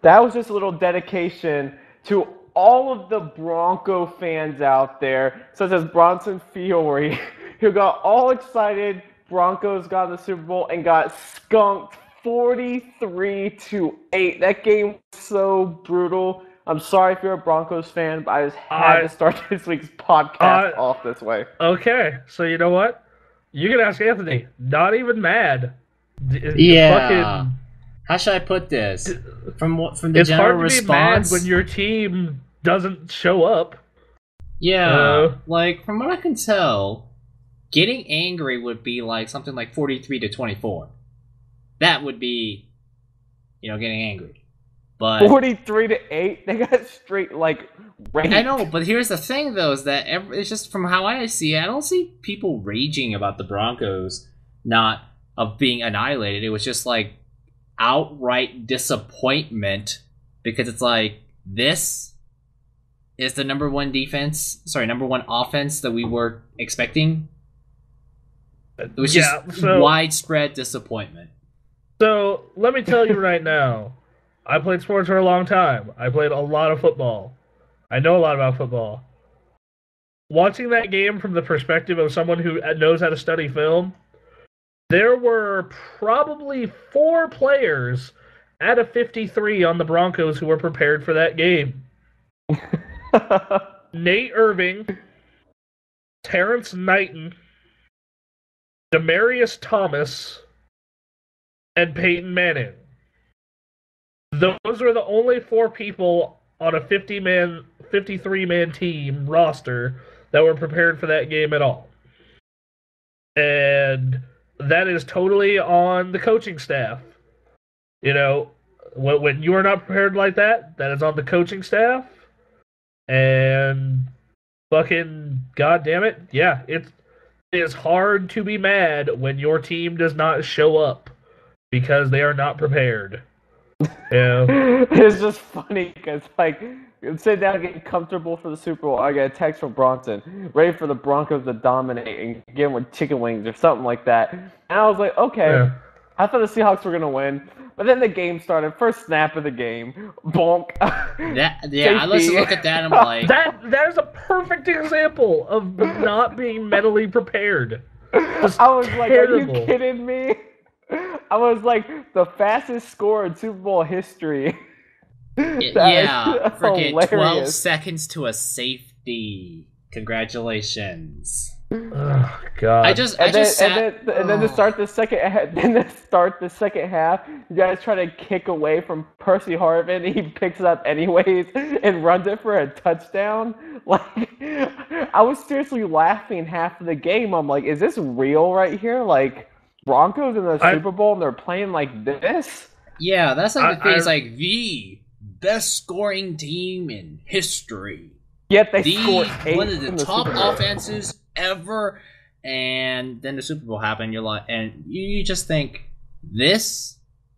That was just a little dedication to all of the Bronco fans out there, such as Bronson Fiore, who got all excited. Broncos got in the Super Bowl and got skunked 43-8. That game was so brutal. I'm sorry if you're a Broncos fan, but I just had to start this week's podcast off this way. Okay, so you know what? You can ask Anthony. Not even mad. Yeah. How should I put this? From the general response, it's hard to be mad when your team doesn't show up. Yeah, like from what I can tell, getting angry would be like something like 43-24. That would be, getting angry. But 43-8, they got straight raped. I know, but here's the thing though: is that it's just from how I see it, I don't see people raging about the Broncos not of being annihilated. It was just like outright disappointment because it's like this is the number one offense that we were expecting. It was just widespread disappointment. So let me tell you right now, I played sports for a long time. I played a lot of football. I know a lot about football. Watching that game from the perspective of someone who knows how to study film, there were probably 4 players out of 53 on the Broncos who were prepared for that game. Nate Irving, Terrence Knighton, Demaryius Thomas, and Peyton Manning. Those were the only 4 people on a 53-man team roster that were prepared for that game at all. And that is totally on the coaching staff. When you are not prepared like that, that is on the coaching staff. And fucking goddamn it, yeah, it is hard to be mad when your team does not show up because they are not prepared. Yeah. It's just funny because, sitting down and getting comfortable for the Super Bowl, I get a text from Bronson, ready for the Broncos to dominate and get them with chicken wings or something like that. And I was like, okay. Yeah. I thought the Seahawks were going to win. But then the game started. First snap of the game. Bonk. I let's look at that and I'm like... That is a perfect example of not being mentally prepared. I was like, are you kidding me? I was like, the fastest score in Super Bowl history. Freaking 12 seconds to a safety. Congratulations. Oh God! And then to start the second half, you guys try to kick away from Percy Harvin. He picks it up anyways and runs it for a touchdown. I was seriously laughing half of the game. I'm like, is this real right here? Broncos in the Super Bowl and they're playing like this? Yeah, that's the thing. It's like the best scoring team in history. Yet they scored 8 one of the top offenses ever, and then the Super Bowl happened. You're like, and you just think this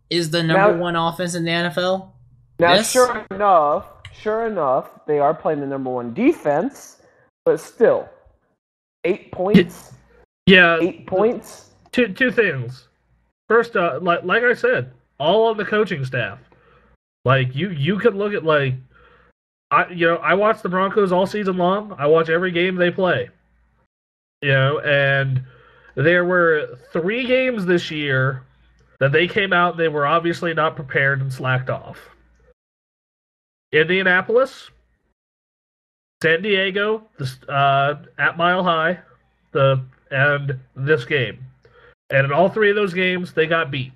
is the number one offense in the NFL. Now, sure enough, they are playing the number one defense, but still, 8 points. Yeah, 8 points. Two things. First, like I said, all on the coaching staff. You could look at I watch the Broncos all season long. I watch every game they play. And there were 3 games this year that they came out, they were obviously not prepared and slacked off. Indianapolis, San Diego, at Mile High, and this game. And in all 3 of those games, they got beat.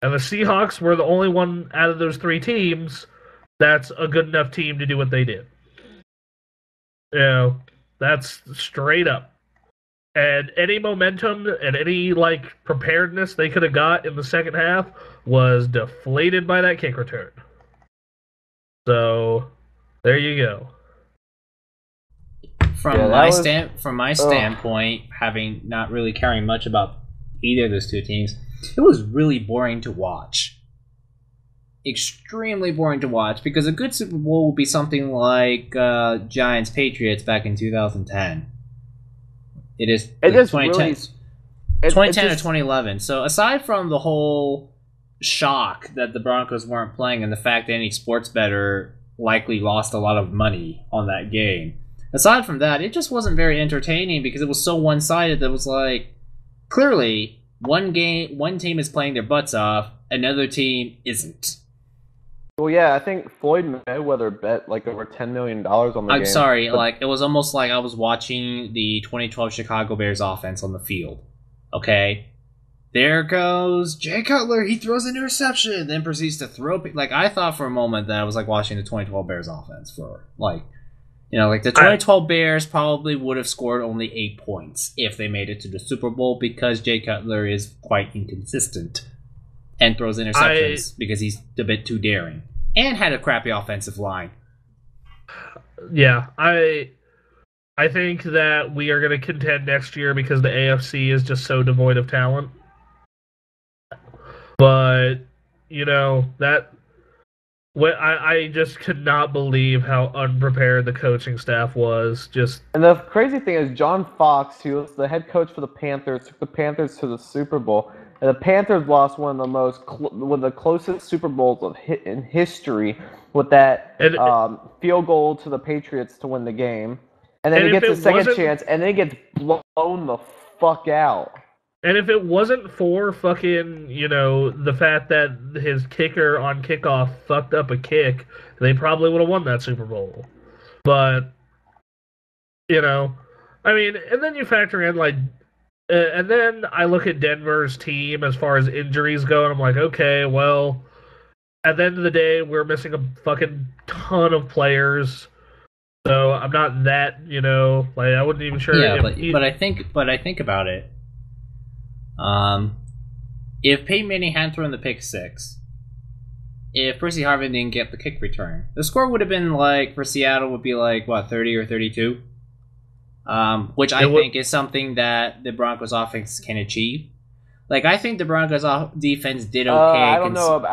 And the Seahawks were the only one out of those 3 teams that's a good enough team to do what they did. That's straight up. And any momentum and any preparedness they could have got in the second half was deflated by that kick return. So there you go. From my standpoint, having not really caring much about either of those 2 teams, it was really boring to watch. Extremely boring to watch because a good Super Bowl will be something like Giants Patriots back in 2010. It is 2010 or 2011. So aside from the whole shock that the Broncos weren't playing, and the fact that any sports bettor likely lost a lot of money on that game. Aside from that, it just wasn't very entertaining because it was so one-sided that it was like, clearly, one team is playing their butts off, another team isn't. Well, yeah, I think Floyd Mayweather bet like over $10 million on the game. I'm sorry, like it was almost like I was watching the 2012 Chicago Bears offense on the field. Okay? There goes Jay Cutler, he throws an interception, then proceeds to throw... Like, I thought for a moment that I was like watching the 2012 Bears offense for, like... You know, like the 2012 Bears probably would have scored only 8 points if they made it to the Super Bowl because Jay Cutler is quite inconsistent and throws interceptions because he's a bit too daring and had a crappy offensive line. Yeah, I think that we are going to contend next year because the AFC is just so devoid of talent. But, you know, I just could not believe how unprepared the coaching staff was. And the crazy thing is, John Fox, who was the head coach for the Panthers, took the Panthers to the Super Bowl, and the Panthers lost one of the one of the closest Super Bowls in history with that field goal to the Patriots to win the game, and then he gets a second chance, and then he gets blown the fuck out. And if it wasn't for fucking, you know, the fact that his kicker on kickoff fucked up a kick, they probably would have won that Super Bowl. But, you know, I mean, and then you factor in, like, and then I look at Denver's team as far as injuries go, and I'm like, okay, well, at the end of the day, we're missing a fucking ton of players. So I'm not that, you know, like, I wasn't even sure. Yeah, but I think about it. If Peyton Manning hadn't thrown the pick six, if Percy Harvin didn't get the kick return, the score would have been like, for Seattle, would be like, what, 30 or 32? Which I think is something that the Broncos offense can achieve. Like, I think the Broncos defense did okay. I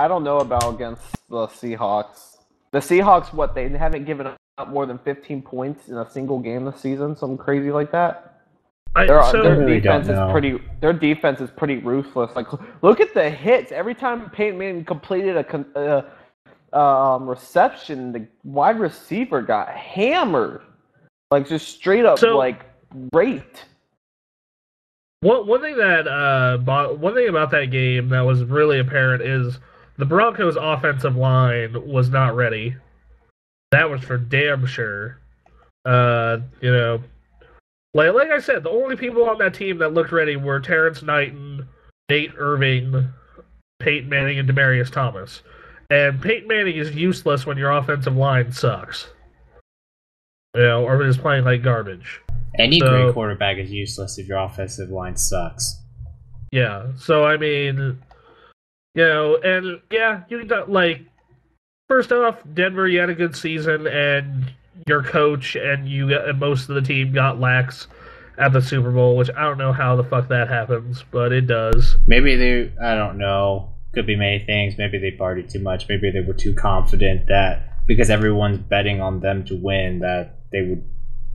don't know about against the Seahawks. The Seahawks, they haven't given up more than 15 points in a single game this season, something crazy like that. Their defense is pretty ruthless. Like, look at the hits. Every time Peyton Manning completed a reception, the wide receiver got hammered. Like, just straight up, raped. One thing about that game that was really apparent is the Broncos' offensive line was not ready. That was for damn sure. You know. Like I said, the only people on that team that looked ready were Terrence Knighton, Nate Irving, Peyton Manning, and Demaryius Thomas. And Peyton Manning is useless when your offensive line sucks. You know, or is playing like garbage. Any great quarterback is useless if your offensive line sucks. Yeah, so I mean, you know, and yeah, you got, like, first off, Denver, you had a good season, and your coach and most of the team got lax at the Super Bowl, which I don't know how the fuck that happens, but it does. Maybe I don't know. Could be many things. Maybe they partied too much. Maybe they were too confident that because everyone's betting on them to win, that they would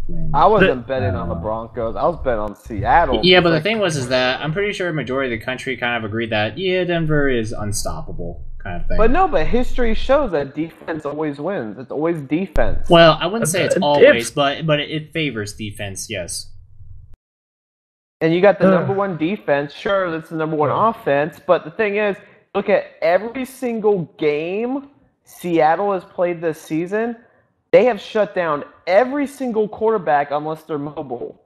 win. I wasn't betting on the Broncos. I was betting on Seattle. Yeah, but the thing was that I'm pretty sure a majority of the country kind of agreed that, yeah, Denver is unstoppable. Kind of thing. But history shows that defense always wins. It's always defense. Well, I wouldn't say it's always, but it favors defense, yes. And you got the number one defense. Sure, that's the number one offense. But the thing is, look at every single game Seattle has played this season. They have shut down every single quarterback unless they're mobile.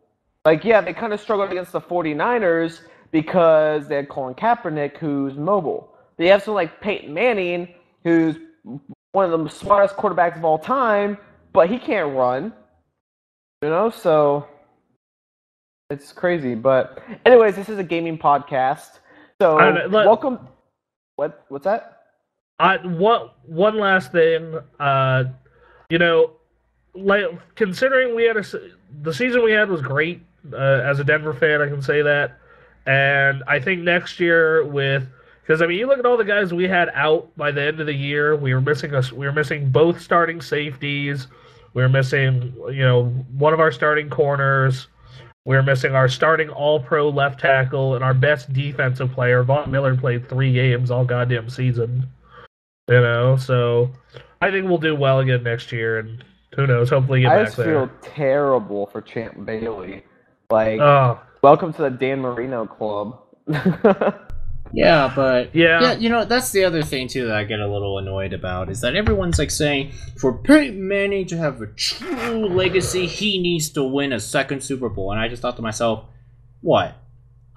Like, yeah, they kind of struggled against the 49ers because they had Colin Kaepernick, who's mobile. They have someone like Peyton Manning, who's one of the smartest quarterbacks of all time, but he can't run. You know, so it's crazy. But anyways, this is a gaming podcast. So welcome. What's that? One last thing. You know, like, considering the season we had was great. As a Denver fan, I can say that. And I think next year because I mean, you look at all the guys we had out by the end of the year. We were missing both starting safeties. We were missing, you know, one of our starting corners. We're missing our starting all-pro left tackle and our best defensive player. Von Miller played 3 games all goddamn season. So I think we'll do well again next year, and who knows, hopefully get back there. I just feel terrible for Champ Bailey. Welcome to the Dan Marino club. Yeah, but yeah, that's the other thing too that I get a little annoyed about is that everyone's like saying for Peyton Manning to have a true legacy, he needs to win a second Super Bowl. And I just thought to myself, what?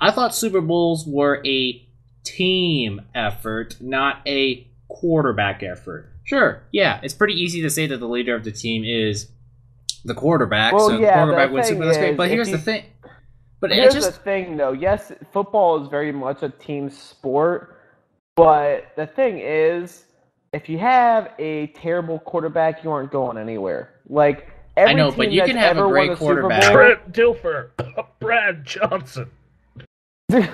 I thought Super Bowls were a team effort, not a quarterback effort. Sure, yeah, it's pretty easy to say that the leader of the team is the quarterback, so the quarterback wins Super Bowl. That's great. But here's the thing. But here's the thing, though. Yes, football is very much a team sport, but the thing is, if you have a terrible quarterback, you aren't going anywhere. Like every I know, team but you can have a great quarterback. Trent Dilfer, Brad Johnson. There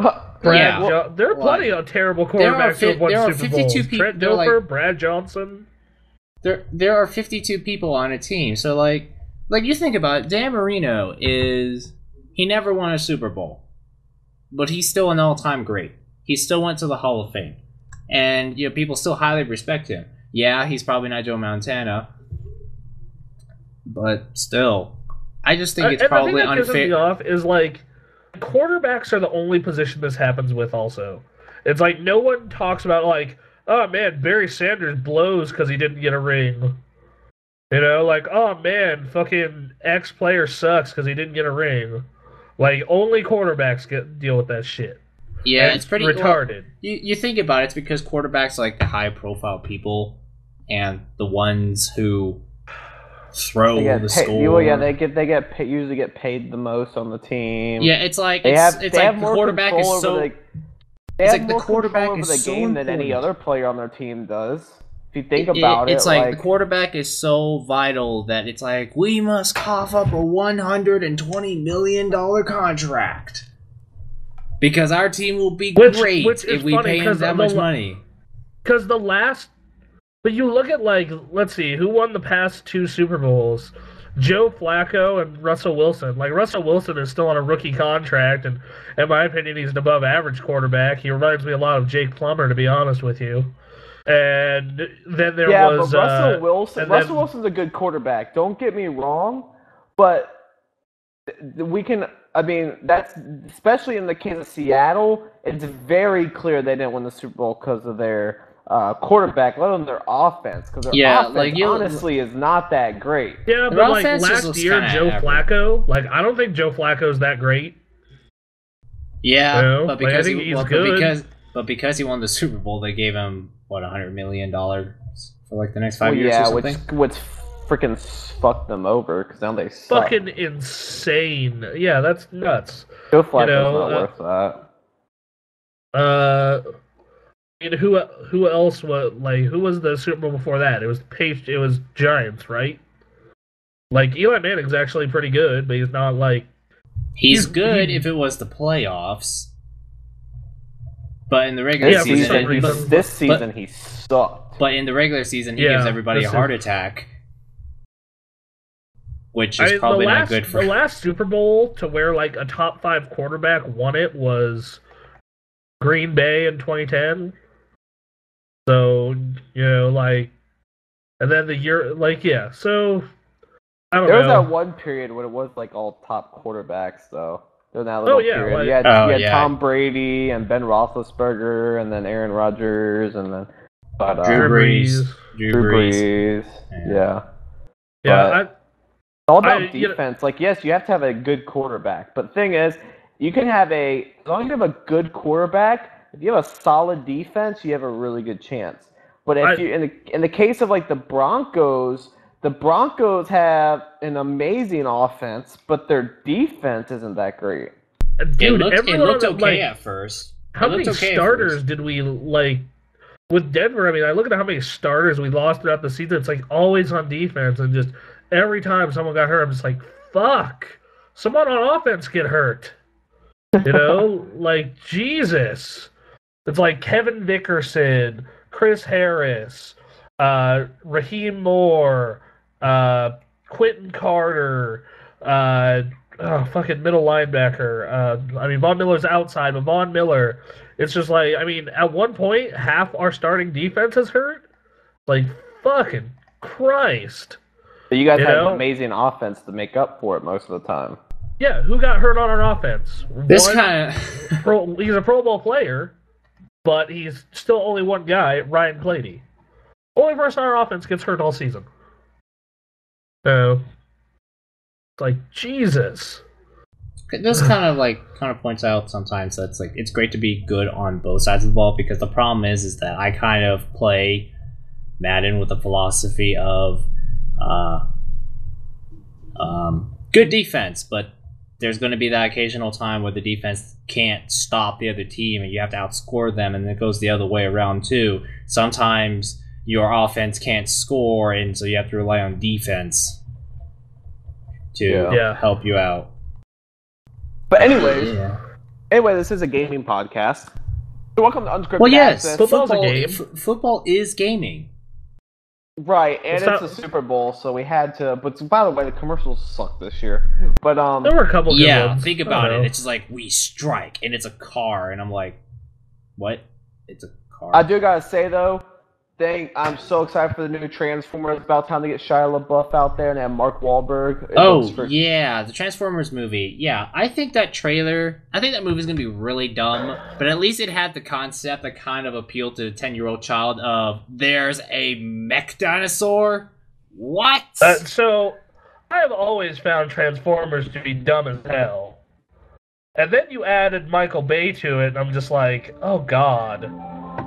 are plenty of terrible quarterbacks who have won Super Bowls. Trent Dilfer, Brad Johnson. There are 52 people on a team, so like you think about it, Dan Marino he never won a Super Bowl, but he's still an all-time great. He still went to the Hall of Fame, and people still highly respect him. Yeah, he's probably not Joe Montana, but still, I just think it's probably unfair. The thing that pisses me off is like quarterbacks are the only position this happens with. Also, it's like no one talks about like, oh man, Barry Sanders blows because he didn't get a ring. Like, oh man, fucking X player sucks because he didn't get a ring. Like, only quarterbacks deal with that shit. Yeah, it's pretty retarded. You think about it, it's because quarterbacks are like the high-profile people and the ones who throw the score. Yeah, they usually get paid the most on the team. Yeah, it's like the quarterback is so. They have more control over the game than any other player on their team does. If you think about it, it's like the quarterback is so vital that it's like we must cough up a $120 million contract because our team will be great if we pay him that much money. Because but you look at let's see who won the past 2 Super Bowls. Joe Flacco and Russell Wilson. Like, Russell Wilson is still on a rookie contract, and in my opinion, he's an above-average quarterback. He reminds me a lot of Jake Plummer, to be honest with you. And then there was... but Russell Wilson's a good quarterback. Don't get me wrong, but we can... I mean, that's... Especially in the case of Seattle, it's very clear they didn't win the Super Bowl because of their... quarterback, let alone their offense, because their offense honestly is not that great. Yeah, but last year, Joe Flacco, I don't think Joe Flacco's that great. Yeah, but because because he won the Super Bowl, they gave him $100 million for the next 5 years or something. which freaking fucked them over because now they suck. Fucking insane. Yeah, that's nuts. Joe Flacco's not worth that. And who else was who was the Super Bowl before that? It was Giants, right? Eli Manning's actually pretty good, but he's not he's good if it was the playoffs. But in the regular season, this season he sucked. But in the regular season, he gives everybody a heart attack, which is probably not good for the last Super Bowl to where a top 5 quarterback won it was Green Bay in 2010. So, and then the year, so, I don't know. There was that one period when it was, all top quarterbacks, though. There was that little period. You had Tom Brady and Ben Roethlisberger and then Aaron Rodgers and then... Drew Brees. Yeah. Yeah, it's all about defense. Yes, you have to have a good quarterback. But the thing is, you can have as long as you have a good quarterback... If you have a solid defense, you have a really good chance. But if in the case of the Broncos have an amazing offense, but their defense isn't that great. Dude, it looked okay at first. How many starters did we with Denver? I mean, I look at how many starters we lost throughout the season. It's always on defense, and just every time someone got hurt, I'm just fuck, someone on offense get hurt. Jesus. It's Kevin Dickerson, Chris Harris, Raheem Moore, Quentin Carter, fucking middle linebacker. I mean, Von Miller's outside, but Von Miller, it's just like, I mean, at one point, half our starting defense is hurt. Like, fucking Christ. But you guys You had know? an amazing offense to make up for it most of the time. Yeah, who got hurt on our offense? This kind of He's a Pro Bowl player, but he's still only one guy, Ryan Clady. Only person on our offense gets hurt all season. So, it's like, Jesus. this kind of points out sometimes that it's great to be good on both sides of the ball, because the problem is that I kind of play Madden with the philosophy of good defense, but there's going to be that occasional time where the defense can't stop the other team and you have to outscore them, and it goes the other way around too. Sometimes your offense can't score, and so you have to rely on defense to help you out. But anyways, this is a gaming podcast. So welcome to Unscripted. Well, yes, Access. Football's a game. Football is gaming. Right, and it's a Super Bowl, so we had to. But by the way, the commercials suck this year. But there were a couple good ones. Think about it. It's just like, we strike, and it's a car, and I'm like, what? It's a car. I do gotta say though, I'm so excited for the new Transformers. It's about time to get Shia LaBeouf out there and have Mark Wahlberg. Yeah, the Transformers movie. Yeah, I think that movie's gonna be really dumb, but at least it had the concept that kind of appealed to a 10-year-old child of, there's a mech dinosaur? What? So, I have always found Transformers to be dumb as hell. And then you added Michael Bay to it, and I'm just like, oh god.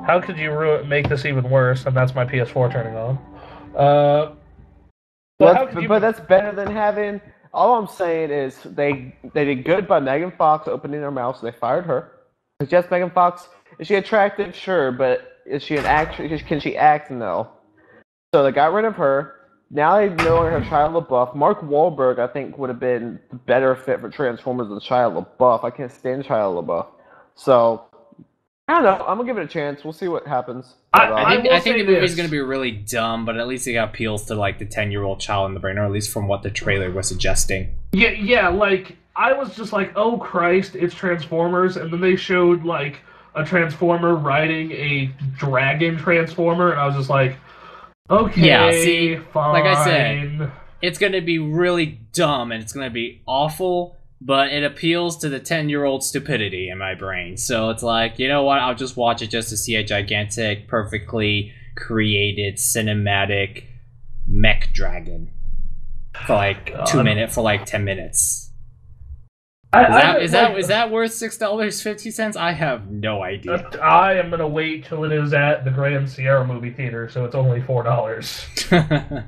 How could you make this even worse? And that's my PS4 turning on. But that's better than having. All I'm saying is they did good by Megan Fox opening her mouth, so they fired her. Yes, Megan Fox, is she attractive? Sure, but is she an actress? Can she act? No. So they got rid of her. Now they no longer have Shia LaBeouf. Mark Wahlberg, I think, would have been the better fit for Transformers than Shia LaBeouf. I can't stand Shia LaBeouf. So I don't know. I'm gonna give it a chance. We'll see what happens. I think the movie's gonna be really dumb, but at least it appeals to like the 10-year-old child in the brain, or at least from what the trailer was suggesting. Yeah. Like, I was just like, oh Christ, it's Transformers, and then they showed like a Transformer riding a dragon Transformer, and I was just like, okay, yeah. See, fine. Like I said, it's gonna be really dumb and it's gonna be awful, but it appeals to the 10-year-old stupidity in my brain. So it's like, you know what? I'll just watch it just to see a gigantic, perfectly created, cinematic mech dragon for like 10 minutes. Is that worth $6.50? I have no idea. I am gonna wait till it is at the Grand Sierra movie theater, so it's only $4.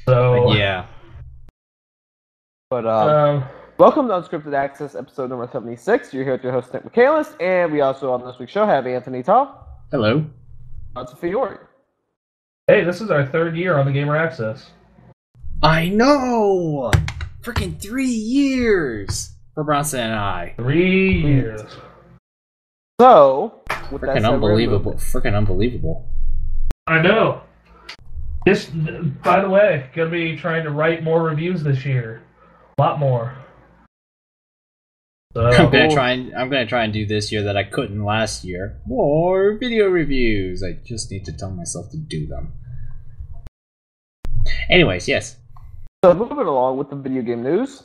So yeah. But welcome to Unscripted Access, episode number 76. You're here with your host, Nick McCandless, and we also on this week's show have Anthony Taw. Hello. Lots of Fiore. Hey, this is our third year on the Gamer Access. I know! Freaking 3 years for Bronson and I. 3 years. So, with freaking unbelievable. Freaking unbelievable. I know. This, by the way, gonna be trying to write more reviews this year. A lot more. So, I'm gonna try and do this year that I couldn't last year. More video reviews. I just need to tell myself to do them. Anyways, yes. So moving along with the video game news,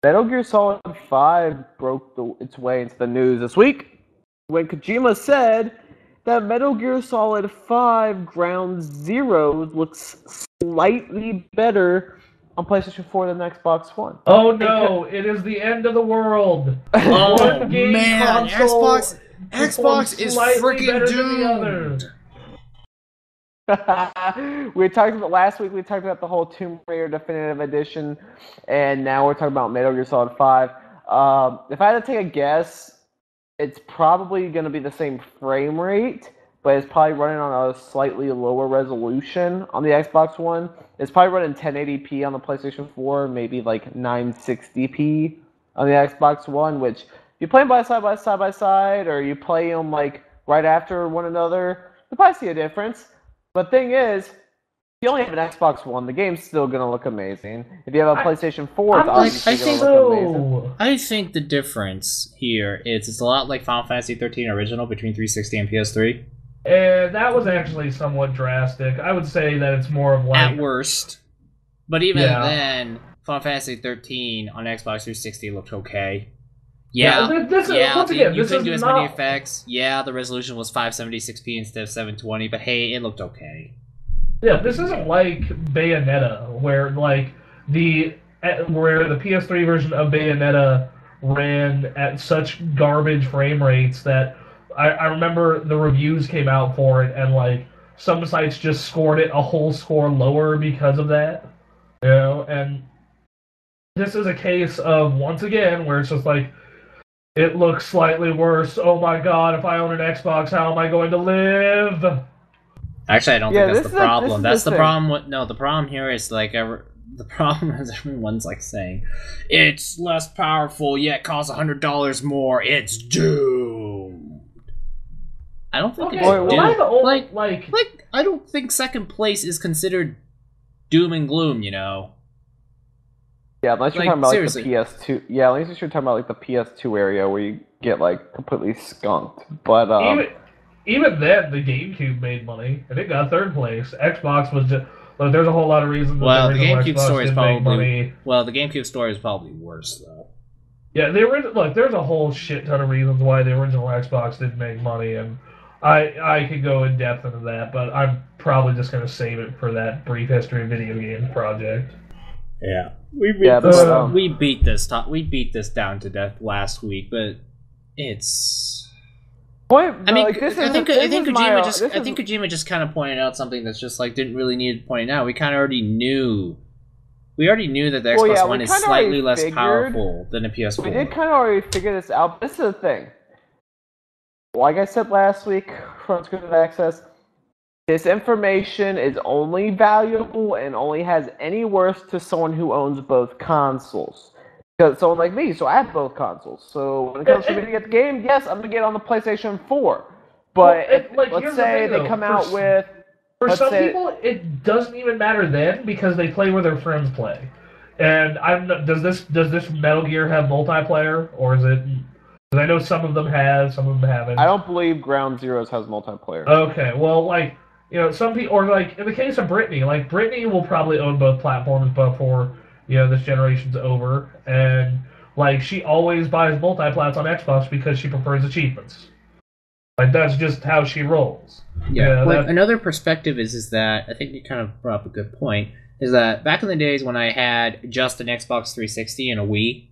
Metal Gear Solid 5 broke its way into the news this week when Kojima said that Metal Gear Solid 5 Ground Zero looks slightly better on PlayStation 4 than Xbox One. Oh no, it is the end of the world. Oh man, Xbox is freaking doomed. We talked about last week. We talked about the whole Tomb Raider Definitive Edition, and now we're talking about Metal Gear Solid 5. If I had to take a guess, it's probably going to be the same frame rate, but it's probably running on a slightly lower resolution on the Xbox One. It's probably running 1080p on the PlayStation 4, maybe like 960p on the Xbox One, which if you play them side by side, or you play them like right after one another, you'll probably see a difference. But thing is, you only have an Xbox One, the game's still gonna look amazing. If you have a PlayStation 4, it's I'm obviously like, I gonna think look amazing. I think the difference here is it's a lot like Final Fantasy 13 original between 360 and PS3. And that was actually somewhat drastic. I would say that it's more of like At worst. But even then, Final Fantasy 13 on Xbox 360 looked okay. Yeah, you couldn't do as many effects. Yeah, the resolution was 576p instead of 720, but hey, it looked okay. Yeah, this isn't like Bayonetta, where the PS3 version of Bayonetta ran at such garbage frame rates that I remember the reviews came out for it, and some sites just scored it a whole score lower because of that. You know, and this is a case of, once again, where it's just like, it looks slightly worse. Oh my god, if I own an Xbox, how am I going to live? Actually, I don't think that's the problem. That's the problem. No, the problem here is the problem is everyone's saying it's less powerful yet costs $100 more. It's doomed. I don't think it's doomed. I don't think second place is considered doom and gloom. You know. Yeah, unless you're talking about the PS2. Yeah, unless you're talking about the PS2 area where you get completely skunked. But even then, the GameCube made money and it got third place. Xbox was just there's a whole lot of reasons. Well, the GameCube story is probably the GameCube story is probably worse though. Yeah, there's a whole shit ton of reasons why the original Xbox didn't make money, and I could go in depth into that, but I'm probably just gonna save it for that brief history of video games project. Yeah. We beat this down to death last week, but it's. I think Kojima just kind of pointed out something that's just didn't really need to point out. We kind of already knew. We already knew that the Xbox One is slightly less powerful than a PS4. We did kind of already figure this out. This is the thing. Like I said last week for Unscripted Access, this information is only valuable and only has any worth to someone who owns both consoles. Because someone like me, so I have both consoles. So when it comes to me to get the game, yes, I'm going to get it on the PlayStation 4. But let's say they come out with... For some people, it doesn't even matter then because they play where their friends play. And does this Metal Gear have multiplayer, or is it... Because I know some of them have, some of them haven't. I don't believe Ground Zeroes has multiplayer. Okay, well, some people, or in the case of Brittany, Brittany will probably own both platforms before, this generation's over, and, she always buys multiplats on Xbox because she prefers achievements. That's just how she rolls. Yeah, another perspective is that, I think you kind of brought up a good point, is that back in the days when I had just an Xbox 360 and a Wii,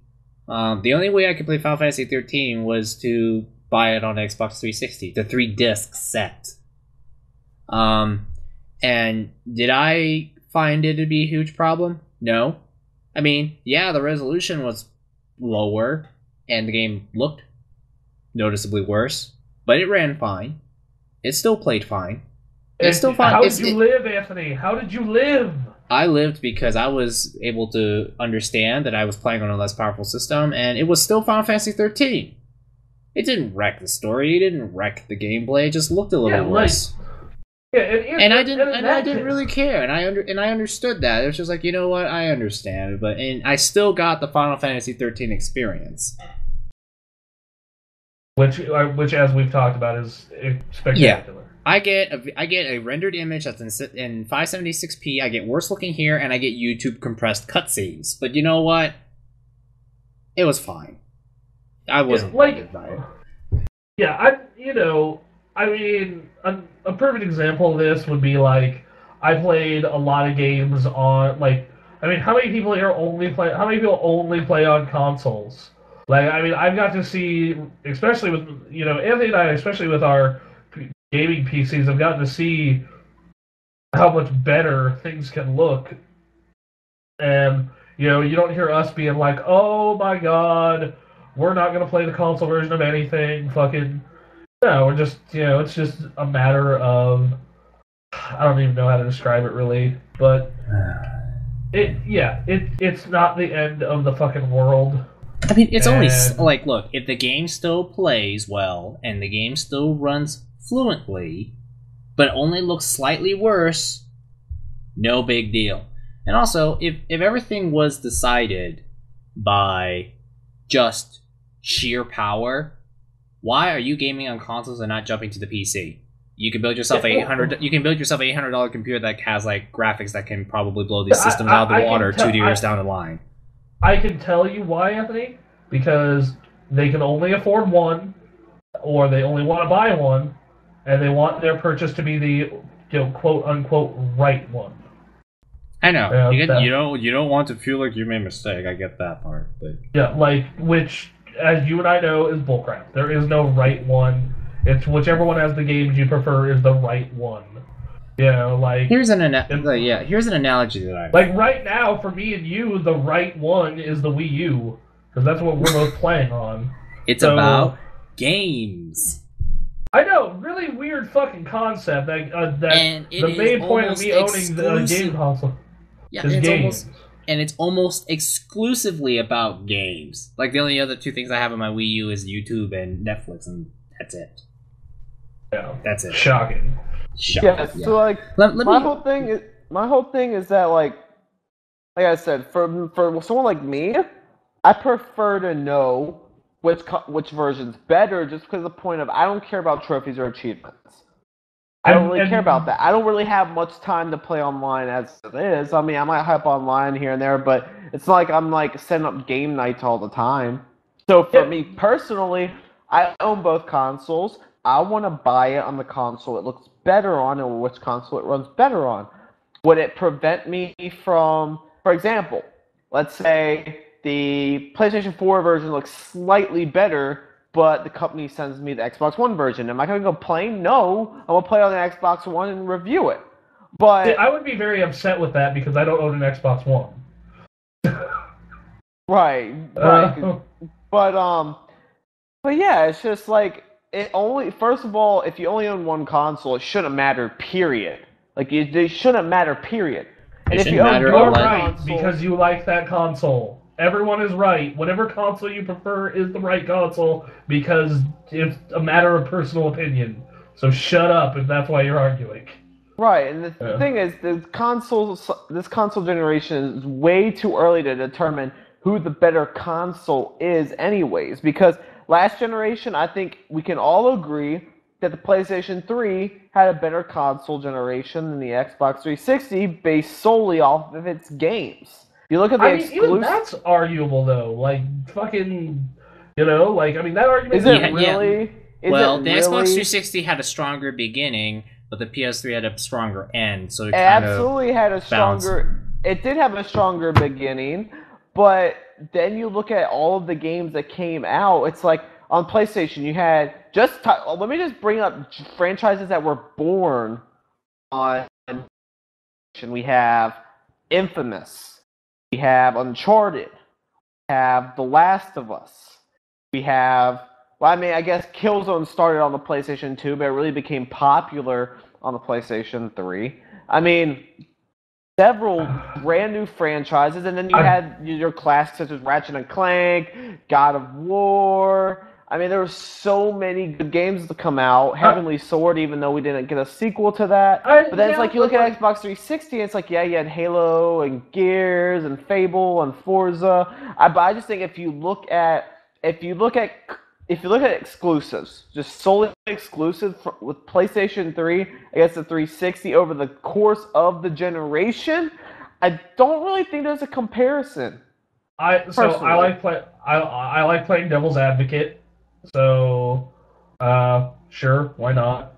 the only way I could play Final Fantasy 13 was to buy it on Xbox 360, the 3-disc set. And did I find it to be a huge problem? No. I mean, yeah, the resolution was lower, and the game looked noticeably worse, but it ran fine. It still played fine. It's still fine. How did you live, Anthony? How did you live? I lived because I was able to understand that I was playing on a less powerful system, and it was still Final Fantasy 13. It didn't wreck the story. It didn't wreck the gameplay. It just looked a little worse. Yeah, and I didn't really care, and I understood that. It was just you know what, I understand, and I still got the Final Fantasy 13 experience, which as we've talked about is spectacular. Yeah. I get a rendered image that's in 576p. I get worse looking here, and I get YouTube compressed cutscenes. But you know what? It was fine. I wasn't bothered by it. Yeah, I mean, a perfect example of this would be I played a lot of games on how many people here only play on consoles? I've got to see, especially with Anthony and I, especially with our gaming PCs, I've gotten to see how much better things can look, and you don't hear us being oh my god, we're not gonna play the console version of anything, fucking. No, we're just, it's just a matter of, I don't even know how to describe it really, but it's not the end of the fucking world. I mean, it's only, look, if the game still plays well, and the game still runs fluently, but only looks slightly worse, No big deal. And also, if everything was decided by just sheer power, why are you gaming on consoles and not jumping to the PC? You can build yourself a $800 computer that has like graphics that can probably blow these systems out of the water 2 years down the line. I can tell you why, Anthony. Because they can only afford one, or they only want to buy one, and they want their purchase to be the quote unquote right one. I know. You don't want to feel like you made a mistake. I get that part, but yeah, like which, as you and I know, is bullcrap. There is no right one. It's whichever one has the games you prefer is the right one. Like here's an analogy that I like right now for me and you, the right one is the Wii U because that's what we're both playing on. It's about games. I know, really weird fucking concept that the main point of me owning the game console is games. It's almost exclusively about games. Like the only other two things I have on my Wii U is YouTube and Netflix, and that's it. Yeah, that's it. Shocking. Yeah, so like my whole thing is that like I said, for someone like me, I prefer to know which version's better, just because of the point of I don't care about trophies or achievements. I don't really care about that. I don't really have much time to play online as it is. I mean, I might hop online here and there, but it's not like I'm like setting up game nights all the time. So for me personally, I own both consoles. I want to buy it on the console it looks better on, or which console it runs better on. Would it prevent me from, for example, let's say the PlayStation 4 version looks slightly better, but the company sends me the Xbox One version. Am I going to complain? No. I'm going to play on the Xbox One and review it. But I would be very upset with that because I don't own an Xbox One. Right. But yeah, it's just like, first of all, if you only own one console, it shouldn't matter, period. Like, they shouldn't matter, period. And if you own your right because you like that console. Everyone is right. Whatever console you prefer is the right console because it's a matter of personal opinion. So shut up if that's why you're arguing. Right, and the thing is, this console generation is way too early to determine who the better console is anyways. Because last generation, I think we can all agree that the PlayStation 3 had a better console generation than the Xbox 360 based solely off of its games. You look at the exclusive. Even that's arguable though. Like fucking, that argument is it really? Yeah. Well, the Xbox 360 had a stronger beginning, but the PS3 had a stronger end. So it absolutely had a stronger. It did have a stronger beginning, but then you look at all of the games that came out. It's like on PlayStation, you had let me just bring up franchises that were born on. We have Infamous. We have Uncharted. We have The Last of Us. We have, I guess Killzone started on the PlayStation 2, but it really became popular on the PlayStation 3. I mean, several brand new franchises, and then you had your classics such as Ratchet & Clank, God of War. I mean, there were so many good games to come out. Heavenly Sword, even though we didn't get a sequel to that. But then it's like you look at Xbox 360, it's like, you had Halo and Gears and Fable and Forza. But I just think if you look at exclusives, just solely exclusive with PlayStation 3 against the 360 over the course of the generation, I don't really think there's a comparison. I like playing devil's advocate. So, sure, why not?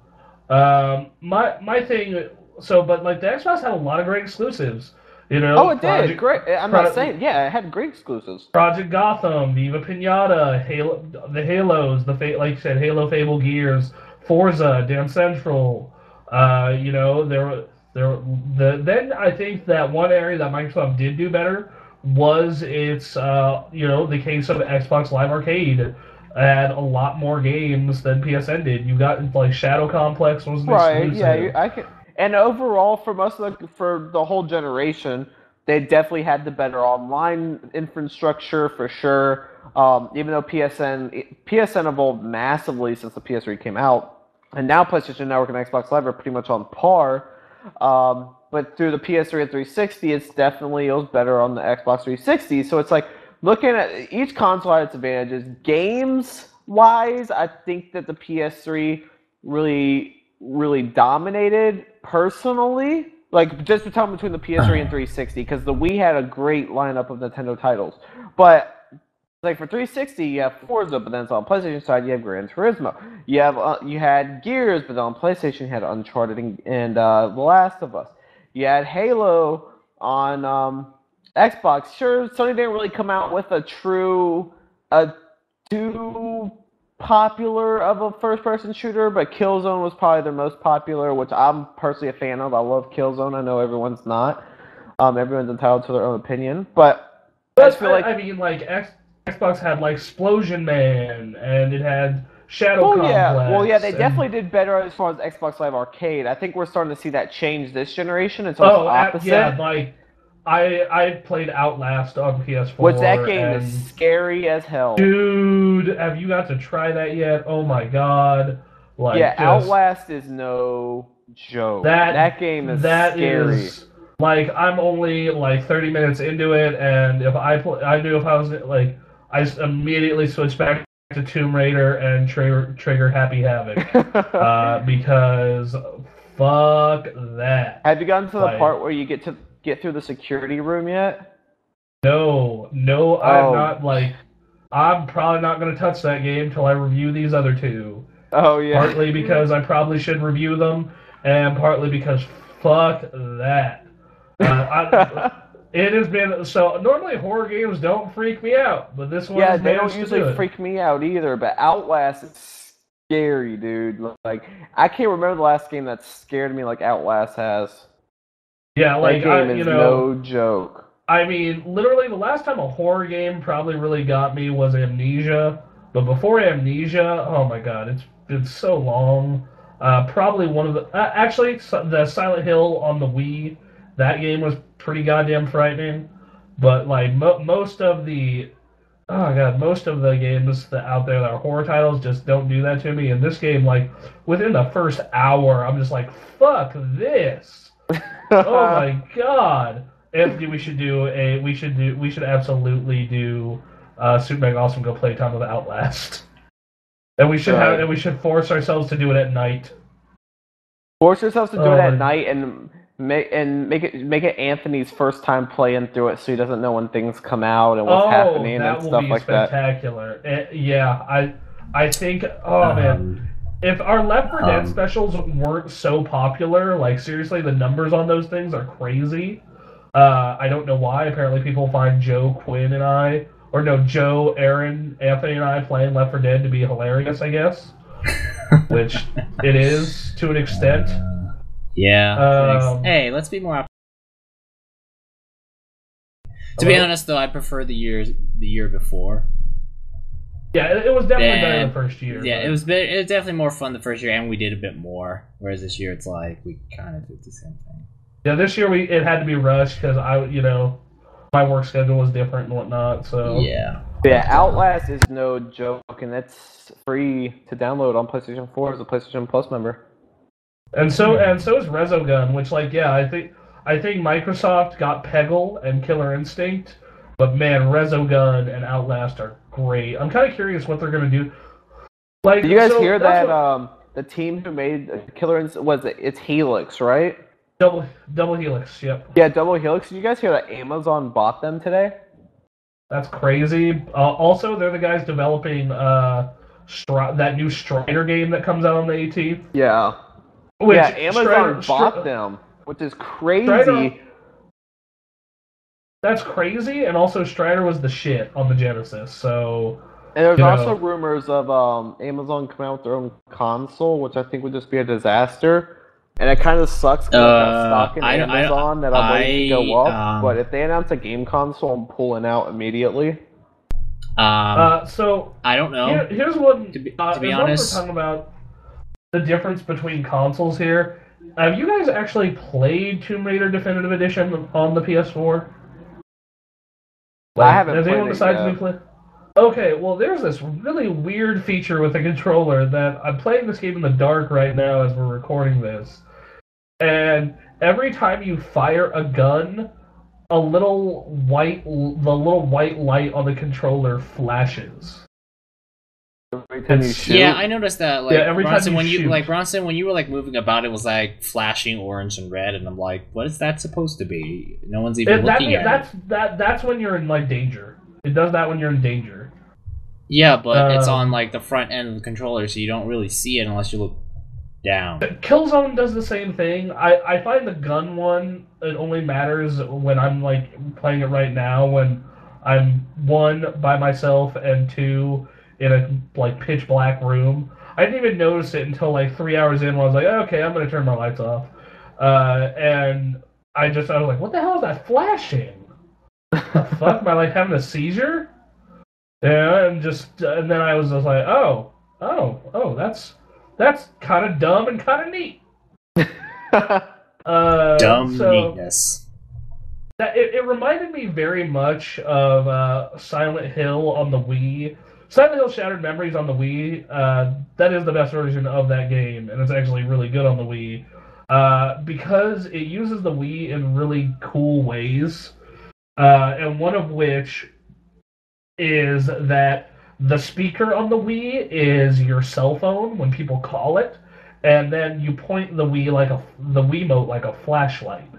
My thing. But like the Xbox had a lot of great exclusives. Oh, it did. Great. I'm not saying. Yeah, it had great exclusives. Project Gotham, Viva Pinata, the Halos, like you said, Halo, Fable, Gears, Forza, Dance Central. Then I think that one area that Microsoft did do better was its the case of Xbox Live Arcade. Had a lot more games than PSN did. You got like Shadow Complex was an exclusive. Yeah, I can. And overall, for the whole generation, they definitely had the better online infrastructure for sure. Even though PSN evolved massively since the PS3 came out, and now PlayStation Network and Xbox Live are pretty much on par. but through the PS3 and 360, it was better on the Xbox 360. So it's like looking at each console had its advantages. Games wise, I think that the PS3 really dominated personally. Like just between the PS3 and 360, because the Wii had a great lineup of Nintendo titles, but. Like for 360, you have Forza, but then it's on PlayStation side, you have Gran Turismo. You had Gears, but on PlayStation, you had Uncharted and The Last of Us. You had Halo on Xbox. Sure, Sony didn't really come out with too popular of a first-person shooter, but Killzone was probably their most popular, which I'm personally a fan of. I love Killzone. I know everyone's not. Everyone's entitled to their own opinion, but I just feel like Xbox had like Explosion Man, and it had Shadow Complex. Well, yeah, they definitely did better as far as Xbox Live Arcade. I think we're starting to see that change this generation. It's almost opposite. Yeah, like I played Outlast on PS4. Which that game is scary as hell. Dude, have you got to try that yet? Oh my god. Like, yeah, Outlast is no joke. That game is scary. Like, I'm only like 30 minutes into it, and I knew if I was like, I immediately switched back to Tomb Raider and trigger Happy Havoc because fuck that. Have you gotten to the part where you get through the security room yet? No, I'm not. Like, I'm probably not going to touch that game till I review these other two. Oh yeah. Partly because I probably should review them, and partly because fuck that. It has been so. Normally, horror games don't freak me out, but this one. Yeah, they don't usually freak me out either. But Outlast is scary, dude. Like, I can't remember the last game that scared me like Outlast has. Yeah, like that game is no joke. I mean, literally, the last time a horror game probably really got me was Amnesia. But before Amnesia, oh my god, it's been so long. Probably one of the actually the Silent Hill on the Wii. That game was pretty goddamn frightening, but like most of the games that out there that are horror titles just don't do that to me. And this game, like within the first hour, I'm just like, fuck this. Oh my god. Anthony, we should absolutely do Super Mega Awesome Go Playtime with Outlast. And we should force ourselves to do it at night. Force yourselves to do it at night and make it Anthony's first time playing through it, so he doesn't know when things come out and what's happening and stuff like that. Spectacular. Yeah, I think. Oh man, if our Left 4 Dead specials weren't so popular, like seriously, the numbers on those things are crazy. I don't know why. Apparently, people find Joe, Aaron, Anthony, and I playing Left 4 Dead to be hilarious, I guess. Which it is to an extent. Yeah. Hey, let's be more. To be honest, though, I prefer the year before. Yeah, it was definitely better the first year. Yeah, it was definitely more fun the first year, and we did a bit more. Whereas this year, it's like we kind of did the same thing. Yeah, this year it had to be rushed because my work schedule was different and whatnot. So yeah, Outlast is no joke, and it's free to download on PlayStation 4 as a PlayStation Plus member. And so is Resogun, which I think Microsoft got Peggle and Killer Instinct, but man, Resogun and Outlast are great. I'm kind of curious what they're gonna do. Like, did you guys hear that? The team who made Killer Instinct it's Helix, right? Double Helix, yep. Yeah, Double Helix. Did you guys hear that Amazon bought them today? That's crazy. Also, they're the guys developing that new Strider game that comes out on the 18th. Yeah. Amazon bought them, which is crazy. That's crazy, and also Strider was the shit on the Genesis, so... And there's also rumors of Amazon coming out with their own console, which I think would just be a disaster. And it kind of sucks because I've got stock in Amazon that I'm waiting to go up. But if they announce a game console, I'm pulling out immediately. So I don't know. Here's what... To be honest... We're talking about the difference between consoles here. Have you guys actually played Tomb Raider Definitive Edition on the PS4? I haven't played it. Has anyone besides me play? Okay, well, there's this really weird feature with the controller that I'm playing this game in the dark right now as we're recording this. and every time you fire a gun, the little white light on the controller flashes. Every time you shoot. Yeah, I noticed that. Like, Yeah, every time Bronson, you when you shoot. like Bronson, when you were like moving about, it was like flashing orange and red, and I'm like, what is that supposed to be? No one's even looking at it. That's when you're in like danger. It does that when you're in danger. Yeah, but it's on like the front end of the controller, so you don't really see it unless you look down. Killzone does the same thing. I find the gun one, it only matters when I'm like playing it right now, when I'm one by myself and two in a like pitch black room. I didn't even notice it until like 3 hours in, when I was like, okay, I'm gonna turn my lights off, and I was like, what the hell is that flashing? The fuck? Am I like having a seizure? Yeah, and then I was just like, oh, that's kind of dumb and kind of neat. Dumb so neatness. it reminded me very much of Silent Hill on the Wii. Silent Hill Shattered Memories on the Wii. That is the best version of that game, and it's actually really good on the Wii because it uses the Wii in really cool ways, and one of which is that the speaker on the Wii is your cell phone when people call it, and then you point the Wiimote like a flashlight.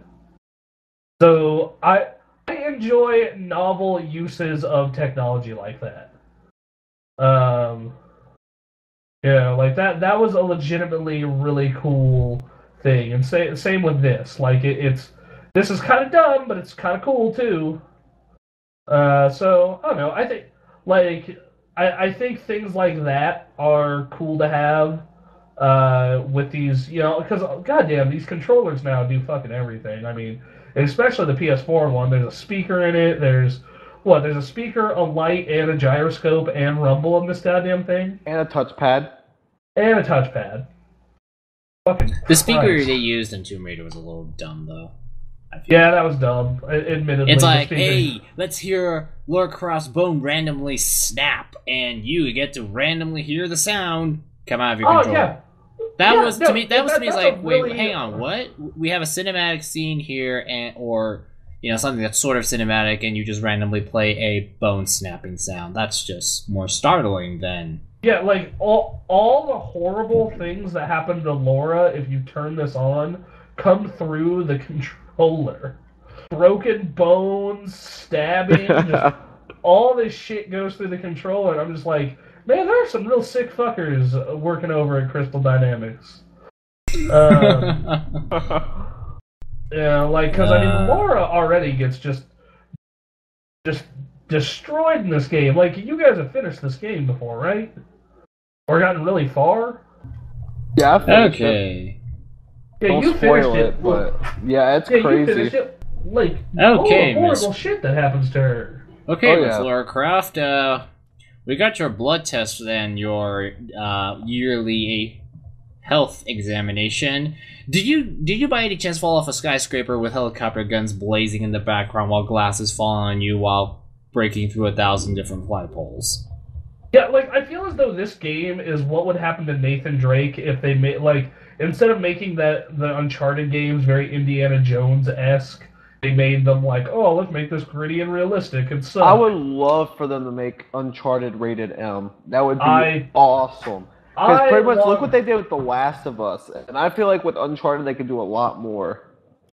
So I enjoy novel uses of technology like that. Yeah, like that was a legitimately really cool thing, and same with this. Like this is kind of dumb, but it's kind of cool too. So I don't know. I think I think things like that are cool to have with these, because goddamn, these controllers now do fucking everything. I mean, especially the PS4 one. There's a speaker in it. There's a speaker, a light, and a gyroscope and rumble in this goddamn thing. And a touchpad. Fucking The speaker Christ. they used in Tomb Raider was a little dumb, though. Yeah, that was dumb. Admittedly, It's like, the speaker... hey, let's hear Lara Croft's bone randomly snap, and you get to randomly hear the sound come out of your controller. Yeah. That Yeah, was no, to me. That was to me. It's that's a like, wait, really- hang on, what? We have a cinematic scene here, or something that's sort of cinematic, and you just randomly play a bone snapping sound. That's just more startling than. Yeah, like all the horrible things that happen to Laura if you turn this on come through the controller. Broken bones, stabbing, just all this shit goes through the controller, and I'm just like, man, there are some real sick fuckers working over at Crystal Dynamics. Yeah, like, because I mean, Laura already gets just destroyed in this game. Like, you guys have finished this game before, right? Or gotten really far? Yeah, I finished it. Okay. Yeah, Don't you spoil finished it, but yeah, it's You crazy. finished it. Like, Okay, all the Miss- horrible shit that happens to her. Okay, Oh, Miss yeah. Lara Croft. We got your blood test and your yearly health examination. Did you by any chance fall off a skyscraper with helicopter guns blazing in the background while glasses fall on you while breaking through 1,000 different flagpoles? Yeah, like, I feel as though this game is what would happen to Nathan Drake if they made, like, instead of making the Uncharted games very Indiana Jones-esque, they made them like, oh, let's make this gritty and realistic and stuff. I would love for them to make Uncharted rated M. That would be awesome. Because I pretty much love- look what they did with The Last of Us, and I feel like with Uncharted they could do a lot more.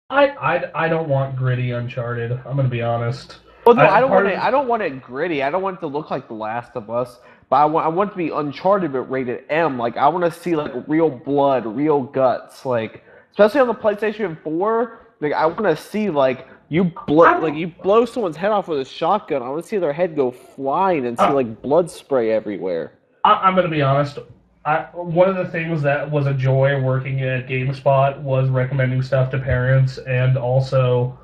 I don't want gritty Uncharted. I'm gonna be honest. Well, no, I- I don't part want it. of- I don't want it gritty. I don't want it to look like The Last of Us. But I want it to be Uncharted but rated M. Like I want to see like real blood, real guts. Like especially on the PlayStation 4. Like I want to see like you blow someone's head off with a shotgun. I want to see their head go flying and see like blood spray everywhere. I'm gonna be honest. One of the things that was a joy working at GameSpot was recommending stuff to parents, and also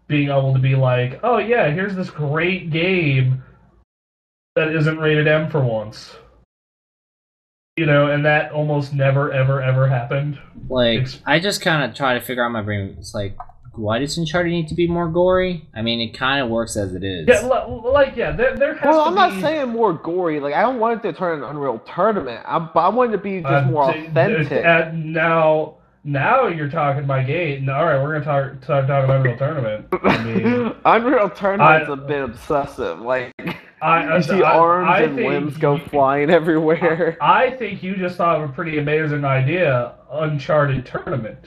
being able to be like, oh yeah, here's this great game that isn't rated M for once. And that almost never, ever, ever happened. Like, I just kind of try to figure out my brain. It's like, why does Uncharted need to be more gory? I mean, it kind of works as it is. Yeah, there has to I'm not be- saying more gory. Like, I don't want it to turn an Unreal Tournament. I want it to be just more authentic. Now you're talking my game. All right, we're gonna start talking Unreal Tournament. I mean, Unreal Tournament's a bit obsessive. Like, you see arms and limbs go flying everywhere. I think you just thought of a pretty amazing idea. Uncharted Tournament.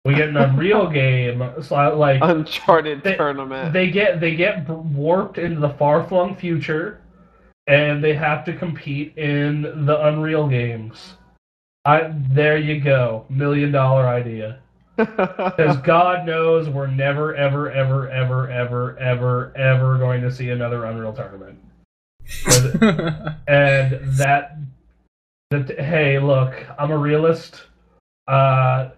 We get an Unreal game, so like Uncharted Tournament. They get warped into the far-flung future, and they have to compete in the Unreal games. There you go, $1 million idea. Because God knows we're never, ever, ever, ever, ever, ever, ever going to see another Unreal Tournament. And that, hey, look, I'm a realist. I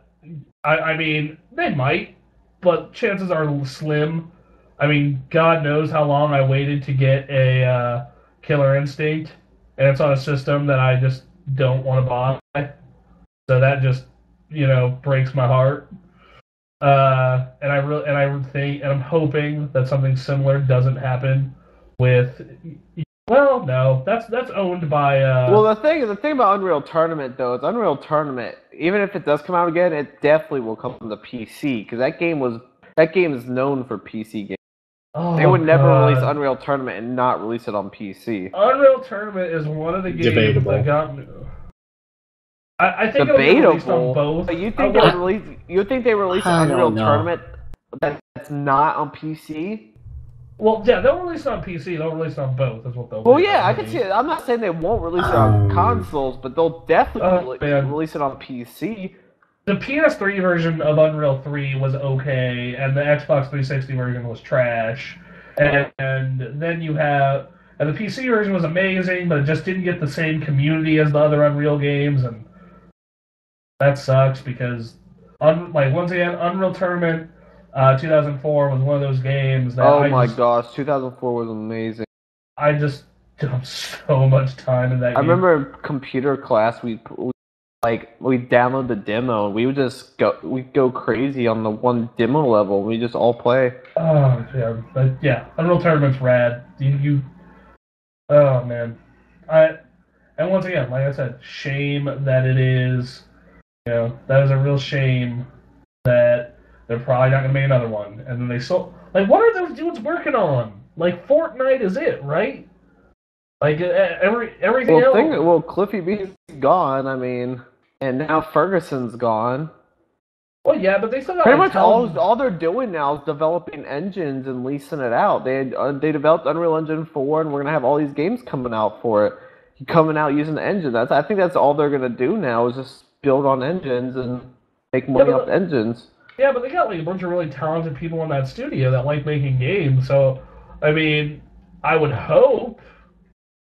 mean, they might, but chances are slim. I mean, God knows how long I waited to get a Killer Instinct, and it's on a system that I just don't want to buy. So that just, breaks my heart. And I'm hoping that something similar doesn't happen with. Well, no, that's owned by. Well, the thing about Unreal Tournament though is Unreal Tournament. Even if it does come out again, it definitely will come to the PC because that game is known for PC games. Oh, they would never release Unreal Tournament and not release it on PC. Unreal Tournament is one of the games that got me. I think debatable. It'll be released on both. But you think they release an Unreal Tournament that's not on PC? Well, yeah, they'll release it on PC. They'll release it on both. Is what they'll. Well, yeah, I can see it. I'm not saying they won't release it on consoles, but they'll definitely release it on PC. The PS3 version of Unreal 3 was okay, and the Xbox 360 version was trash. And then you have, and the PC version was amazing, but it just didn't get the same community as the other Unreal games, and that sucks because, once again, Unreal Tournament 2004 was one of those games that gosh, 2004 was amazing. I just dumped so much time in that game. I remember in computer class we'd download the demo and we would just go crazy on the one demo level. We just all play. Oh yeah, Unreal Tournament's rad. Oh man, and once again, like I said, shame that it is. That is a real shame that they're probably not gonna make another one. And then they sold. Like, what are those dudes working on? Like, Fortnite is it, right? Like everything else. Well, Cliffy B's gone. I mean, and now Ferguson's gone. Well, yeah, but they still got pretty much all they're doing now is developing engines and leasing it out. They developed Unreal Engine 4, and we're gonna have all these games coming out for it, coming out using the engine. I think that's all they're gonna do now is just build on engines and make money off engines. Yeah, but they got like a bunch of really talented people in that studio that like making games. So, I mean, I would hope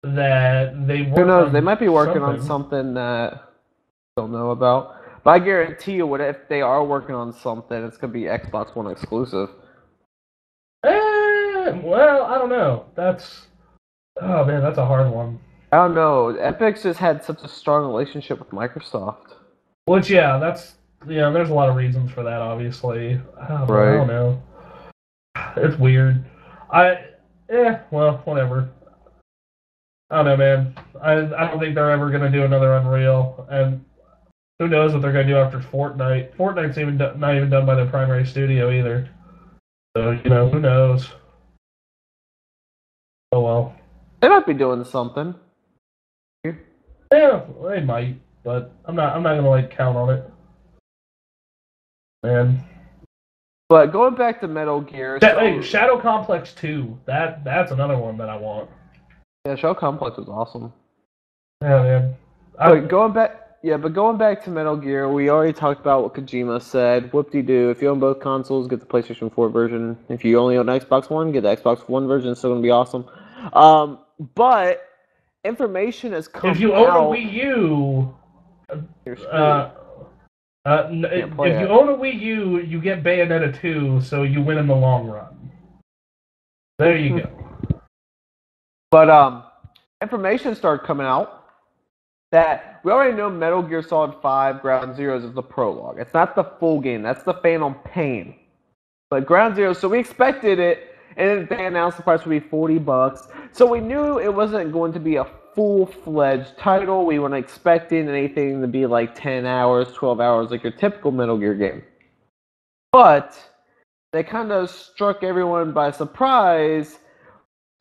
that they work. Who knows? They might be working on something that I don't know about. But I guarantee you, if they are working on something, it's gonna be Xbox One exclusive. Well, I don't know. That's a hard one. I don't know. Epic's just had such a strong relationship with Microsoft. Which, there's a lot of reasons for that, obviously. I don't know. It's weird. Whatever. I don't know, man. I don't think they're ever going to do another Unreal, and who knows what they're going to do after Fortnite. Fortnite's not even done by their primary studio either. So, who knows? Oh, well. They might be doing something. Yeah, they might, but I'm not gonna count on it, man. But going back to Metal Gear, Shadow Complex 2, that's another one that I want. Yeah, Shadow Complex was awesome. Yeah, man. Going back to Metal Gear, we already talked about what Kojima said. Whoop-de-doo. If you own both consoles, get the PlayStation 4 version. If you only own Xbox One, get the Xbox One version. It's still gonna be awesome. But information has come out. If you own a Wii U, if you own a Wii U, you get Bayonetta 2, so you win in the long run. There you go. But information started coming out that we already know Metal Gear Solid 5 Ground Zeroes is the prologue. It's not the full game. That's the Phantom Pain. But Ground Zero, so we expected it, and they announced the price would be $40. So we knew it wasn't going to be a full-fledged title. We weren't expecting anything to be like 10 hours, 12 hours, like your typical Metal Gear game. But they kind of struck everyone by surprise.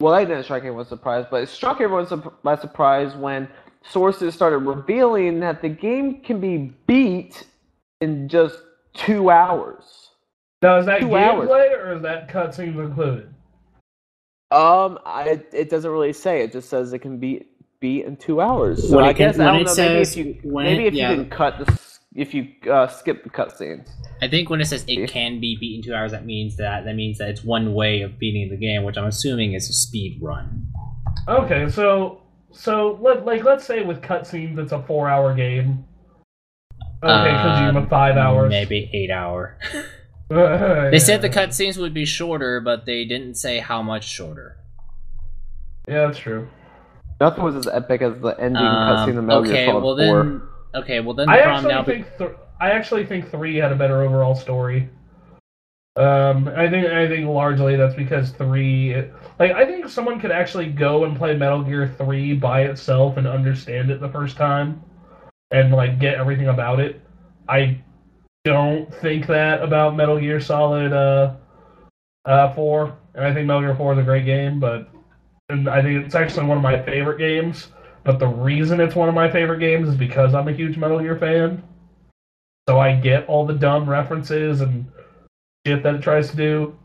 Well, they didn't strike everyone by surprise, but it struck everyone by surprise when sources started revealing that the game can be beat in just 2 hours. Now, is that 2 gameplay or is that cutscenes included? It doesn't really say. It just says it can be beat in 2 hours. So When I it can- guess I when don't it know. says- Maybe when if it- you yeah. didn't cut if you skip the cutscenes. I think when it says it can be beat in 2 hours, that means that it's one way of beating the game, which I'm assuming is a speed run. Okay, so let's say with cutscenes it's a 4-hour game. Okay, Kojima 5 hours. Maybe 8 hour. They They said the cutscenes would be shorter, but they didn't say how much shorter. Yeah, that's true. Nothing was as epic as the ending cutscene of Metal Gear Solid 4. Then I the problem now. I actually think 3 had a better overall story. I think largely that's because 3, I think someone could actually go and play Metal Gear 3 by itself and understand it the first time, and like get everything about it. I don't think that about Metal Gear Solid 4, and I think Metal Gear 4 is a great game, and I think it's actually one of my favorite games. But the reason it's one of my favorite games is because I'm a huge Metal Gear fan. So I get all the dumb references and shit that it tries to do.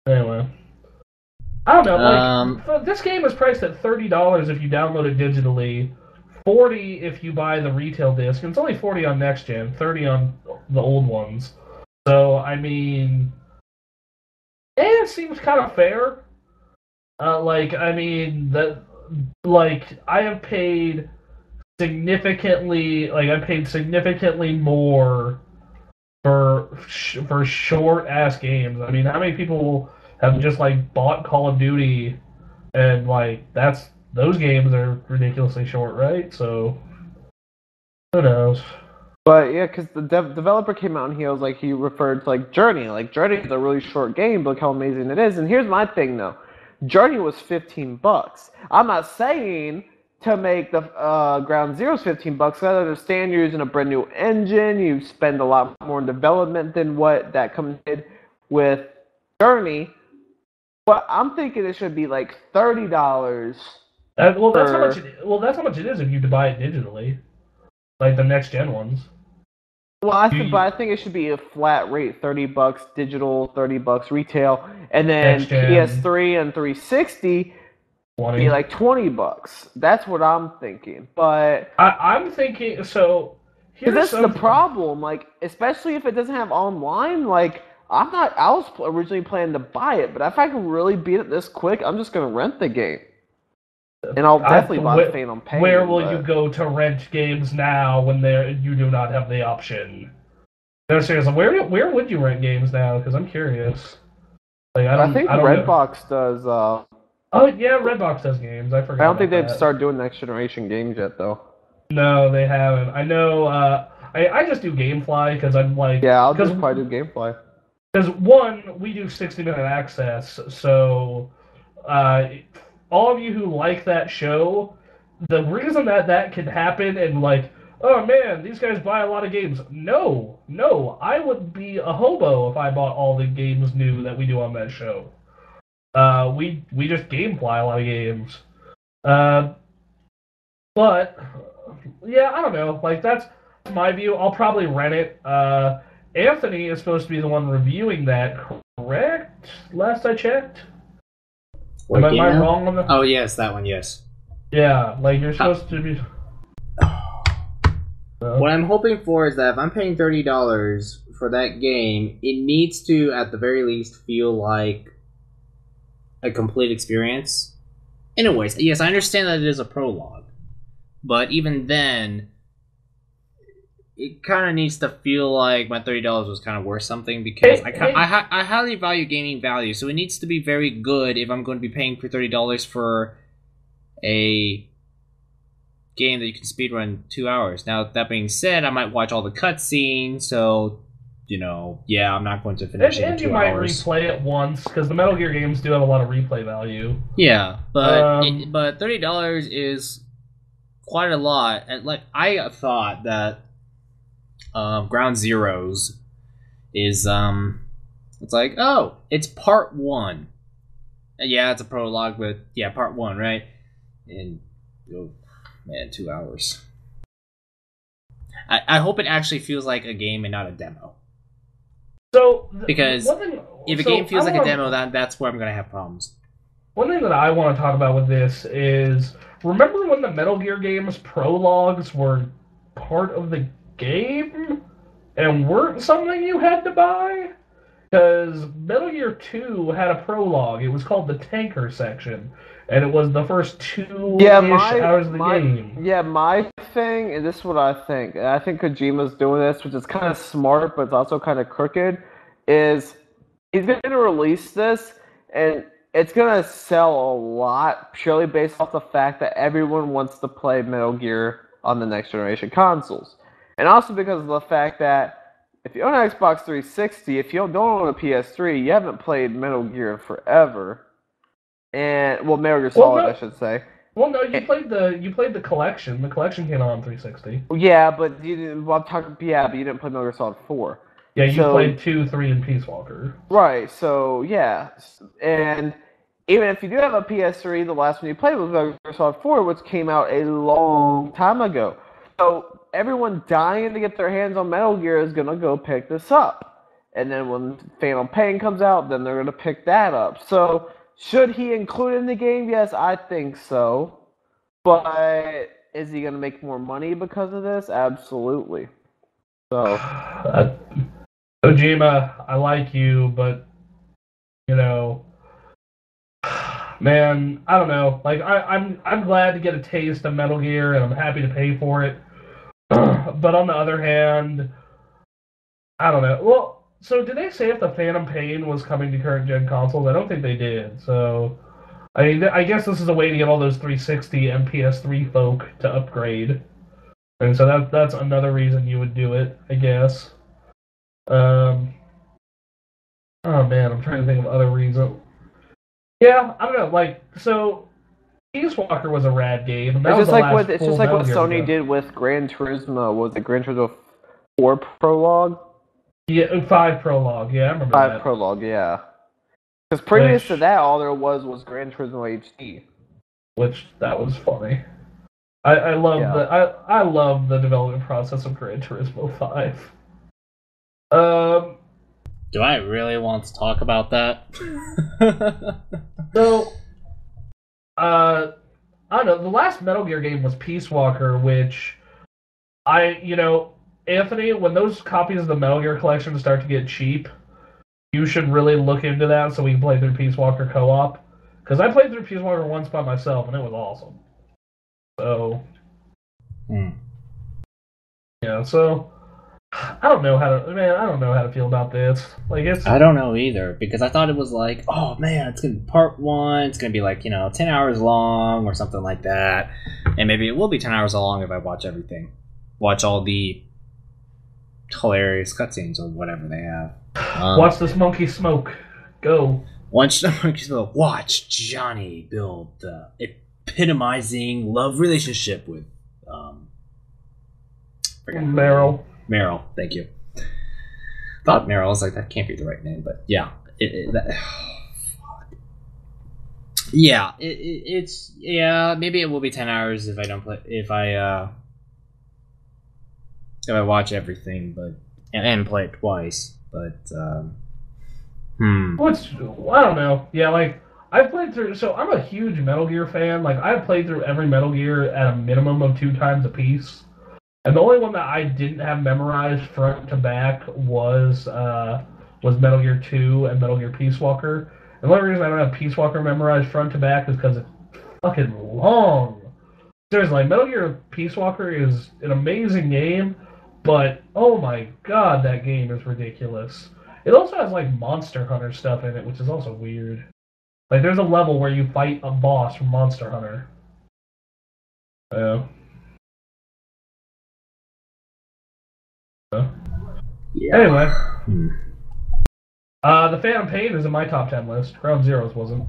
Anyway. I don't know, this game is priced at $30 if you download it digitally, $40 if you buy the retail disc, and it's only $40 on next gen, $30 on the old ones. So, I mean, it seems kind of fair. I have paid significantly more for short ass games. I mean, how many people have just like bought Call of Duty and those games are ridiculously short, right? So who knows? But yeah, because the developer came out and he referred to Journey. Journey is a really short game, but look how amazing it is. And here's my thing though. Journey was $15. I'm not saying to make the Ground Zero's $15. I understand you're using a brand new engine. You spend a lot more in development than what that company did with Journey. But I'm thinking it should be like $30. That's how much. That's how much it is if you buy it digitally, like the next gen ones. Well, I think it should be a flat rate: $30 digital, $30 retail, and then PS3 and 360 be like $20. That's what I'm thinking. But I'm thinking so. That's the problem. Especially if it doesn't have online. I was originally planning to buy it, but if I can really beat it this quick, I'm just gonna rent the game. And I'll definitely buy the thing on paying. Where will you go to rent games now when you do not have the option? No, seriously, where would you rent games now? Because I'm curious. I think Redbox does. Oh yeah, Redbox does games. I forgot. I don't think they've started doing next generation games yet, though. No, they haven't. I know. I just do GameFly because I'm like. Yeah, I'll just probably do GameFly. Because one, we do 60-minute access, so. All of you who like that show, the reason that can happen and oh man, these guys buy a lot of games. No, I would be a hobo if I bought all the games new that we do on that show. We just gamefly a lot of games. But yeah, I don't know. That's my view. I'll probably rent it. Anthony is supposed to be the one reviewing that, correct? Last I checked. Am I wrong on that? Oh, yes, that one, yes. Yeah, you're supposed to be... What I'm hoping for is that if I'm paying $30 for that game, it needs to, at the very least, feel like a complete experience. In a way, yes, I understand that it is a prologue. But even then, it kind of needs to feel like my $30 was kind of worth something, because I highly value gaming value, so it needs to be very good if I'm going to be paying for $30 for a game that you can speedrun 2 hours. Now, that being said, I might watch all the cutscenes, so yeah, I'm not going to finish it in And 2 you might hours. replay it once, because the Metal Gear games do have a lot of replay value. Yeah, but $30 is quite a lot. And like I thought that Ground Zeroes is it's like, oh, it's part 1. Yeah, it's a prologue, but yeah, part 1, right? And oh man, 2 hours. I hope it actually feels like a game and not a demo. So Because if a game feels like a demo, that's where I'm gonna have problems. One thing that I want to talk about with this is, remember when the Metal Gear games prologues were part of the game and weren't something you had to buy? Because Metal Gear 2 had a prologue. It was called the Tanker section, and it was the first 2-ish hours of the game. Yeah, my thing, and this is what I think, and I think Kojima's doing this, which is kind of smart, but it's also kind of crooked, is he's going to release this, and it's going to sell a lot purely based off the fact that everyone wants to play Metal Gear on the next generation consoles. And also because of the fact that if you own an Xbox 360, if you don't own a PS3, you haven't played Metal Gear forever. And well, Metal Gear Solid, I should say. Well, no, you played the collection. The collection came out on 360. Yeah, but you didn't. Well, I'm talking. Yeah, but you didn't play Metal Gear Solid 4. Yeah, you played 2, 3, and Peace Walker. Right. So yeah, and even if you do have a PS3, the last one you played was Metal Gear Solid 4, which came out a long time ago. So everyone dying to get their hands on Metal Gear is gonna go pick this up, and then when Phantom Pain comes out, then they're gonna pick that up. So should he include it in the game? Yes, I think so. But is he gonna make more money because of this? Absolutely. So Kojima, I like you, but man, I don't know. Like I'm glad to get a taste of Metal Gear, and I'm happy to pay for it. But on the other hand, I don't know. Well, so did they say if the Phantom Pain was coming to current gen consoles? I don't think they did. So, I mean, I guess this is a way to get all those 360 and PS3 folk to upgrade, and so that's another reason you would do it, I guess. Oh man, I'm trying to think of other reasons. Yeah, I don't know. Like, so Peace Walker was a rad game. And that was it's just like what Sony did with Gran Turismo. Was it Gran Turismo 4 Prologue? Yeah, 5 Prologue. Yeah, I remember 5 that. 5 Prologue, yeah. Because previous to that, all there was Gran Turismo HD. Which, that was funny. I love the development process of Gran Turismo 5. Do I really want to talk about that? So, I don't know. The last Metal Gear game was Peace Walker, which Anthony, when those copies of the Metal Gear collection start to get cheap, you should really look into that so we can play through Peace Walker co-op. Because I played through Peace Walker once by myself, and it was awesome. So, yeah. So, I don't know how to feel about this. Like, I don't know either, because I thought it was like, oh man, it's gonna be part 1. It's gonna be like 10 hours long or something like that, and maybe it will be 10 hours long if I watch everything, watch all the hilarious cutscenes or whatever they have. Watch this monkey smoke. Go. Watch Johnny build the epitomizing love relationship with Meryl. Meryl, thank you. Thought Meryl, I was like, that can't be the right name, but yeah, maybe it will be 10 hours if I don't play if I watch everything, but and play it twice, but I don't know. Yeah, like I've played through. So I'm a huge Metal Gear fan. Like I've played through every Metal Gear at a minimum of 2 times a piece. And the only one that I didn't have memorized front to back was Metal Gear 2 and Metal Gear Peace Walker. And the only reason I don't have Peace Walker memorized front to back is because it's fucking long. Seriously, like, Metal Gear Peace Walker is an amazing game, but oh my god, that game is ridiculous. It also has like Monster Hunter stuff in it, which is also weird. Like there's a level where you fight a boss from Monster Hunter. Yeah. Anyway. The Phantom Pain is in my top 10 list. Ground Zeroes wasn't.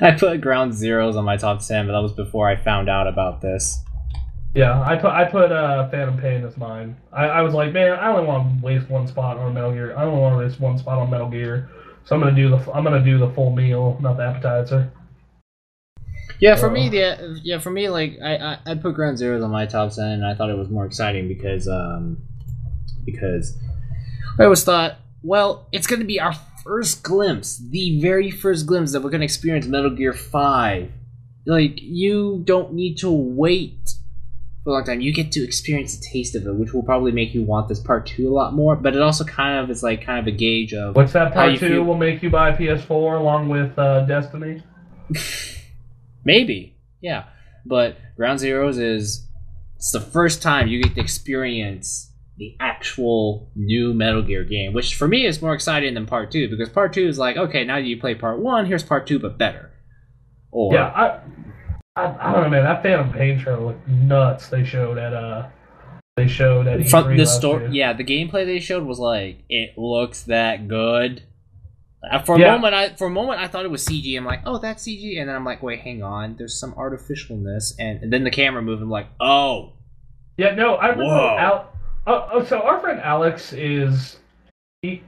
I put Ground Zeroes on my top 10, but that was before I found out about this. Yeah, I put Phantom Pain as mine. I was like, man, I only want to waste one spot on Metal Gear. I only want to waste one spot on Metal Gear, so I'm gonna do the full meal, not the appetizer. Yeah, for me, like I put Ground Zeroes on my top 10, and I thought it was more exciting because I always thought, well, it's gonna be our first glimpse, the very first glimpse that we're gonna experience Metal Gear 5. Like, you don't need to wait for a long time. You get to experience a taste of it, which will probably make you want this part 2 a lot more, but it also kind of is like kind of a gauge of what's that part 2 will make you buy PS4 along with Destiny. Maybe, yeah. But Ground Zeroes it's the first time you get to experience the actual new Metal Gear game, which for me is more exciting than part 2, because part 2 is like, okay, now that you play part 1, here's part 2 but better. Or yeah, I don't know, man. That Phantom Pain trailer looked nuts. They showed at E3 from the last story. year. Yeah, the gameplay they showed was like, it looks that good. For a moment, I thought it was CG. I'm like, oh, that's CG, and then I'm like, wait, hang on, there's some artificialness, and then the camera moved. I'm like, oh, yeah, no, I remember. So our friend Alex is he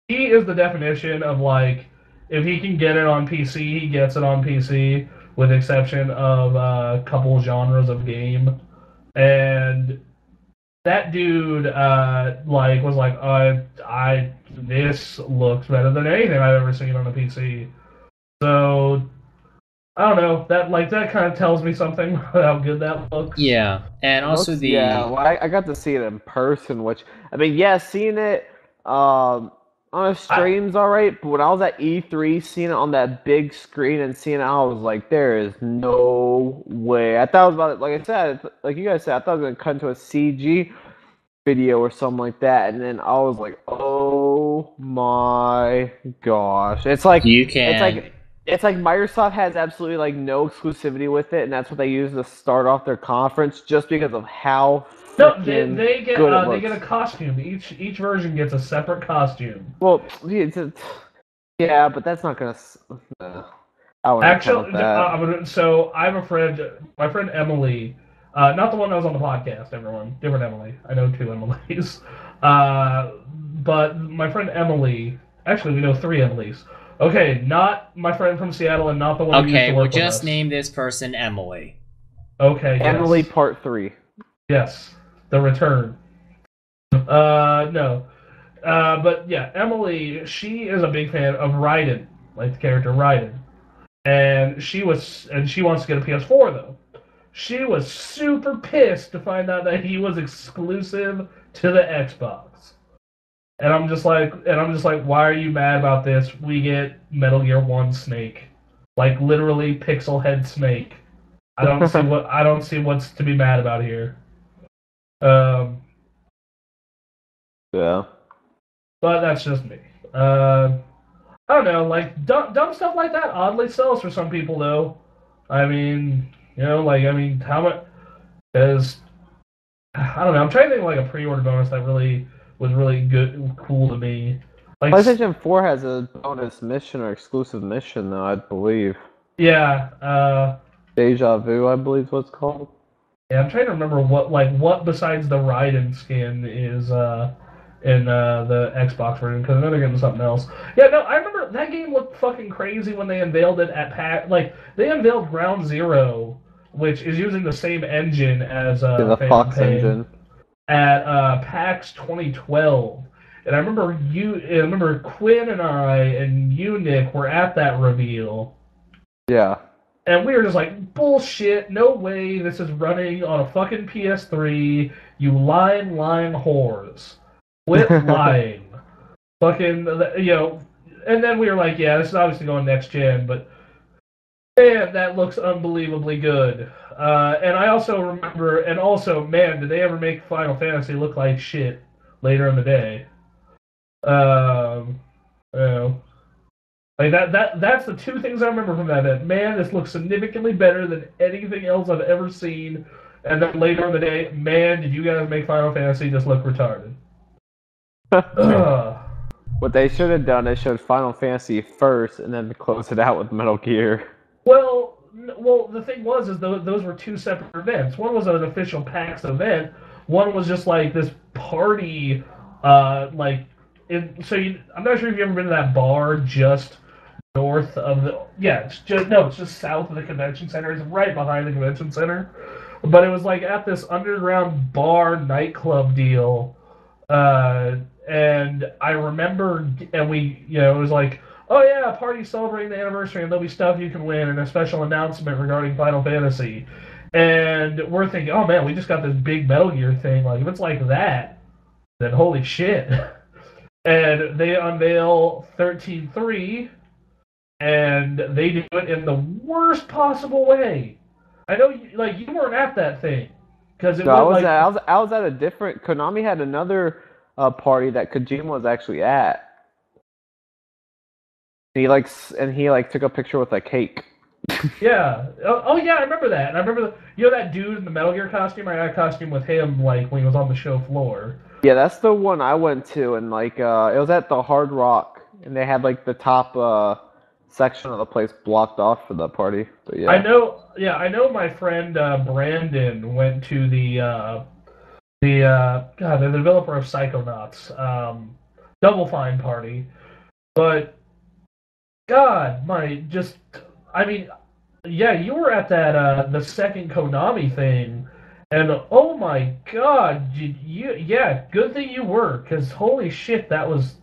is the definition of, like, if he can get it on PC, he gets it on PC, with the exception of a couple genres of game. And that dude, was like, this looks better than anything I've ever seen on a PC. So I don't know. That kind of tells me something about how good that looks. Yeah, and also well, I got to see it in person, which, I mean, yeah, seeing it on a stream's alright, but when I was at E3, seeing it on that big screen and seeing it, I was like, there is no way. I thought it was about, like I said, like you guys said, I thought it was going to cut into a CG video or something like that, and then I was like, oh my gosh. It's like Microsoft has absolutely, like, no exclusivity with it, and that's what they use to start off their conference, just because of how they get a costume. Each version gets a separate costume. Well, yeah, but that's not gonna. Actually, so I have a friend, my friend Emily, not the one that was on the podcast. Everyone, different Emily. I know 2 Emilys, but my friend Emily. Actually, we know 3 Emilys. Okay, not my friend from Seattle, and not the one who used to work with us. we'll just name this person Emily. Okay, Emily yes. Part 3. Yes, the return. No. But yeah, Emily, she is a big fan of Raiden, like the character Raiden. And she wants to get a PS4 though. She was super pissed to find out that he was exclusive to the Xbox. And I'm just like, why are you mad about this? We get Metal Gear 1 Snake. Like, literally pixel head Snake. I don't see what's to be mad about here. Yeah. But that's just me. I don't know, like, dumb stuff like that oddly sells for some people, though. I mean, how much? Because, I don't know, I'm trying to think of, like, a pre-order bonus that really was really good and cool to me. Like, PlayStation 4 has a bonus mission or exclusive mission, though, I believe. Yeah, Deja Vu, I believe is what it's called. Yeah, I'm trying to remember what besides the Raiden skin is in the Xbox version, because I know they're getting something else. Yeah, no, I remember that game looked fucking crazy when they unveiled it at PAX. Like, they unveiled Ground Zero, which is using the same engine as the Fox engine, at PAX 2012. And I remember Quinn and I and you, Nick, were at that reveal. Yeah. And we were just like, bullshit, no way this is running on a fucking PS3, you lying whores. Quit lying. Fucking, and then we were like, yeah, this is obviously going next gen, but man, that looks unbelievably good. And I also remember, man, did they ever make Final Fantasy look like shit later in the day? Like that's the 2 things I remember from that. Man, this looks significantly better than anything else I've ever seen. And then later in the day, man, did you guys make Final Fantasy just look retarded? Ugh. What they should have done is showed Final Fantasy first, and then close it out with Metal Gear. Well, the thing was, is those were two separate events. One was an official PAX event. One was just like this party, like. I'm not sure if you've ever been to that bar just north of the. Yeah, it's just south of the convention center. It's right behind the convention center. But it was like at this underground bar nightclub deal. And I remember, and it was like, oh yeah, party celebrating the anniversary, and there'll be stuff you can win, and a special announcement regarding Final Fantasy. And we're thinking, oh man, we just got this big Metal Gear thing. Like, if it's like that, then holy shit. And they unveil 13.3, and they do it in the worst possible way. I know, you weren't at that thing. Because it was I was at a different. Konami had another party that Kojima was actually at. He took a picture with a cake. Yeah. Oh yeah, I remember that. And I remember that dude in the Metal Gear costume. I got a costume with him when he was on the show floor. Yeah, that's the one I went to, and it was at the Hard Rock, and they had the top section of the place blocked off for the party. But yeah. I know my friend Brandon went to the developer of Psychonauts, Double Fine party. But God, you were at that the second Konami thing, and oh my God, good thing you were, because holy shit, that was.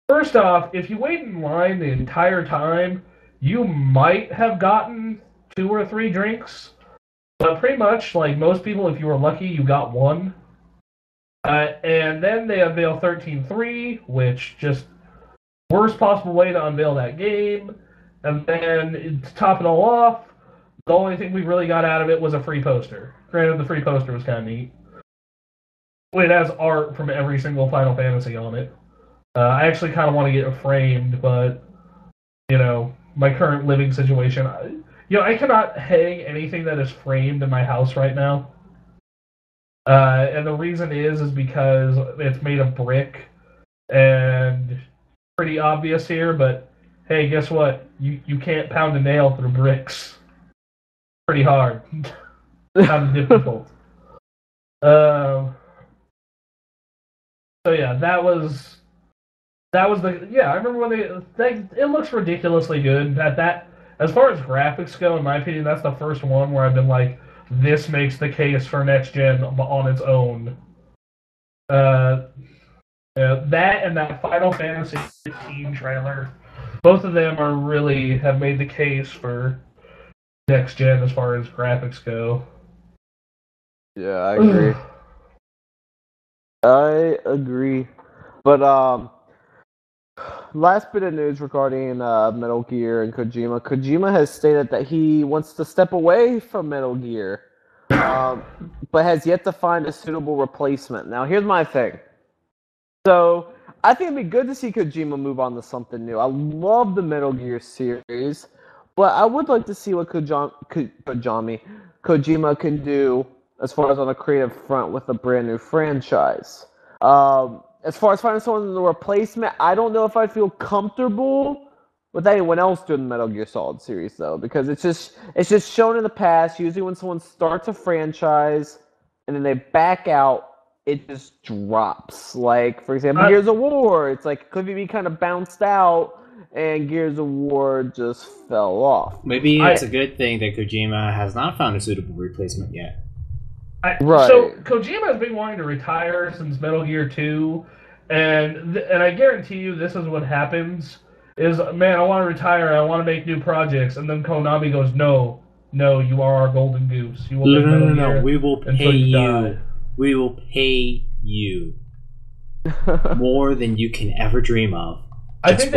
First off, if you wait in line the entire time, you might have gotten 2 or 3 drinks, but pretty much, like most people, if you were lucky, you got one. And then they unveil 13.3, which just worst possible way to unveil that game. And then to top it all off, the only thing we really got out of it was a free poster. Granted, the free poster was kind of neat. It has art from every single Final Fantasy on it. I actually kind of want to get it framed, but, my current living situation, I cannot hang anything that is framed in my house right now. And the reason is because it's made of brick, and pretty obvious here, but hey, guess what? You can't pound a nail through bricks. Pretty hard. Kind of difficult. So yeah, that was I remember when it looks ridiculously good. As far as graphics go, in my opinion, that's the first one where I've been like, this makes the case for next gen on its own. That and that Final Fantasy 15 trailer, both of them have made the case for next gen as far as graphics go. Yeah, I agree. I agree. But last bit of news regarding Metal Gear and Kojima. Kojima has stated that he wants to step away from Metal Gear, but has yet to find a suitable replacement. Now, here's my thing. So, I think it'd be good to see Kojima move on to something new. I love the Metal Gear series, but I would like to see what Kojima can do as far as on a creative front with a brand new franchise. As far as finding someone in the replacement, I don't know if I feel comfortable with anyone else doing the Metal Gear Solid series, though, because it's just shown in the past. Usually, when someone starts a franchise and then they back out, it just drops. Like, for example, Gears of War. It's like Cliffy B kind of bounced out, and Gears of War just fell off. Maybe it's a good thing that Kojima has not found a suitable replacement yet. Right. So Kojima has been wanting to retire since Metal Gear 2, and I guarantee you this is what happens. Is, man, I want to retire, I want to make new projects, and then Konami goes, no, you are our golden goose. You will no, we will pay you. We will pay you more than you can ever dream of. I think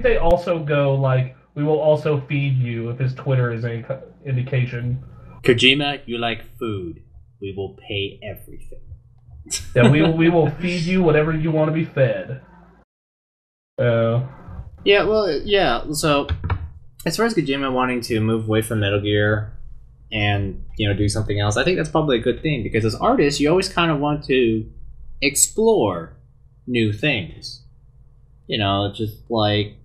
they also go like, we will also feed you, if his Twitter is any indication. Kojima, you like food. We will pay everything. Yeah, we will feed you whatever you want to be fed. Yeah. So, as far as Kojima wanting to move away from Metal Gear and do something else, I think that's probably a good thing, because as artists, you always kind of want to explore new things. You know, just like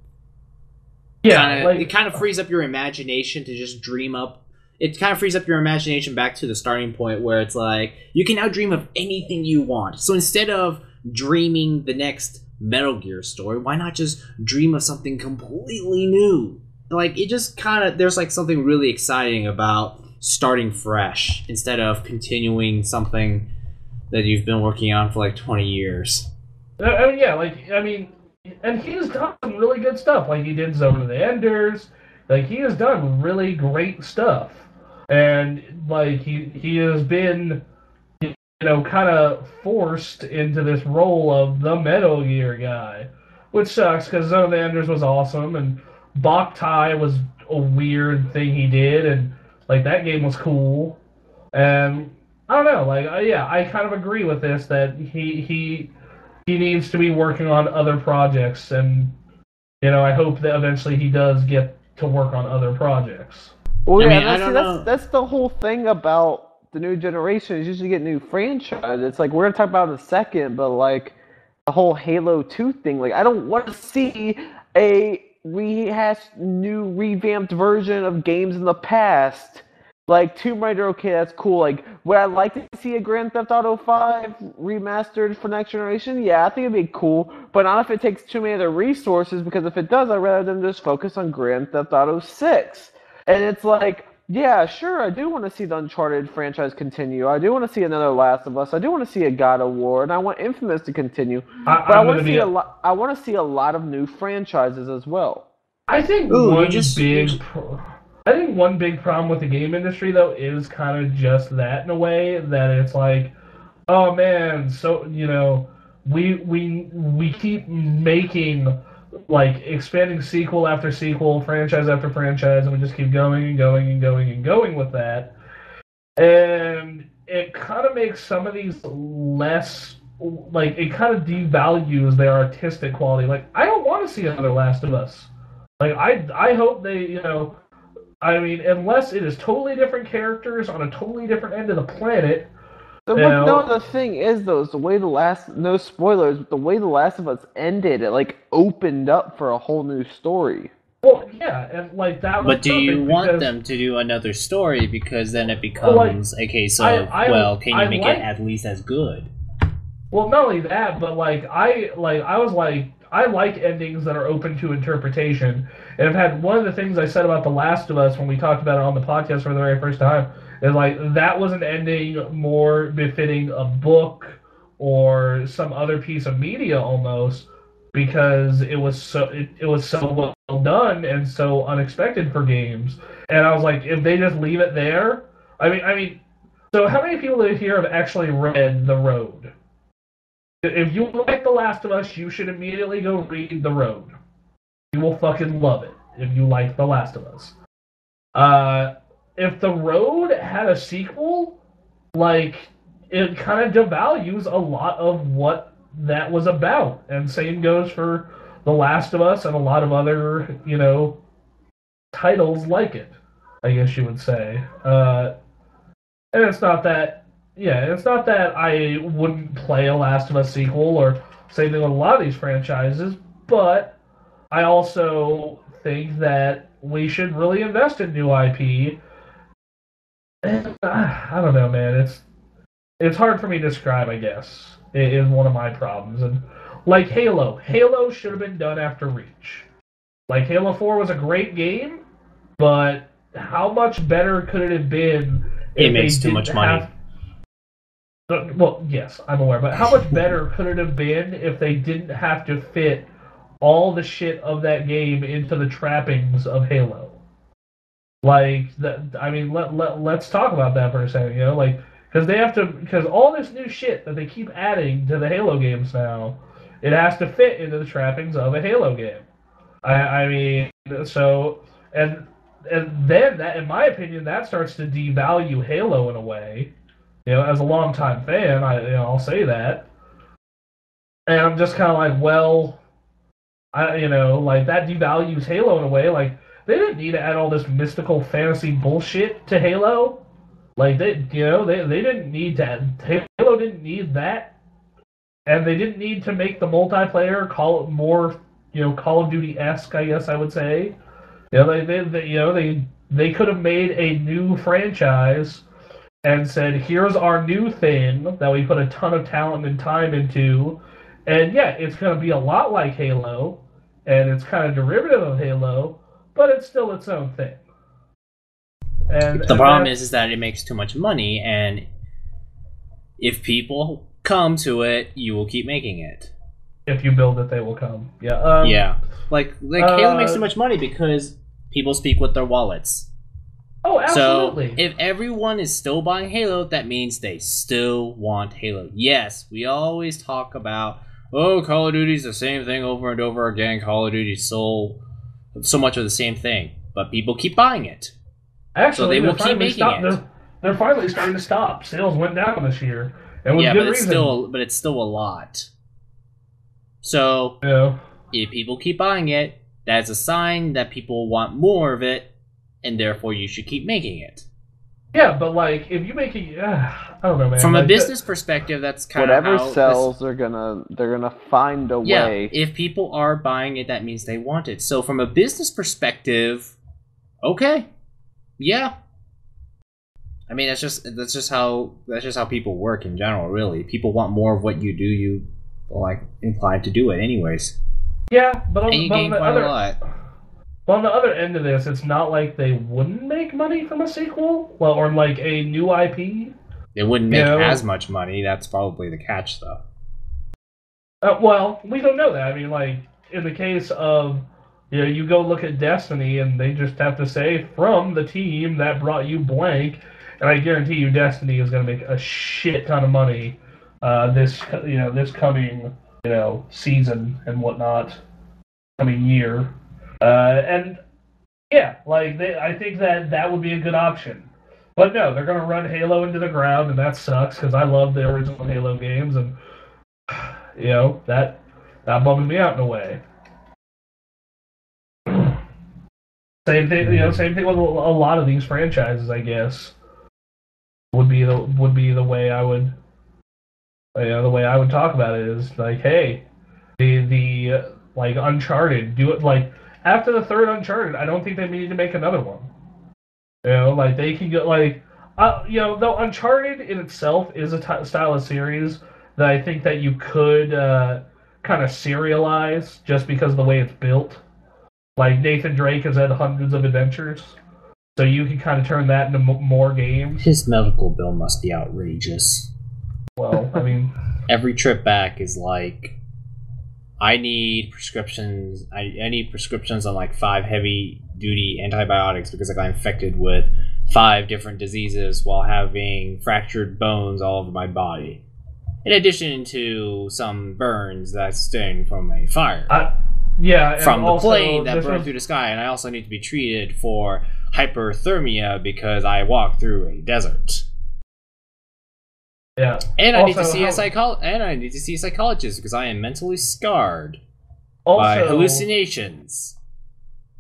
it kind of frees up your imagination to just dream up. It kind of frees up your imagination back to the starting point where it's like you can now dream of anything you want. So instead of dreaming the next Metal Gear story, why not just dream of something completely new? Like, it just kind of, there's like something really exciting about starting fresh instead of continuing something that you've been working on for like 20 years. And he's done some really good stuff. Like, he did Zone of the Enders. Like, he has done really great stuff. And, like, he has been, kind of forced into this role of the Metal Gear guy. Which sucks, because Zone of the Enders was awesome, and Boktai was a weird thing he did, and, like, that game was cool. And, I don't know, like, I kind of agree with this, that he needs to be working on other projects, and, I hope that eventually he does get to work on other projects. Well, that's the whole thing about the new generation, is usually get new franchise. It's like, we're going to talk about it in a second, but, like, the whole Halo 2 thing, like, I don't want to see a rehashed, new, revamped version of games in the past. Like, Tomb Raider, okay, that's cool. Like, would I like to see a Grand Theft Auto 5 remastered for next generation? Yeah, I think it'd be cool, but not if it takes too many of the resources, because if it does, I'd rather them just focus on Grand Theft Auto 6. And it's like, yeah, sure, I do want to see the Uncharted franchise continue. I do want to see another Last of Us. I do want to see a God of War, and I want Infamous to continue. I want to see a lot of new franchises as well. I think one big problem with the game industry, though, is kind of just that, in a way, that it's like, oh man, so, we keep making, like, expanding sequel after sequel, franchise after franchise, and we just keep going and going and going and going with that. And it kind of makes some of these less, like, it kind of devalues their artistic quality. Like, I don't want to see another Last of Us. Like, I hope they, unless it is totally different characters on a totally different end of the planet. The thing is, though, is no spoilers, but the way The Last of Us ended, it, like, opened up for a whole new story. Well, yeah, and, like, that was. But do you want them to do another story? Because then it becomes a case of, can you make it at least as good? Well, not only that, but, I like endings that are open to interpretation. And I've had one of the things I said about The Last of Us when we talked about it on the podcast for the very first time is, like, that was an ending more befitting a book or some other piece of media almost, because it was so well done and so unexpected for games. And I was like, if they just leave it there, I mean, so how many people here have actually read The Road? If you like The Last of Us, you should immediately go read The Road. You will fucking love it if you like The Last of Us. If The Road had a sequel, like, it kind of devalues a lot of what that was about. And same goes for The Last of Us and a lot of other, titles like it, I guess you would say. And it's not that I wouldn't play a Last of Us sequel or same thing with a lot of these franchises, but I also think that we should really invest in new IP. And, I don't know, man. It's hard for me to describe, I guess. It is one of my problems. And like Halo should have been done after Reach. Like, Halo 4 was a great game, but how much better could it have been if it makes too much money? Well, yes, I'm aware, but how much better could it have been if they didn't have to fit all the shit of that game into the trappings of Halo? Like, let's talk about that for a second, because all this new shit that they keep adding to the Halo games now, it has to fit into the trappings of a Halo game. And then that, in my opinion, that starts to devalue Halo in a way. As a longtime fan, I'll say that. And I'm just kind of like, well, that devalues Halo in a way. Like, they didn't need to add all this mystical fantasy bullshit to Halo. Like, they didn't need to. Halo didn't need that. and they didn't need to make the multiplayer more, Call of Duty-esque, I guess I would say. They could have made a new franchise and said, here's our new thing that we put a ton of talent and time into, and yeah, it's going to be a lot like Halo, and it's kind of derivative of Halo, but it's still its own thing. And the problem is that it makes too much money, and if people come to it, you will keep making it. If you build it, they will come. Yeah. Yeah. Like Halo makes too much money because people speak with their wallets. Oh, absolutely. So, if everyone is still buying Halo, that means they still want Halo. Yes, we always talk about, Call of Duty's the same thing over and over again. Call of Duty's so much of the same thing. But people keep buying it. Actually, so they will keep making it. They're finally starting to stop. Sales went down this year. And with good reason. But it's still a lot. So, if people keep buying it, that's a sign that people want more of it, and therefore you should keep making it. Yeah, but like, if you make it, I don't know, man. From a business perspective, that's kind of whatever sells, they're gonna find a way. If people are buying it, that means they want it. So from a business perspective, okay, yeah. I mean, that's just how people work in general. Really, people want more of what you do. You like inclined to do it, anyways. Yeah, but on you gain quite a lot. Well, on the other end of this, it's not like they wouldn't make money from a sequel, or like a new IP. They wouldn't make as much money. That's probably the catch, though. Well, we don't know that. I mean, like, in the case of, you go look at Destiny, and they just have to say, from the team that brought you blank, and I guarantee you Destiny is going to make a shit ton of money this coming, season and whatnot, coming year. And yeah, like I think that would be a good option. But no, they're going to run Halo into the ground, and that sucks because I love the original Halo games, and that bummed me out in a way. Same thing, same thing with a lot of these franchises, I guess. Would be the way I would, talk about it is like, hey, the like Uncharted, do it like. After the third Uncharted, I don't think they need to make another one. Like they can go though Uncharted in itself is a style of series that I think that you could kind of serialize just because of the way it's built. Like Nathan Drake has had hundreds of adventures, so you can kind of turn that into more games. His medical bill must be outrageous. Well, I mean, every trip back is like, I need prescriptions. I need prescriptions on like 5 heavy-duty antibiotics because I got infected with 5 different diseases while having fractured bones all over my body. In addition to some burns that sting from a fire. From the plane that burned through the sky. And I also need to be treated for hyperthermia because I walked through a desert. Yeah. And I need to see a psychologist because I am mentally scarred by hallucinations.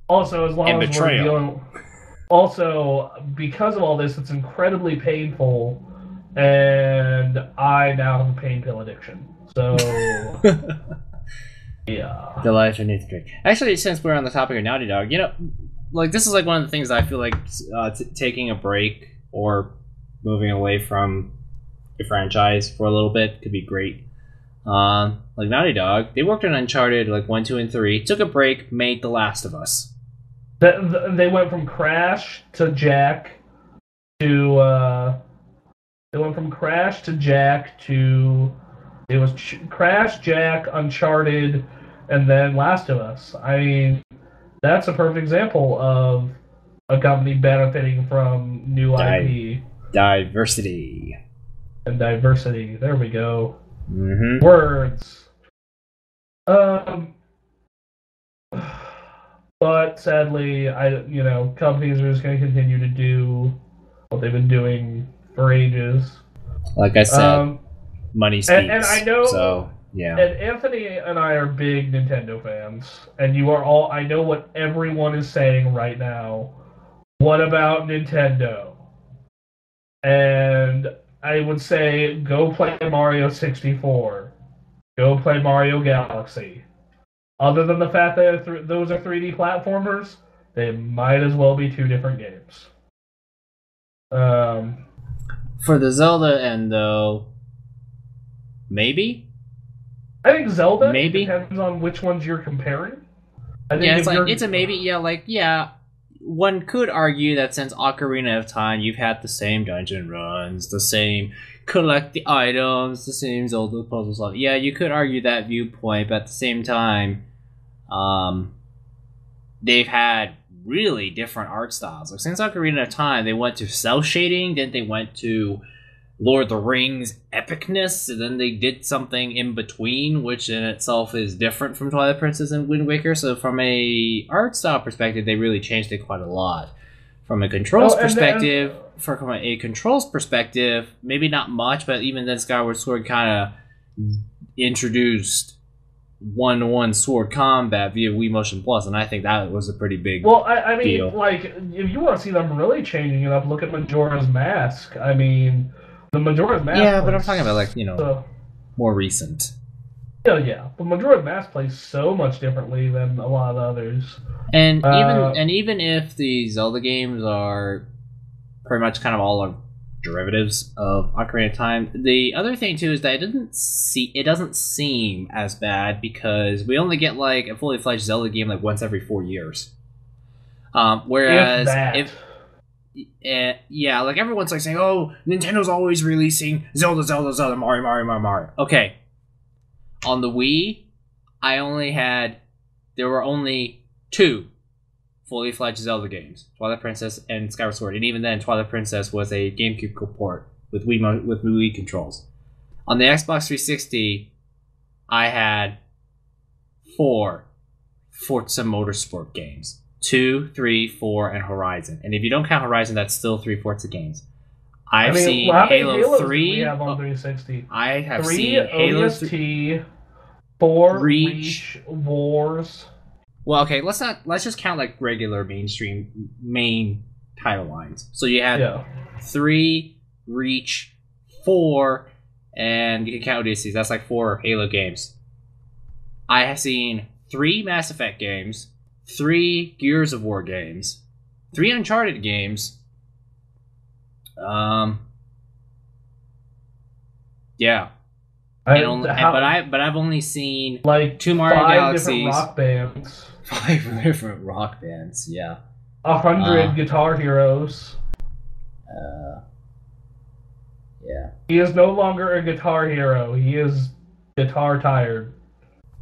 Also, as long and as betrayal. we're dealing. Also, because of all this, it's incredibly painful, and I now have a pain pill addiction. So, yeah. The life of Nathan Drake. Actually, since we're on the topic of Naughty Dog, like this is like one of the things that I feel like taking a break or moving away from a franchise for a little bit could be great. Like Naughty Dog, they worked on Uncharted like 1, 2, and 3, took a break, made The Last of Us. They went from Crash to Jack to it was Crash, Jack, Uncharted, and then Last of Us. I mean, that's a perfect example of a company benefiting from new IP. Diversity. And diversity. There we go. Mm-hmm. Words. But sadly, companies are just going to continue to do what they've been doing for ages. Like I said, money speaks. And I know. So yeah. And Anthony and I are big Nintendo fans, and you are all. I know what everyone is saying right now. What about Nintendo? And I would say go play Mario 64. Go play Mario Galaxy. Other than the fact that those are 3D platformers, they might as well be two different games. For the Zelda end, though, maybe? I think Zelda Maybe. depends on which ones you're comparing. I think Yeah, it's a maybe. Yeah, one could argue that since Ocarina of Time, you've had the same dungeon runs, the same collect the items, the same Zelda puzzle solving. Yeah, you could argue that viewpoint, but at the same time, they've had really different art styles. Like since Ocarina of Time, they went to cell shading, then they went to Lord of the Rings epicness, and then they did something in between, which in itself is different from Twilight Princess and Wind Waker. So from a art style perspective, they really changed it quite a lot. From a controls perspective, maybe not much, but even then Skyward Sword kind of introduced one-to-one sword combat via Wii Motion Plus, and I think that was a pretty big I mean, deal. like, if you want to see them really changing it up, look at Majora's Mask. I mean, the Majora's Mask. Yeah, but I'm talking about, like, more recent. Yeah, but Majora's Mask plays so much differently than a lot of the others. And even if the Zelda games are pretty much kind of all derivatives of Ocarina of Time, the other thing too is that it doesn't seem as bad because we only get like a fully fledged Zelda game like once every 4 years. Whereas yeah, like everyone's like saying, "Oh, Nintendo's always releasing Zelda, Mario." Okay, on the Wii, there were only 2 fully fledged Zelda games, Twilight Princess and Skyward Sword, and even then, Twilight Princess was a GameCube port with Wii controls. On the Xbox 360, I had 4 Forza Motorsport games: 2, 3, 4, and Horizon. And if you don't count Horizon, that's still 3 Forza games. I've seen Halo 3. We have on 360. I have 3 seen Halo OST, 4 Reach, Wars. Well, okay, let's just count like regular mainstream main title lines. So you had 3, Reach, 4, and you can count DLCs. That's like 4 Halo games. I have seen 3 Mass Effect games, 3 Gears of War games, 3 Uncharted games. Yeah. But I've only seen like 2 Mario 5 Galaxies. different rock bands. 5 different rock bands, yeah. 100 Guitar Heroes. Yeah. He is no longer a guitar hero. He is guitar tired.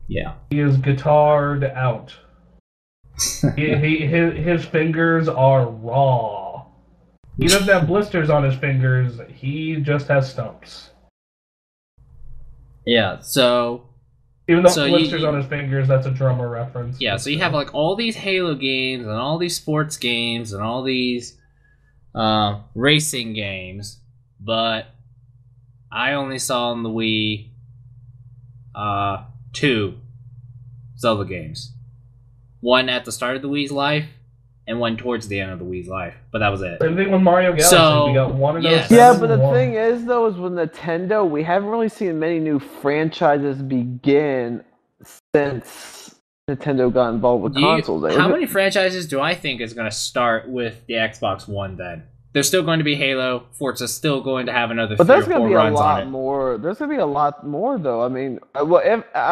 Yeah. He is guitared out. His fingers are raw. He doesn't have blisters on his fingers. He just has stumps. Yeah, so... Even though blisters on his fingers, that's a drummer reference. Yeah, so you have like all these Halo games and all these sports games and all these racing games, but I only saw on the Wii 2 Zelda games. One at the start of the Wii's life, and one towards the end of the Wii's life. But that was it. Same thing with Mario Galaxy. We got one of those. Yeah, but the thing is, though, is with Nintendo, we haven't really seen many new franchises begin since Nintendo got involved with consoles. How many franchises do I think is going to start with the Xbox One then? There's still going to be Halo. Forza's still going to have another 3 or 4 runs on it. But there's going to be a lot more. There's going to be a lot more, though. I mean, I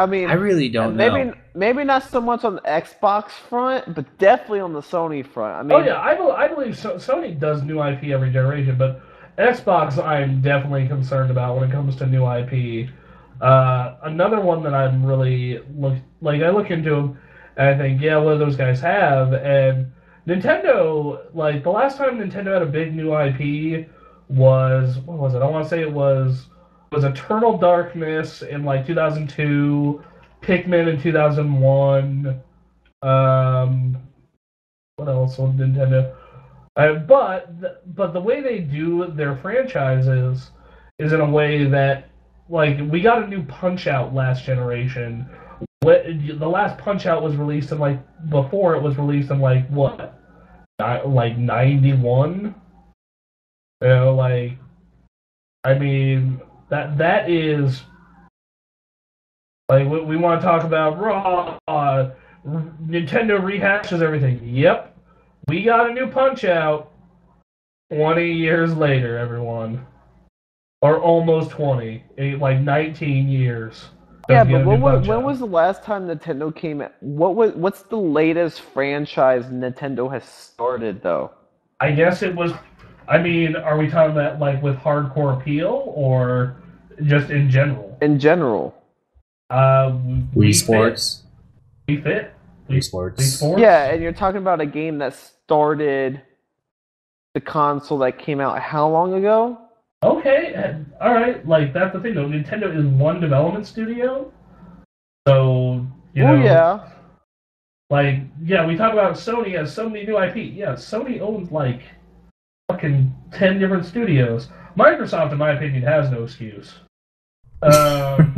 really don't know. Maybe not so much on the Xbox front, but definitely on the Sony front. I mean, oh yeah, I believe Sony does new IP every generation, but Xbox I'm definitely concerned about when it comes to new IP. Another one that I'm really I look into them and I think, yeah, what do those guys have? And Nintendo, like, the last time Nintendo had a big new IP was, what was it? I want to say it was Eternal Darkness in, like, 2002, Pikmin in 2001, what else on Nintendo? But the way they do their franchises is in a way that, like, we got a new Punch-Out last generation. The last Punch-Out was released in, before it was released in, what? 91? You know, I mean, that is Like, we want to talk about Raw, Nintendo rehashes everything. Yep, we got a new Punch-Out 20 years later, everyone. Or almost 20. Like 19 years. Yeah, but when was the last time Nintendo came out? What's the latest franchise Nintendo has started, though? I guess it was... I mean, are we talking about, like, with hardcore appeal, or just in general? In general. Wii Sports. Wii Fit? Wii Sports. Wii Sports? Yeah, and you're talking about a game that started the console that came out how long ago? Okay, alright, like, that's the thing, though. Nintendo is one development studio, so, you know... yeah. Like, yeah, we talk about Sony has so many new IP. Yeah, Sony owns, like, fucking 10 different studios. Microsoft, in my opinion, has no excuse. But...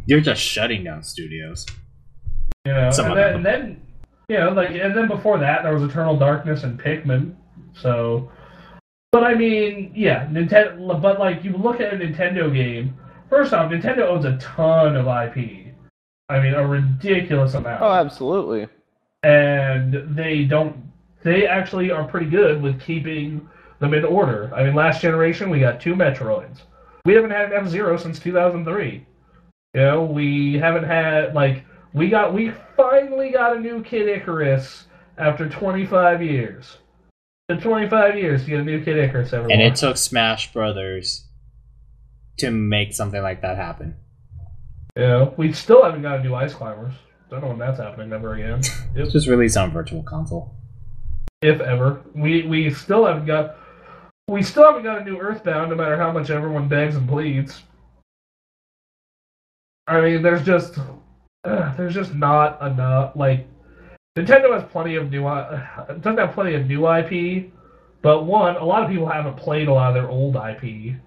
You're just shutting down studios. You know, and then, you know, like, and then before that, there was Eternal Darkness and Pikmin, so... But I mean, yeah, Nintendo. But like, you look at a Nintendo game. First off, Nintendo owns a ton of IP. I mean, a ridiculous amount. Oh, absolutely. And they actually are pretty good with keeping them in order. I mean, last generation we got 2 Metroids. We haven't had an F-Zero since 2003. You know, we haven't had we finally got a new Kid Icarus after 25 years. 25 years to get a new Kid Icarus, everyone. And it took Smash Brothers to make something like that happen. Yeah, we still haven't got a new Ice Climbers. Don't know when that's happening ever again. It's just released on Virtual Console. If ever. We still haven't got a new Earthbound, no matter how much everyone begs and pleads. I mean, there's just not enough. Like, Nintendo has plenty of doesn't have plenty of new IP, but one, a lot of people haven't played a lot of their old IP,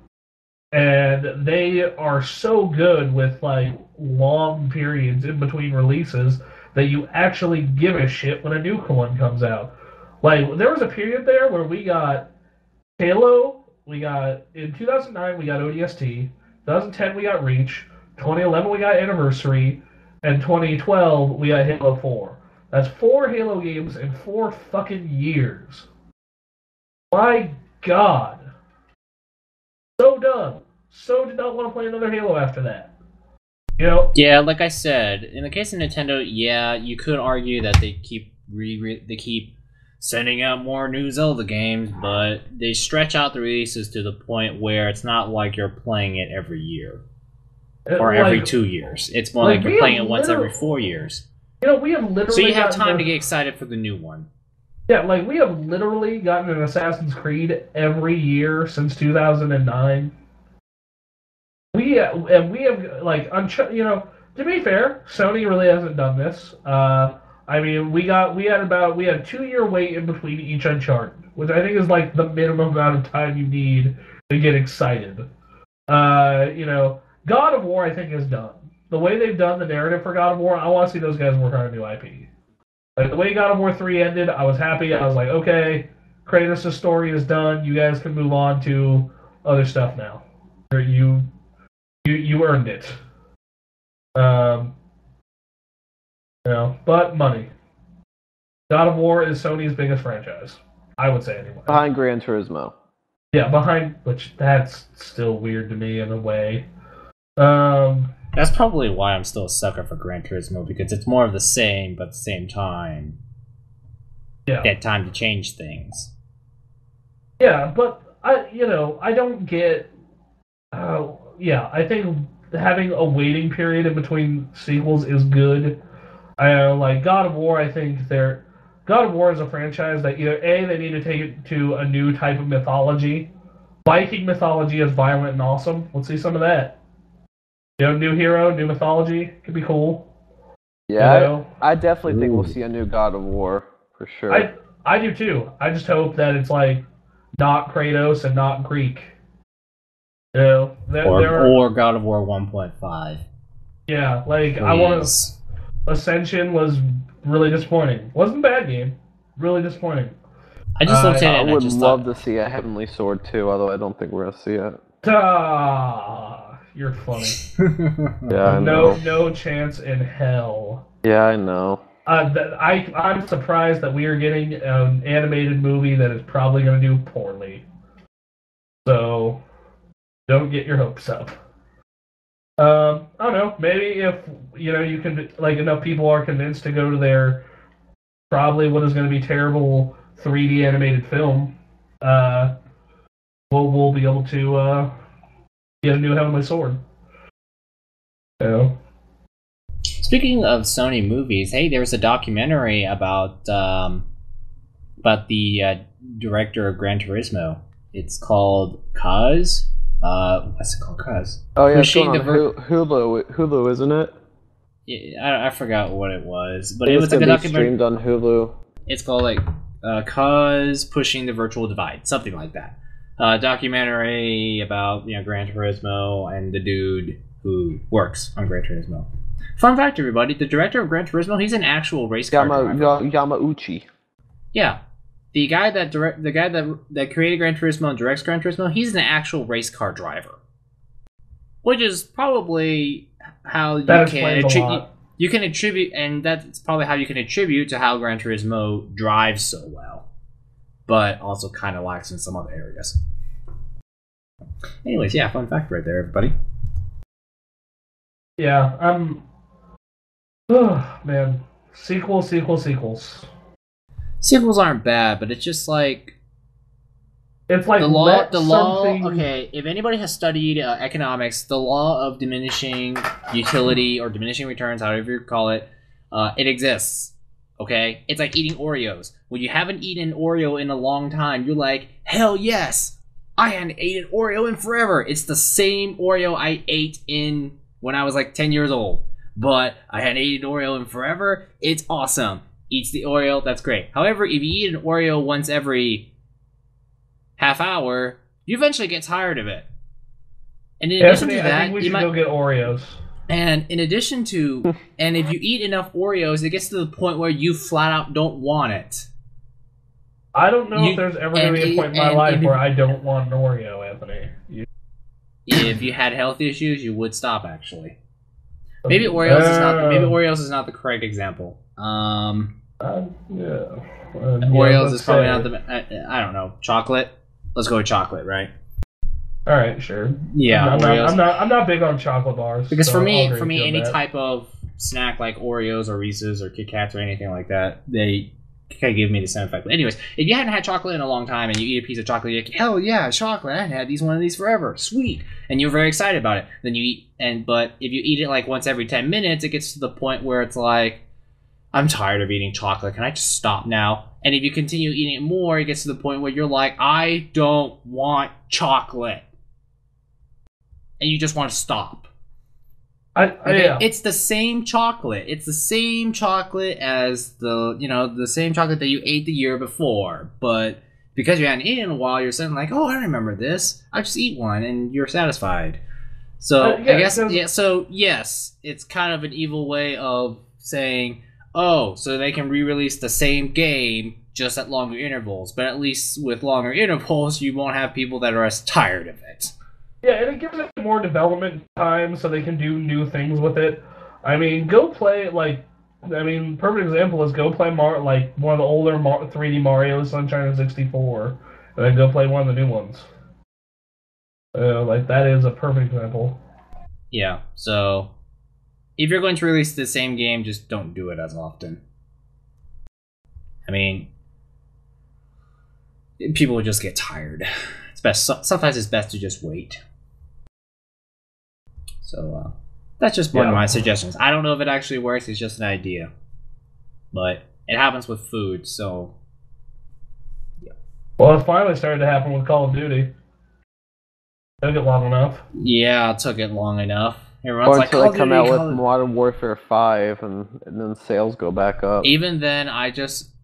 and they are so good with like long periods in between releases that you actually give a shit when a new one comes out. Like, there was a period there where we got Halo, in 2009 we got ODST, 2010 we got Reach, 2011 we got Anniversary, and 2012 we got Halo 4. That's 4 Halo games in 4 fucking years. My God. So done. So did not want to play another Halo after that. You know? Yeah, like I said, in the case of Nintendo, yeah, you could argue that they keep sending out more new Zelda games, but they stretch out the releases to the point where it's not like you're playing it every year. Or every 2 years. It's more like you're playing it once every 4 years. You know, we have literally... So you have time to get excited for the new one. Yeah, like, we have literally gotten an Assassin's Creed every year since 2009. We have, like, you know, to be fair, Sony really hasn't done this. I mean, we had a 2-year wait in between each Uncharted, which I think is, like, the minimum amount of time you need to get excited. You know, God of War, I think, is done. The way they've done the narrative for God of War, I want to see those guys work on a new IP. Like, the way God of War 3 ended, I was happy. I was like, okay, Kratos' story is done. You guys can move on to other stuff now. You earned it. You know, but money. God of War is Sony's biggest franchise. I would say anyway. Behind Gran Turismo. Yeah, which that's still weird to me in a way. That's probably why I'm still a sucker for Gran Turismo, because it's more of the same, but at the same time, get time to change things. Yeah, but I don't get. I think having a waiting period in between sequels is good. Like God of War, I think God of War is a franchise that either A, they need to take it to a new type of mythology. Viking mythology is violent and awesome. Let's see some of that. You know, new hero, new mythology could be cool. Yeah, you know? I definitely think we'll see a new God of War for sure. I do too. I just hope that it's like not Kratos and not Greek. You know, or God of War 1.5. Yeah, like Please. Ascension was really disappointing. Wasn't a bad game. Really disappointing. I just looked at it and I would love to see a Heavenly Sword too, although I don't think we're gonna see it. You're funny. Yeah, I know. No chance in hell. Yeah, I know. I'm surprised that we are getting an animated movie that is probably going to do poorly. So, don't get your hopes up. I don't know. Maybe if you can, like, enough people are convinced to go to their probably what is going to be terrible 3D animated film, we'll be able to get a new Heavenly Sword. So. Speaking of Sony movies, hey, there was a documentary about the director of Gran Turismo. It's called Cause. What's it called? Cause. Oh yeah, it's going on Hulu, isn't it? Yeah, I forgot what it was, but it was like a documentary streamed on Hulu. It's called like Cause Pushing the Virtual Divide, something like that. Documentary about Gran Turismo and the dude who works on Gran Turismo. Fun fact, everybody: the director of Gran Turismo, he's an actual race car driver. Yamauchi. Yeah, the guy that created Gran Turismo and directs Gran Turismo, he's an actual race car driver, which is probably how you can attribute, and that's probably how you can attribute to how Gran Turismo drives so well, but also kind of lacks in some other areas. Anyways, yeah, fun fact right there, everybody. Yeah, oh man, sequels. Sequels aren't bad, but it's just like it's like the law. Okay, if anybody has studied economics, the law of diminishing utility or diminishing returns, however you call it, it exists. Okay, it's like eating Oreos. When you haven't eaten an Oreo in a long time, you're like, hell yes, I hadn't eaten an Oreo in forever. It's the same Oreo I ate in when I was like 10 years old, but I hadn't eaten Oreo in forever. It's awesome. Eats the Oreo, that's great. However, if you eat an Oreo once every half hour, you eventually get tired of it. And in addition to that, I think we should go get Oreos. And in addition to, and if you eat enough Oreos, it gets to the point where you flat out don't want it. I don't know if there's ever going to be a point in my life where I don't want an Oreo, Anthony. If you had health issues, you would stop. Actually, maybe Oreos is not the correct example. Oreos is probably not the. I don't know. Chocolate. Let's go with chocolate, right? All right, sure. Yeah, I'm not big on chocolate bars because for me, any type of snack like Oreos or Reese's or Kit Kats or anything like that, they kind of give me the same effect. But anyways, if you hadn't had chocolate in a long time and you eat a piece of chocolate, you're like, hell yeah, chocolate! I hadn't had one of these forever, sweet, and you're very excited about it. Then you eat, but if you eat it like once every 10 minutes, it gets to the point where it's like, I'm tired of eating chocolate. Can I just stop now? And if you continue eating it more, it gets to the point where you're like, I don't want chocolate, and you just want to stop. Yeah. It's the same chocolate. It's the same chocolate as the same chocolate that you ate the year before. But because you hadn't eaten in a while, you're suddenly like, oh, I remember this. I'll just eat one, and you're satisfied. So I guess So yes, it's kind of an evil way of saying, oh, so they can re-release the same game just at longer intervals. But at least with longer intervals, you won't have people that are as tired of it. Yeah, and it gives it more development time so they can do new things with it. I mean, go play, perfect example is go play one of the older 3D Mario, Sunshine of 64, and then go play one of the new ones. That is a perfect example. Yeah, so if you're going to release the same game, just don't do it as often. I mean, people will just get tired. It's best. Sometimes it's best to just wait. So that's just one of my suggestions. I don't know if it actually works. It's just an idea, but it happens with food. So yeah. Well, it finally started to happen with Call of Duty. Took it long enough. Yeah, it took it long enough. Everyone's like, until they come out with Modern Warfare 5 and then sales go back up. Even then,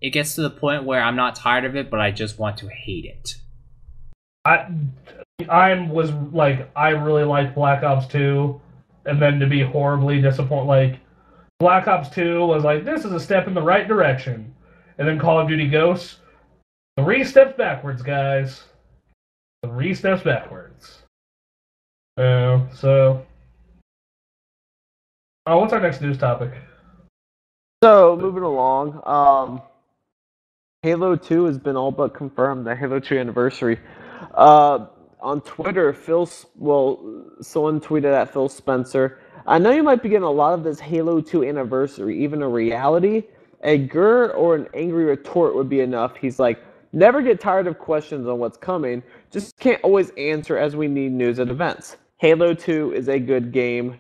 it gets to the point where I'm not tired of it, but I just want to hate it. I really liked Black Ops 2, and then to be horribly disappointed, Black Ops 2 was like, this is a step in the right direction, and then Call of Duty Ghosts, 3 steps backwards, guys. 3 steps backwards. So, what's our next news topic? So moving along, Halo 2 has been all but confirmed. The Halo 2 anniversary. On Twitter, someone tweeted at Phil Spencer. I know you might be getting a lot of this Halo 2 anniversary, even a reality. A grr or an angry retort would be enough. He's like, never get tired of questions on what's coming. Just can't always answer as we need news and events. Halo 2 is a good game. ...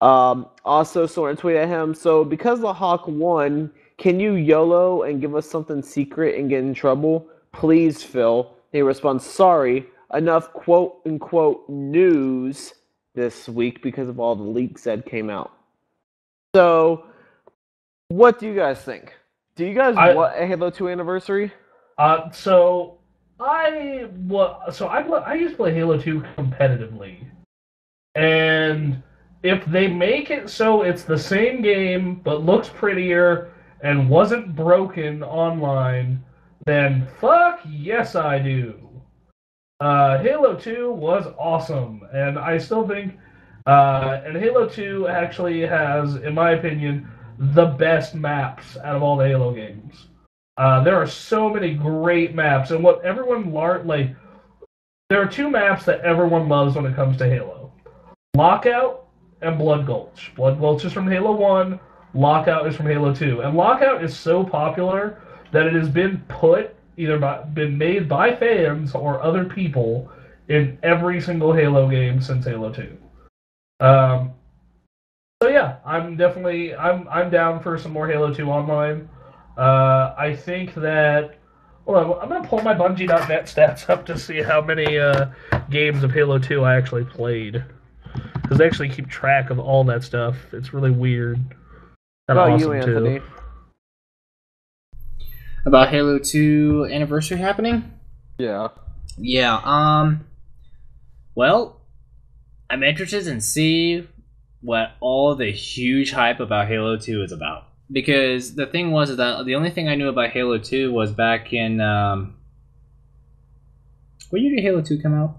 Also, someone tweeted at him. So because the Hawk won, can you YOLO and give us something secret and get in trouble? Please, Phil. He responds, sorry, enough quote-unquote news this week because of all the leaks that came out. So, what do you guys think? Do you guys want a Halo 2 anniversary? I used to play Halo 2 competitively. And if they make it so it's the same game but looks prettier and wasn't broken online, then fuck yes I do. Halo 2 was awesome, and I still think and Halo 2 actually has, in my opinion, the best maps out of all the Halo games. There are so many great maps, and what everyone there are two maps that everyone loves when it comes to Halo: Lockout and Blood Gulch. Blood Gulch is from Halo 1, Lockout is from Halo 2. And Lockout is so popular that it has been been made by fans or other people in every single Halo game since Halo 2. So yeah, I'm down for some more Halo 2 online. I think that I'm gonna pull my Bungie.net stats up to see how many games of Halo 2 I actually played. Because they actually keep track of all that stuff. It's really weird. How about you, Anthony? About Halo 2 anniversary happening? Yeah. Yeah, well, I'm interested in see what all the huge hype about Halo 2 is about. Because the thing was that the only thing I knew about Halo 2 was back in what year did Halo 2 come out?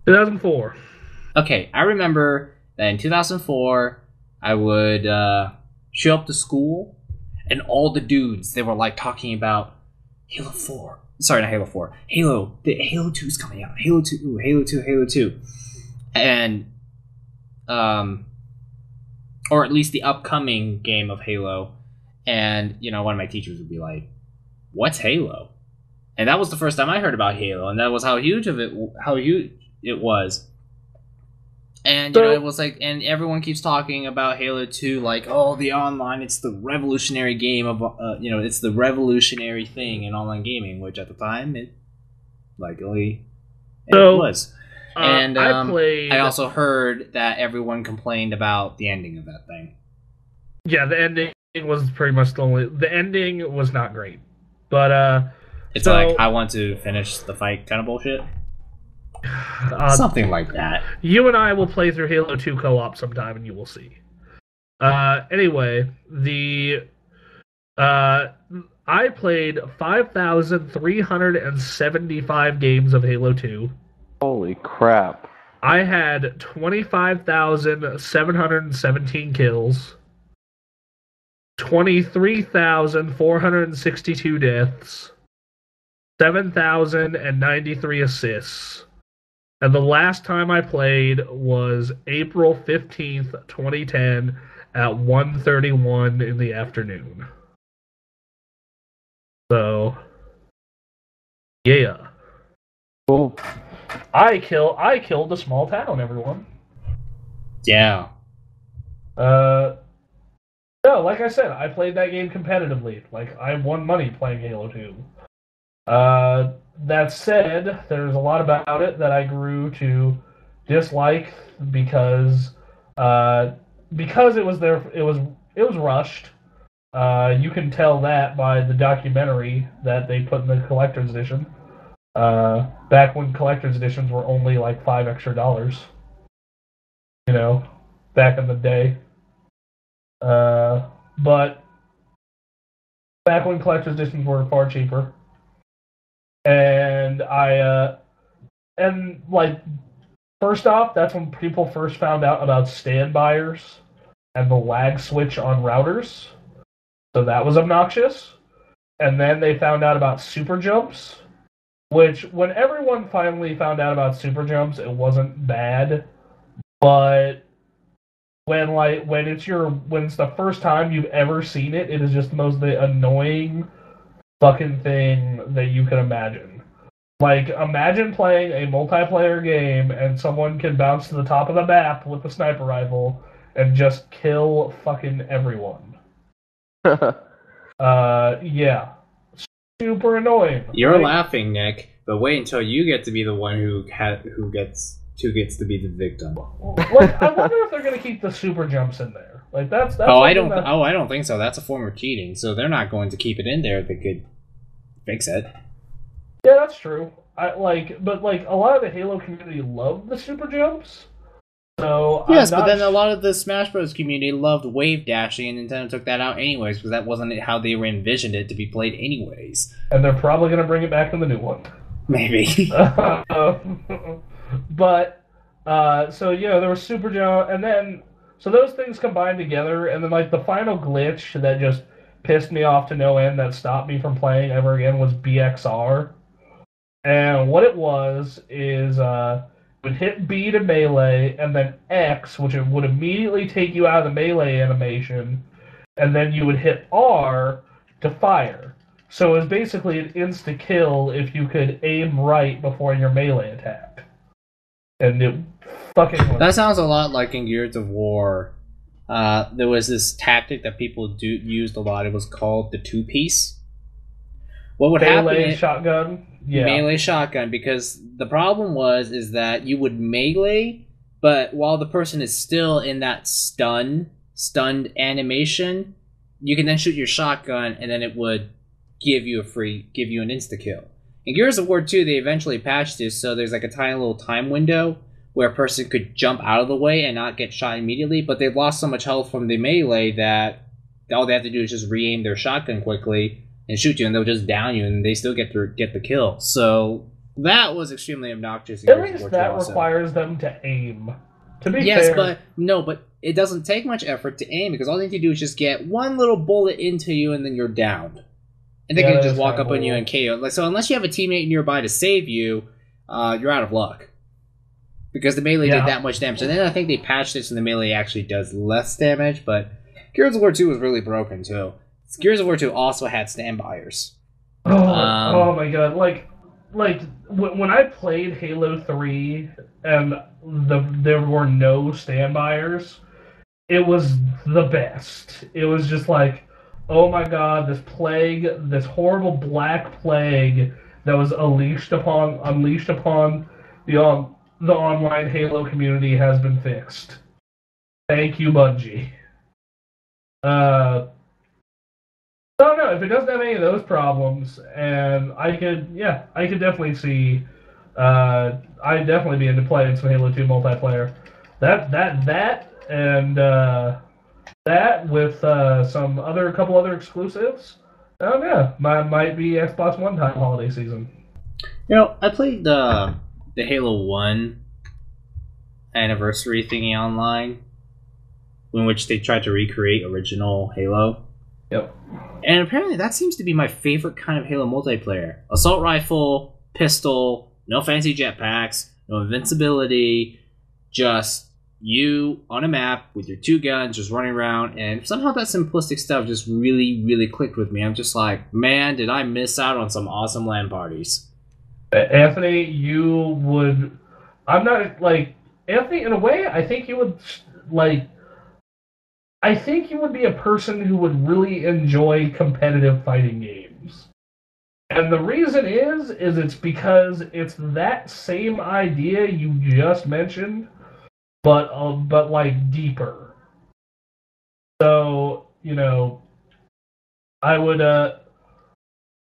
2004. Okay, I remember that in 2004, I would show up to school, and all the dudes, they were like talking about Halo 4. Sorry, not Halo 4. Halo 2 is coming out. Halo 2, ooh, Halo 2, Halo 2. And, or at least the upcoming game of Halo. And, one of my teachers would be like, what's Halo? And that was the first time I heard about Halo, and that was how huge it was. And it was like, and everyone keeps talking about Halo 2, like, oh, the online, it's the revolutionary game of, it's the revolutionary thing in online gaming, which at the time it was. And I also heard that everyone complained about the ending of that thing. Yeah, the ending was pretty much the ending was not great, but it's like, I want to finish the fight kind of bullshit. Something like that. You and I will play through Halo 2 co-op sometime, and you will see. Anyway, I played 5,375 games of Halo 2. Holy crap. I had 25,717 kills, 23,462 deaths, 7,093 assists. And the last time I played was April 15th, 2010 at 1:31 in the afternoon. So, yeah. Cool. I killed a small town, everyone. Yeah. No, like I said, I played that game competitively. Like, I won money playing Halo 2. That said, there's a lot about it that I grew to dislike because it was rushed. You can tell that by the documentary that they put in the collector's edition. Back when collector's editions were only like $5 extra. Back in the day. But back when collector's editions were far cheaper. And I and like, first off, that's when people first found out about standbyers and the lag switch on routers. So that was obnoxious. And then they found out about super jumps, which when everyone finally found out about super jumps, it wasn't bad. But when it's the first time you've ever seen it, it is just the most annoying fucking thing that you can imagine. Like, imagine playing a multiplayer game and someone can bounce to the top of the map with a sniper rifle and just kill fucking everyone. Yeah. Super annoying. You're laughing, Nick, but wait until you get to be the one who gets to be the victim. Like, I wonder if they're gonna keep the super jumps in there. Like that's I don't think so. That's a form of cheating, so they're not going to keep it in there if they could fix it. Yeah, that's true. But a lot of the Halo community loved the super jumps. So yes, but then a lot of the Smash Bros. Community loved wave dashing, and Nintendo took that out anyways because that wasn't how they envisioned it to be played anyways. And they're probably gonna bring it back in the new one. Maybe. But so yeah, there was super jump, and then so those things combined together, and then like the final glitch that just pissed me off to no end that stopped me from playing ever again was BXR. And what it was is would hit B to melee, and then X, which it would immediately take you out of the melee animation, and then you would hit R to fire. So it was basically an insta-kill if you could aim right before your melee attack. And it fucking was... That sounds a lot like in Gears of War. There was this tactic that people used a lot. It was called the two-piece. What would happen? Shotgun. Yeah. Melee shotgun, because the problem is that you would melee, but while the person is still in that stunned animation, you can then shoot your shotgun, and then it would give you an insta kill. In Gears of War 2, they eventually patched this, so there's like a tiny little time window where a person could jump out of the way and not get shot immediately, but they've lost so much health from the melee that all they have to do is just re-aim their shotgun quickly and shoot you, and they'll just down you, and they still get the kill. So that was extremely obnoxious. At least that requires them to aim. To be fair. but it doesn't take much effort to aim, because all they need to do is just get one little bullet into you, and then you're downed. And they can just walk up on you and KO. So unless you have a teammate nearby to save you, you're out of luck. Because the melee did that much damage. And then I think they patched this, and the melee actually does less damage, but Gears of War 2 was really broken, too. Gears of War 2 also had standbyers. Oh my god! Like when I played Halo 3 and there were no standbyers, it was the best. It was just like, oh my god, this plague, this horrible black plague that was unleashed upon the online Halo community has been fixed. Thank you, Bungie. I don't know if it doesn't have any of those problems, and I could definitely see, I'd definitely be into playing some Halo 2 multiplayer. That with a couple other exclusives. Oh yeah, might be Xbox One time holiday season. You know, I played the Halo 1 anniversary thingy online, in which they tried to recreate original Halo. Yep. And apparently that seems to be my favorite kind of Halo multiplayer. Assault rifle, pistol, no fancy jetpacks, no invincibility, just you on a map with your two guns just running around, and somehow that simplistic stuff just really, really clicked with me. I'm just like, man, did I miss out on some awesome LAN parties. Anthony, Anthony, in a way, I think you would, I think you would be a person who would really enjoy competitive fighting games. And the reason is it's because it's that same idea you just mentioned, but deeper. So, I would,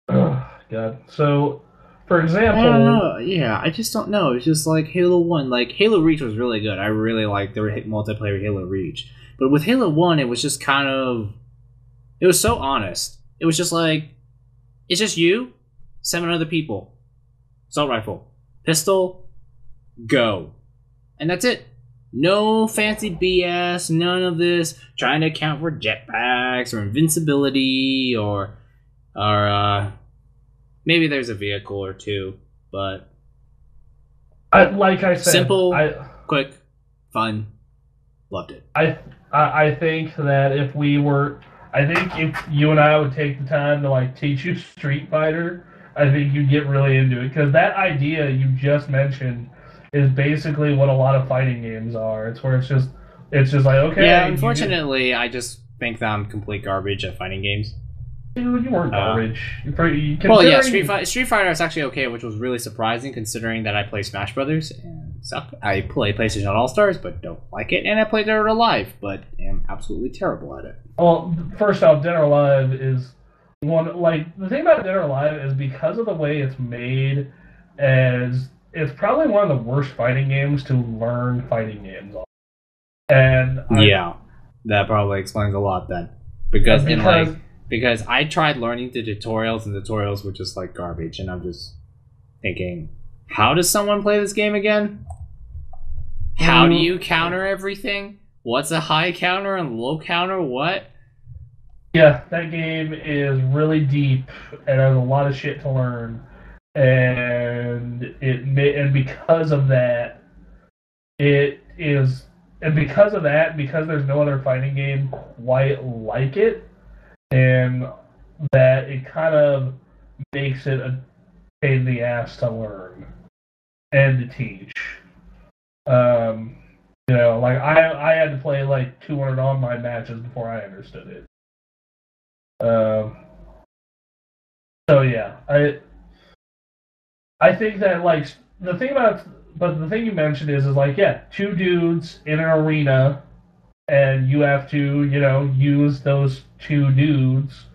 God. So, for example... I don't know. Yeah, I just don't know. It's just like Halo 1. Like, Halo Reach was really good. I really liked the multiplayer Halo Reach. But with Halo 1, it was just kind of... It was so honest. It was just like... It's just you, 7 other people. Assault rifle. Pistol, go. And that's it. No fancy BS, none of this trying to account for jetpacks or invincibility or maybe there's a vehicle or two, but like I said, simple, quick, fun, loved it. I think that if you and I would take the time to like teach you Street Fighter, I think you'd get really into it, because that idea you just mentioned is basically what a lot of fighting games are. It's where it's just like, okay. Yeah, unfortunately, I just think that I'm complete garbage at fighting games. Dude, you weren't garbage. Well, yeah, Street Fighter is actually okay, which was really surprising considering that I play Smash Brothers and suck. I play PlayStation All Stars, but don't like it, and I play Dead or Alive, but am absolutely terrible at it. Well, first off, Dead or Alive is one, like, the thing about Dead or Alive is because of the way it's made, as it's probably one of the worst fighting games to learn fighting games on. And yeah, that probably explains a lot then, because I tried learning the tutorials, and the tutorials were just like garbage, and I'm just thinking, how does someone play this game again? How do you counter everything? What's a high counter and low counter? What? Yeah, that game is really deep, and there's a lot of shit to learn. And because of that, because there's no other fighting game quite like it, and that it kind of makes it a pain in the ass to learn and to teach. Like I had to play like 200 online matches before I understood it. So yeah, I think that like the thing you mentioned is like, yeah, two dudes in an arena, and you have to, use those two dudes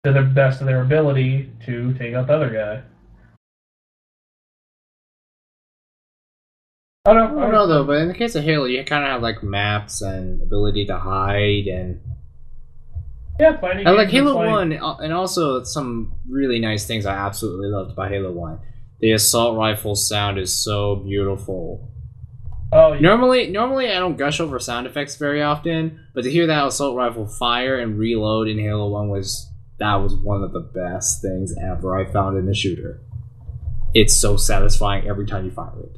to the best of their ability to take out the other guy. I don't know though, but in the case of Halo, you kind of have like maps and ability to hide, and fighting. I like Halo 1, and also some really nice things I absolutely loved about Halo 1. The assault rifle sound is so beautiful. Oh, yeah. Normally I don't gush over sound effects very often, but to hear that assault rifle fire and reload in Halo 1 was one of the best things ever I found in a shooter. It's so satisfying every time you fire it.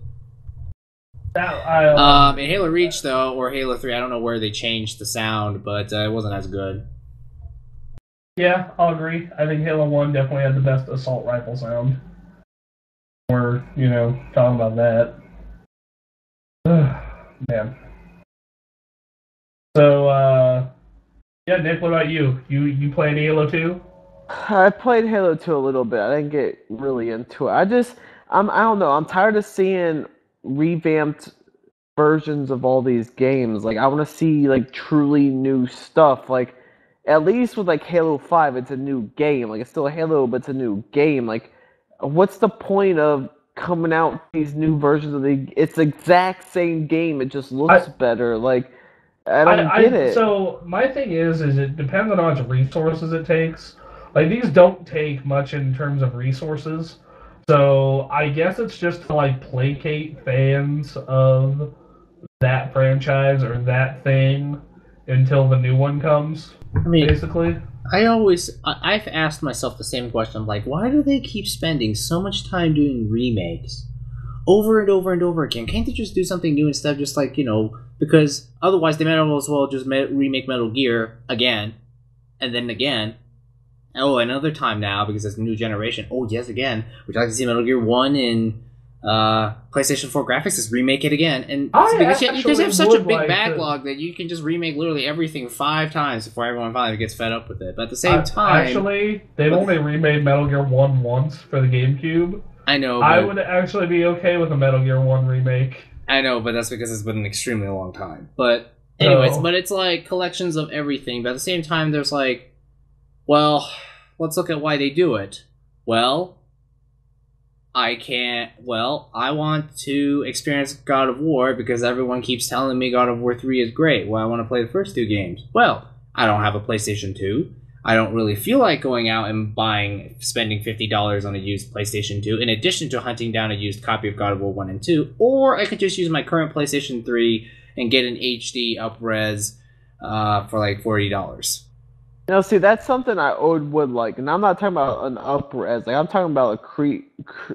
In Halo Reach though, or Halo 3, I don't know where they changed the sound, but it wasn't as good. Yeah, I'll agree. I think Halo 1 definitely had the best assault rifle sound. We're, talking about that. Man. So, Nick, what about you? You playing Halo 2? I played Halo 2 a little bit. I didn't get really into it. I don't know. I'm tired of seeing revamped versions of all these games. Like, I want to see, like, truly new stuff. Like, at least with, like, Halo 5, it's a new game. Like, it's still a Halo, but it's a new game. Like, what's the point of coming out with these new versions of it's the exact same game, it just looks better. Like, I don't get it. So my thing is it depends on how much resources it takes. Like, these don't take much in terms of resources, so I guess it's just to like placate fans of that franchise or that thing until the new one comes. I mean, basically, I've asked myself the same question. I'm like, why do they keep spending so much time doing remakes over and over and over again? Can't they just do something new instead of just like, because otherwise they might as well just remake Metal Gear again, and then again. Oh, another time now because it's a new generation. Oh, yes, again. Would you like to see Metal Gear 1 in PlayStation 4 graphics? Just remake it again. And because you guys have such a big backlog that you can just remake literally everything 5 times before everyone finally gets fed up with it. But at the same time... Actually, they've only remade Metal Gear 1 once for the GameCube. I know, I would actually be okay with a Metal Gear 1 remake. I know, but that's because it's been an extremely long time. But anyways, but it's like collections of everything. But at the same time, there's like... Well, let's look at why they do it. Well, I want to experience God of War because everyone keeps telling me God of War 3 is great. Well, I want to play the first 2 games. Well, I don't have a PlayStation 2. I don't really feel like going out and spending $50 on a used PlayStation 2, in addition to hunting down a used copy of God of War 1 and 2, or I could just use my current PlayStation 3 and get an HD up-res for like $40. Now, see, that's something I would like, and I'm not talking about an up-res. Like, I'm talking about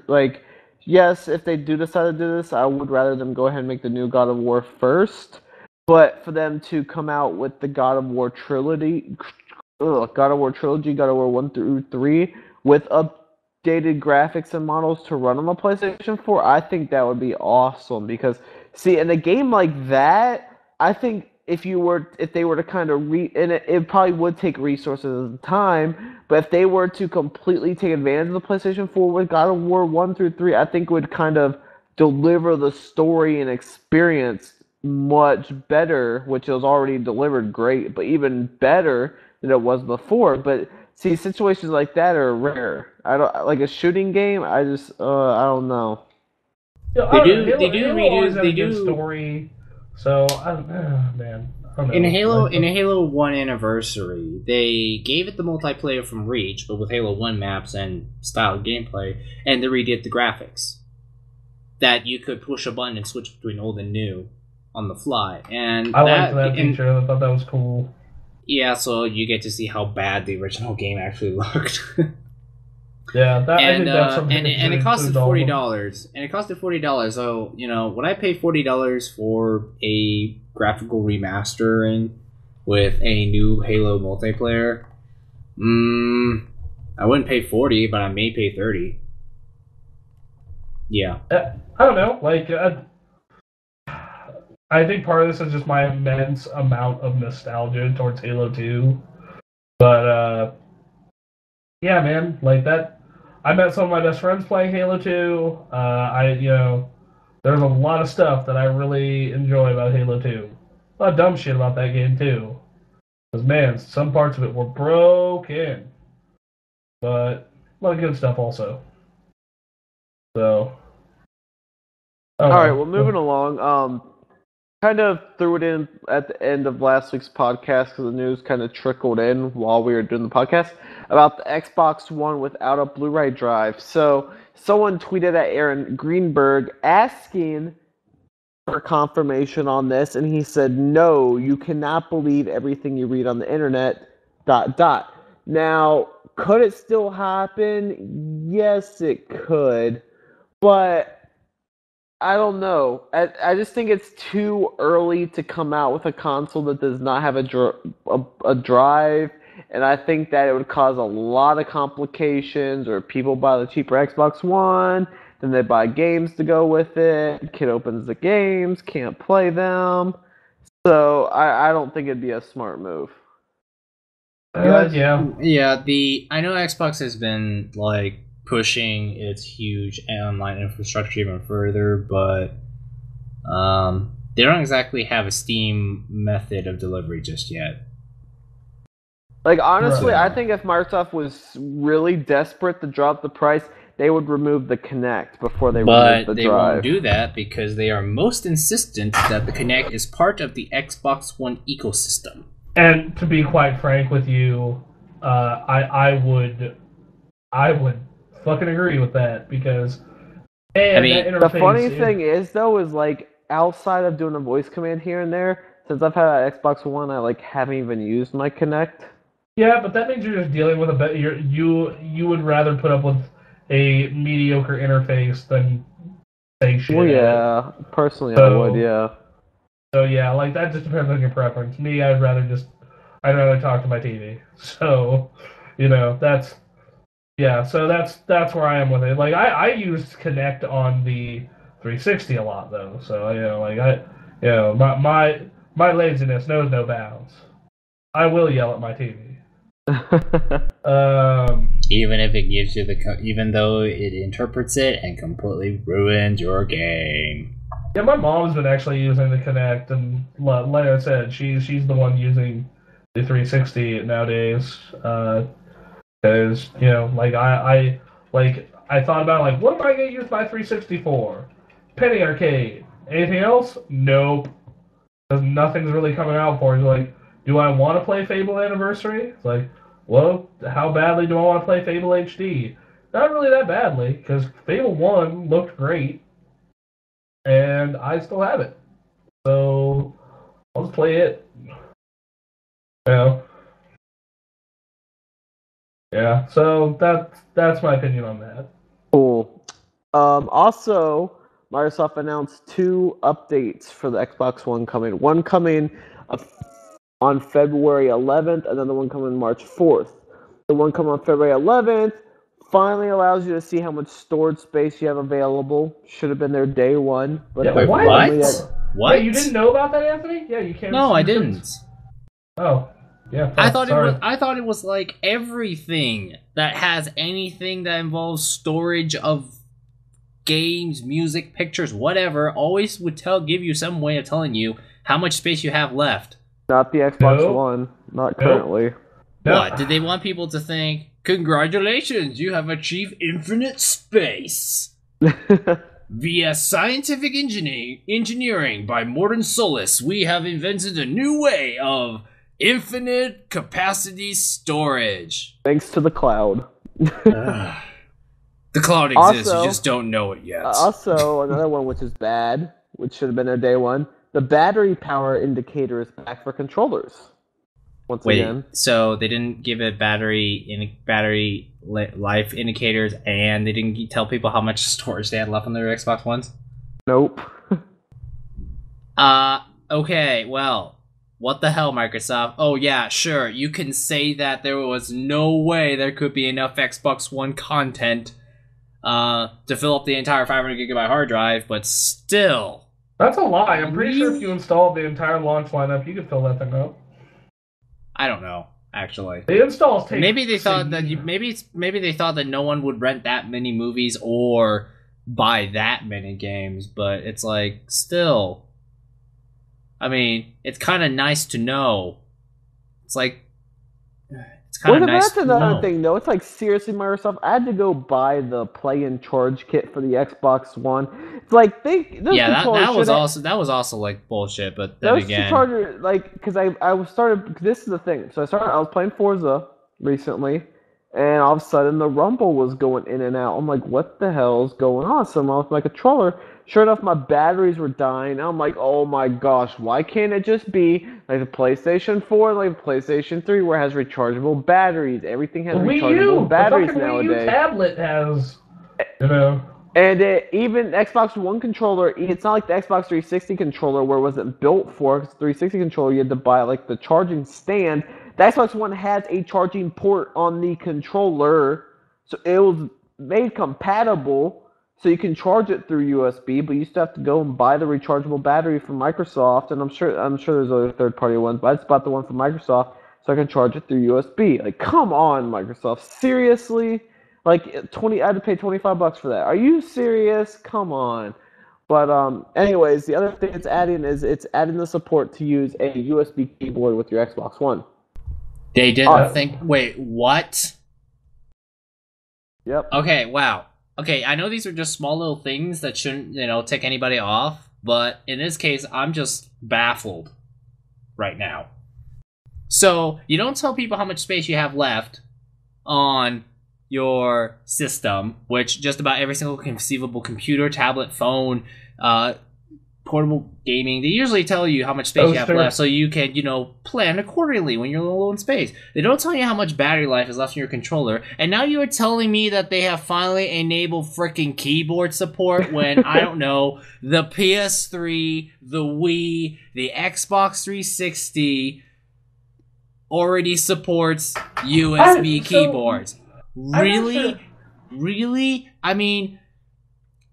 like, yes, if they do decide to do this, I would rather them go ahead and make the new God of War first. But for them to come out with the God of War trilogy, God of War 1 through 3, with updated graphics and models to run on the PlayStation 4, I think that would be awesome. Because, see, in a game like that, I think if they were to kind of and it probably would take resources at the time, but if they were to completely take advantage of the PlayStation 4 with God of War 1 through 3, I think it would kind of deliver the story and experience much better, which was already delivered great, but even better than it was before. But see, situations like that are rare. I don't like a shooting game. I don't know. They do story. So man, I don't know. In Halo 1 Anniversary, they gave it the multiplayer from Reach, but with Halo 1 maps and style of gameplay, and they redid the graphics. That you could push a button and switch between old and new on the fly, and I liked that feature. I thought that was cool. Yeah, so you get to see how bad the original game actually looked. Yeah, I think that's something. And it costed $40. And it costed $40. So would I pay $40 for a graphical remastering with a new Halo multiplayer? I wouldn't pay $40, but I may pay $30. Yeah. I don't know. Like, I think part of this is just my immense amount of nostalgia towards Halo 2. But, yeah, man, like that. I met some of my best friends playing Halo 2. There's a lot of stuff that I really enjoy about Halo 2. A lot of dumb shit about that game, too. Because, man, some parts of it were broken. But a lot of good stuff also. So. All right, well, moving along. Kind of threw it in at the end of last week's podcast because the news kind of trickled in while we were doing the podcast about the Xbox One without a Blu-ray drive. So someone tweeted at Aaron Greenberg asking for confirmation on this, and he said, "No, you cannot believe everything you read on the internet." ... Now, could it still happen? Yes, it could, but I don't know. I just think it's too early to come out with a console that does not have a drive, and I think that it would cause a lot of complications, or people buy the cheaper Xbox One, then they buy games to go with it, kid opens the games, can't play them, so I don't think it'd be a smart move. Yeah. I know Xbox has been, like, pushing its huge online infrastructure even further, but they don't exactly have a Steam method of delivery just yet. Like, honestly, right. I think if Microsoft was really desperate to drop the price, they would remove the Kinect before they remove the drive. But they won't do that because they are most insistent that the Kinect is part of the Xbox One ecosystem. And to be quite frank with you, I would fucking agree with that because the funny thing is though is like outside of doing a voice command here and there, since I've had an Xbox One, I like haven't even used my Kinect. Yeah, but that means you're just dealing with you would rather put up with a mediocre interface than say shit. Well, yeah, personally I would, yeah. So yeah, like that just depends on your preference. Me, I'd rather talk to my TV. So, that's. Yeah, so that's where I am with it. Like I used Kinect on the 360 a lot though, so my laziness knows no bounds. I will yell at my TV. Even if it gives you even though it interprets it and completely ruins your game. Yeah, my mom's been actually using the Kinect, and like I said, she's the one using the 360 nowadays. Because, I thought about, like, what am I going to use my 360 for? Penny Arcade. Anything else? Nope. Because nothing's really coming out for it. Like, do I want to play Fable Anniversary? It's like, well, how badly do I want to play Fable HD? Not really that badly, because Fable 1 looked great, and I still have it. So, I'll just play it. Yeah, so that's my opinion on that. Cool. Also, Microsoft announced 2 updates for the Xbox One coming. One coming on February 11th, another one coming March 4th. The one coming on February 11th finally allows you to see how much storage space you have available. Should have been there day one. But yeah, wait, what? What? Yeah, you didn't know about that, Anthony? Yeah, you can't. No, I didn't. Oh, yeah. I thought it was like everything that has anything that involves storage of games, music, pictures, whatever, always would give you some way of telling you how much space you have left. Not the Xbox One. Not currently. What? Did they want people to think, congratulations, you have achieved infinite space? Via scientific engineering by Morton Solis, we have invented a new way of infinite capacity storage. Thanks to the cloud. The cloud exists, you just don't know it yet. Also, another one which is bad, which should have been there day one, the battery power indicator is back for controllers. Once again. So they didn't give it battery life indicators, and they didn't tell people how much storage they had left on their Xbox Ones? Nope. Okay, well, what the hell, Microsoft? Oh yeah, sure, you can say that there was no way there could be enough Xbox One content to fill up the entire 500GB hard drive, but still... That's a lie. I'm pretty sure if you installed the entire launch lineup, you could fill that thing up. I don't know, actually. The installs take... Maybe they thought that maybe they thought that no one would rent that many movies or buy that many games, but it's like, still... I mean, it's kind of nice to know. It's like... It's kind of nice to know. That's another thing, though. It's like, seriously, Microsoft, I had to go buy the play and charge kit for the Xbox One. It's like, that was also like bullshit, but then again... Charger, like, because this is the thing. So I was playing Forza recently, and all of a sudden the rumble was going in and out. I'm like, what the hell's going on? So I'm off my controller. Sure enough, my batteries were dying. I'm like, oh my gosh, why can't it just be like the PlayStation 4, like the PlayStation 3, where it has rechargeable batteries? Everything has rechargeable batteries nowadays. Wii U tablet has, you know. And even Xbox One controller, it's not like the Xbox 360 controller where it wasn't built for. Because the 360 controller, you had to buy like the charging stand. The Xbox One has a charging port on the controller, so it was made compatible. So you can charge it through USB, but you still have to go and buy the rechargeable battery from Microsoft. And I'm sure there's other third-party ones, but I just bought the one from Microsoft so I can charge it through USB. Like, come on, Microsoft, seriously? Like, I had to pay $25 for that. Are you serious? Come on. But anyways, the other thing it's adding the support to use a USB keyboard with your Xbox One. They didn't think. Wait, what? Yep. Okay. Wow. Okay, I know these are just small little things that shouldn't, tick anybody off, but in this case, I'm just baffled right now. So, you don't tell people how much space you have left on your system, which just about every single conceivable computer, tablet, phone, portable gaming, they usually tell you how much space you have left so you can, plan accordingly when you're low in space. They don't tell you how much battery life is left in your controller, and now you are telling me that they have finally enabled freaking keyboard support when, I don't know, the PS3, the Wii, the Xbox 360 already supports USB keyboards. Really? Really? I mean...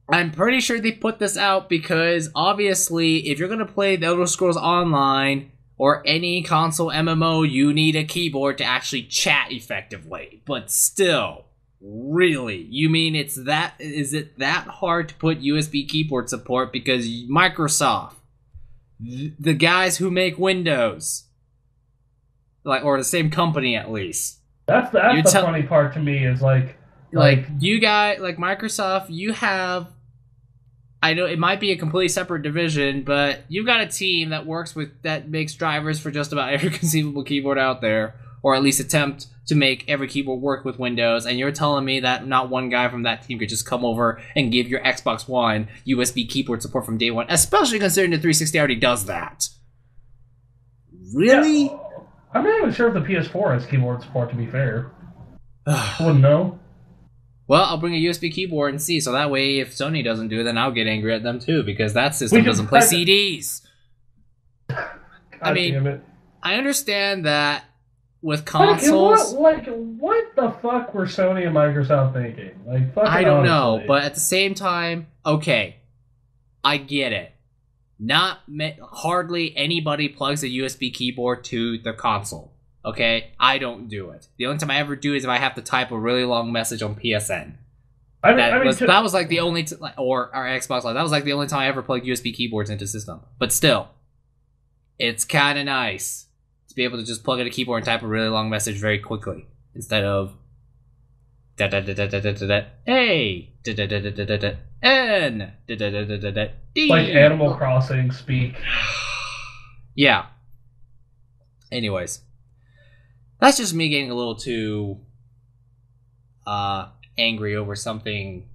I'm pretty sure they put this out because, obviously, if you're going to play The Elder Scrolls Online or any console MMO, you need a keyboard to actually chat effectively. But still, really? You mean is it that hard to put USB keyboard support because Microsoft, the guys who make Windows, or the same company at least. That's the funny part to me is like you guys, like Microsoft, you have, I know it might be a completely separate division, but you've got a team that makes drivers for just about every conceivable keyboard out there. or at least attempt to make every keyboard work with Windows, and you're telling me that not one guy from that team could just come over and give your Xbox One USB keyboard support from day one, especially considering the 360 already does that. Really? Yeah, I'm not even sure if the PS4 has keyboard support, to be fair. I wouldn't know. Well, I'll bring a USB keyboard and see, so that way if Sony doesn't do it, then I'll get angry at them too, because that system doesn't play CDs. I mean, I understand that with consoles... What the fuck were Sony and Microsoft thinking? Like, I don't know, but at the same time, okay, I get it. Hardly anybody plugs a USB keyboard to the console. Okay, I don't do it. The only time I ever do is if I have to type a really long message on PSN. That was like the only or our Xbox Live. That was like the only time I ever plugged USB keyboards into the system. But still, it's kind of nice to be able to just plug in a keyboard and type a really long message very quickly instead of da da da da da da da da A da da da da da da da N da da da da da da D. Like Animal Crossing speak. Yeah. Anyways. That's just me getting a little too angry over something.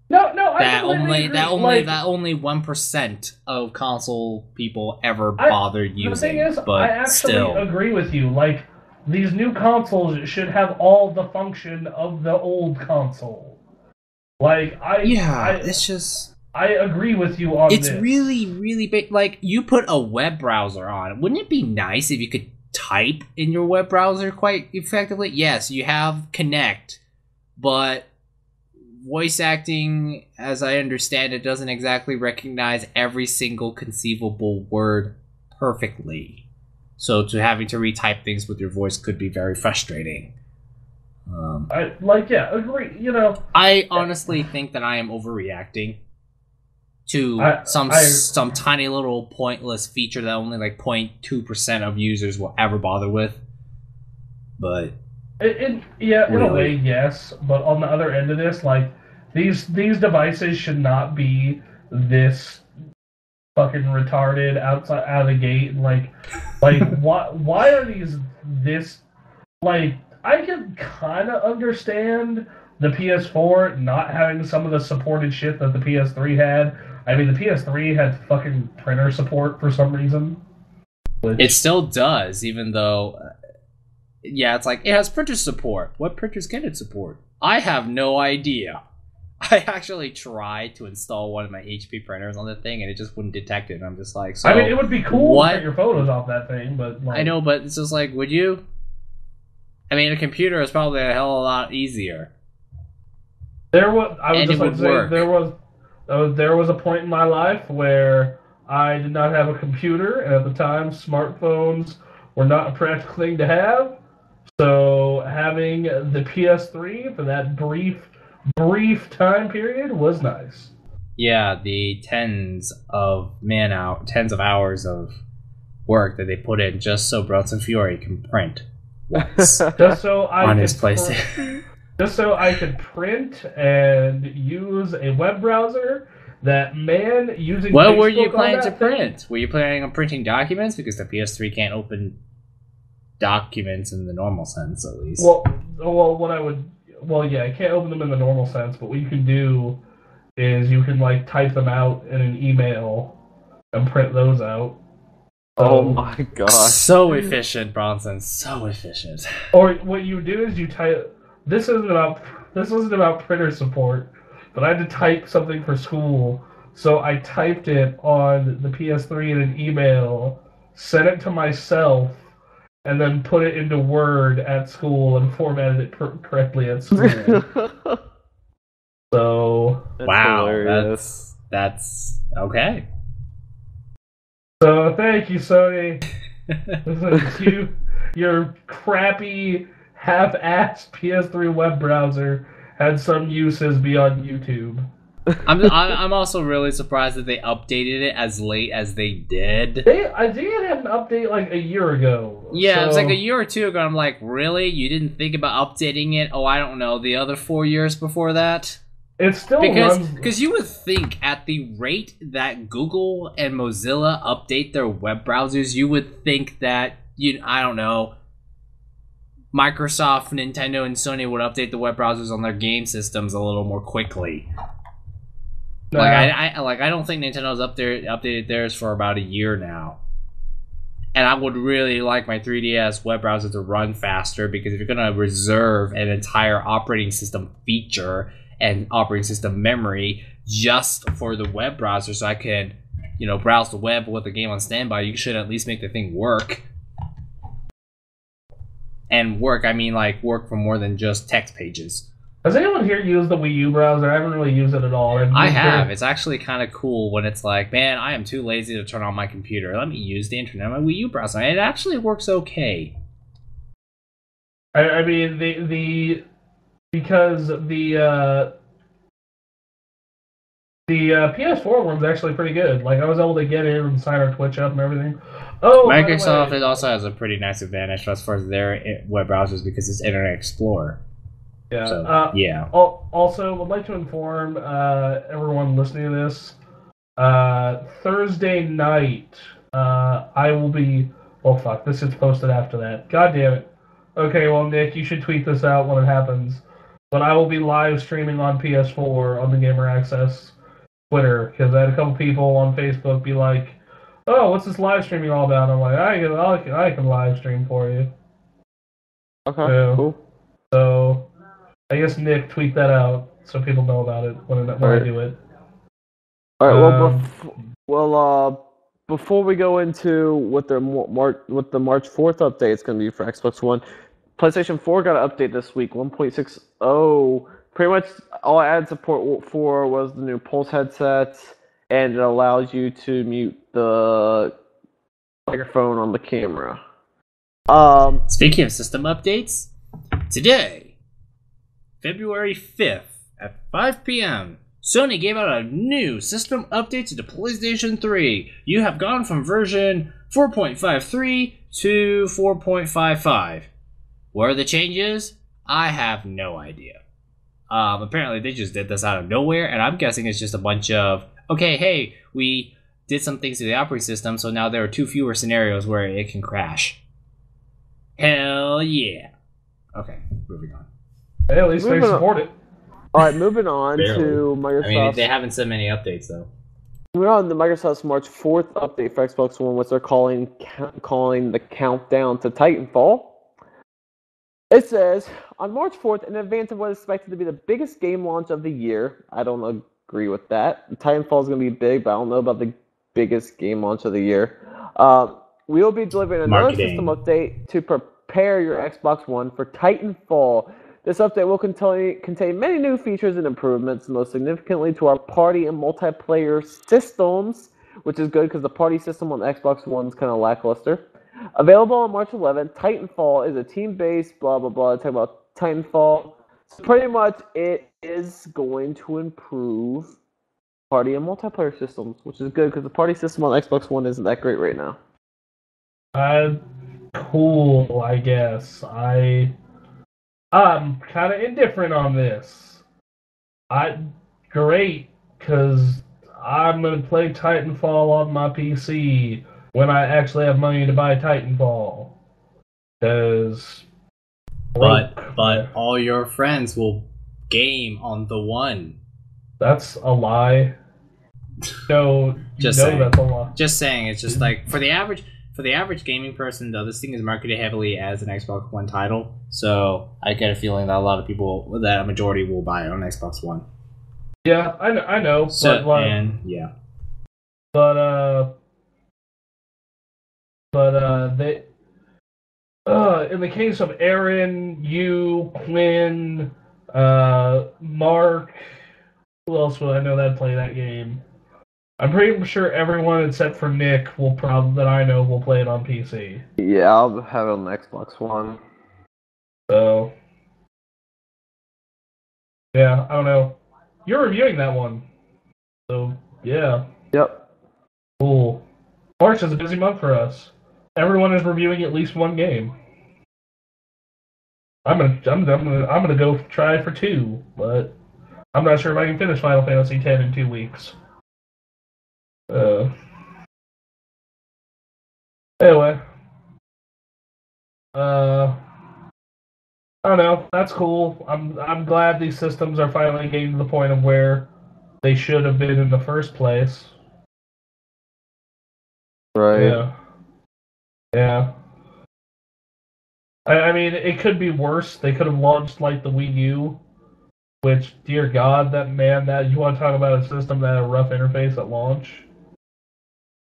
That only 1% of console people ever bothered using. The thing is, but I actually agree with you. Like, these new consoles should have all the function of the old console. Like, it's just. I agree with you on this. It's really, really big. Like, you put a web browser on. Wouldn't it be nice if you could type in your web browser quite effectively? Yes, you have Connect, but voice acting, as I understand it, doesn't exactly recognize every single conceivable word perfectly. So to having to retype things with your voice could be very frustrating. Agree. You know, I honestly think that I am overreacting to some tiny little pointless feature that only like 0.2% of users will ever bother with. But in a way, yes. But on the other end of this, like these devices should not be this fucking retarded out of the gate. Like why are these this like? I can kind of understand the PS4 not having some of the supported shit that the PS3 had. I mean, the PS3 had fucking printer support for some reason. It still does, even though... it's like, it has printer support. What printers can it support? I have no idea. I actually tried to install one of my HP printers on the thing, and it just wouldn't detect it. And I'm just like, so... I mean, it would be cool to print your photos off that thing, but... Like... I know, but it's just like, would you? I mean, a computer is probably a hell of a lot easier. There was a point in my life where I did not have a computer, and at the time, smartphones were not a practical thing to have. So having the PS3 for that brief time period was nice. Yeah, the tens of hours of work that they put in just so Bronson Fury can print once just so on his PlayStation. Just so I could print and use a web browser. That man using. What Facebook were you planning to thing? print? Were you planning on printing documents? Because the PS3 can't open documents in the normal sense, at least. I can't open them in the normal sense. But what you can do is you can like type them out in an email and print those out. Oh my gosh! So efficient, Bronson. So efficient. Or what you do is you type. This isn't about printer support, but I had to type something for school, so I typed it on the PS3 in an email, sent it to myself, and then put it into Word at school and formatted it correctly at school. So wow, that's okay. So thank you, Sony. Your crappy, half-assed PS3 web browser had some uses beyond YouTube. I'm also really surprised that they updated it as late as they did. I think it had an update like a year ago. Yeah, it was like a year or two ago. I'm like, really? You didn't think about updating it? Oh, I don't know, the other 4 years before that? It still runs... Because you would think at the rate that Google and Mozilla update their web browsers, you would think that, I don't know, Microsoft, Nintendo, and Sony would update the web browsers on their game systems a little more quickly. Nah. I don't think Nintendo's updated theirs for about a year now. And I would really like my 3DS web browser to run faster, because if you're going to reserve an entire operating system feature and operating system memory just for the web browser so I can, browse the web with the game on standby, you should at least make the thing work. And work, I mean like work for more than just text pages. Has anyone here used the Wii U browser? I haven't really used it at all. I have. It's actually kind of cool when it's like, man, I am too lazy to turn on my computer. Let me use the internet on my Wii U browser. And it actually works okay. I mean, because the PS4 one's actually pretty good. Like, I was able to get in and sign our Twitch up and everything. Oh, Microsoft it also has a pretty nice advantage as far as their web browsers, because it's Internet Explorer. Yeah. So, yeah. Also, would like to inform everyone listening to this. Thursday night, I will be. Oh fuck! This is posted after that. God damn it. Okay, well, Nick, you should tweet this out when it happens. But I will be live streaming on PS4 on the Gamer Access Twitter, because I had a couple people on Facebook be like, "Oh, what's this live streaming all about?" I'm like, I can live stream for you. Okay, cool. So, I guess Nick, tweet that out so people know about it when I do it. All right. Before we go into what the March 4th update is going to be for Xbox One, PlayStation 4 got an update this week, 1.60. Pretty much all I added support for was the new Pulse headset, and it allows you to mute the microphone on the camera. Speaking of system updates, today, February 5th at 5 p.m., Sony gave out a new system update to the PlayStation 3. You have gone from version 4.53 to 4.55. What are the changes? I have no idea. Apparently they just did this out of nowhere, and I'm guessing it's just a bunch of, okay, hey, we did some things to the operating system, so now there are 2 fewer scenarios where it can crash. Hell yeah. Okay, moving on. Hey, at least they support it. Alright, moving on to Microsoft. I mean, they haven't said many updates, though. Moving on to Microsoft's March 4th update for Xbox One, which they're calling the countdown to Titanfall. It says, on March 4th, in advance of what is expected to be the biggest game launch of the year, I don't agree with that. Titanfall is going to be big, but I don't know about the biggest game launch of the year. We will be delivering another system update to prepare your Xbox One for Titanfall. This update will contain many new features and improvements, most significantly to our party and multiplayer systems, which is good because the party system on the Xbox One is kind of lackluster. Available on March 11th, Titanfall is a team-based blah blah blah. Talking about Titanfall, so pretty much it is going to improve party and multiplayer systems, which is good because the party system on Xbox One isn't that great right now. Cool, I guess. I'm kind of indifferent on this. Great, because I'm going to play Titanfall on my PC when I actually have money to buy Titanfall. But all your friends will game on the one. That's a lie. No, just saying. That's a lie. Just saying. It's just like for the average gaming person, though, this thing is marketed heavily as an Xbox One title. So I get a feeling that a majority will buy it on Xbox One. Yeah, I know. So, they. In the case of Aaron, you, Quinn, Mark, who else would I know that play that game? I'm pretty sure everyone except for Nick that I know will play it on PC. Yeah, I'll have it on the Xbox One. So, yeah, I don't know. You're reviewing that one. So, yeah. Yep. Cool. March is a busy month for us. Everyone is reviewing at least one game. I'm gonna go try for 2, but I'm not sure if I can finish Final Fantasy X in 2 weeks. Anyway. don't know. That's cool. I'm glad these systems are finally getting to the point of where they should have been in the first place. Right. Yeah. Yeah. I mean, it could be worse. They could have launched like the Wii U, which, dear God, that you want to talk about a system that had a rough interface at launch.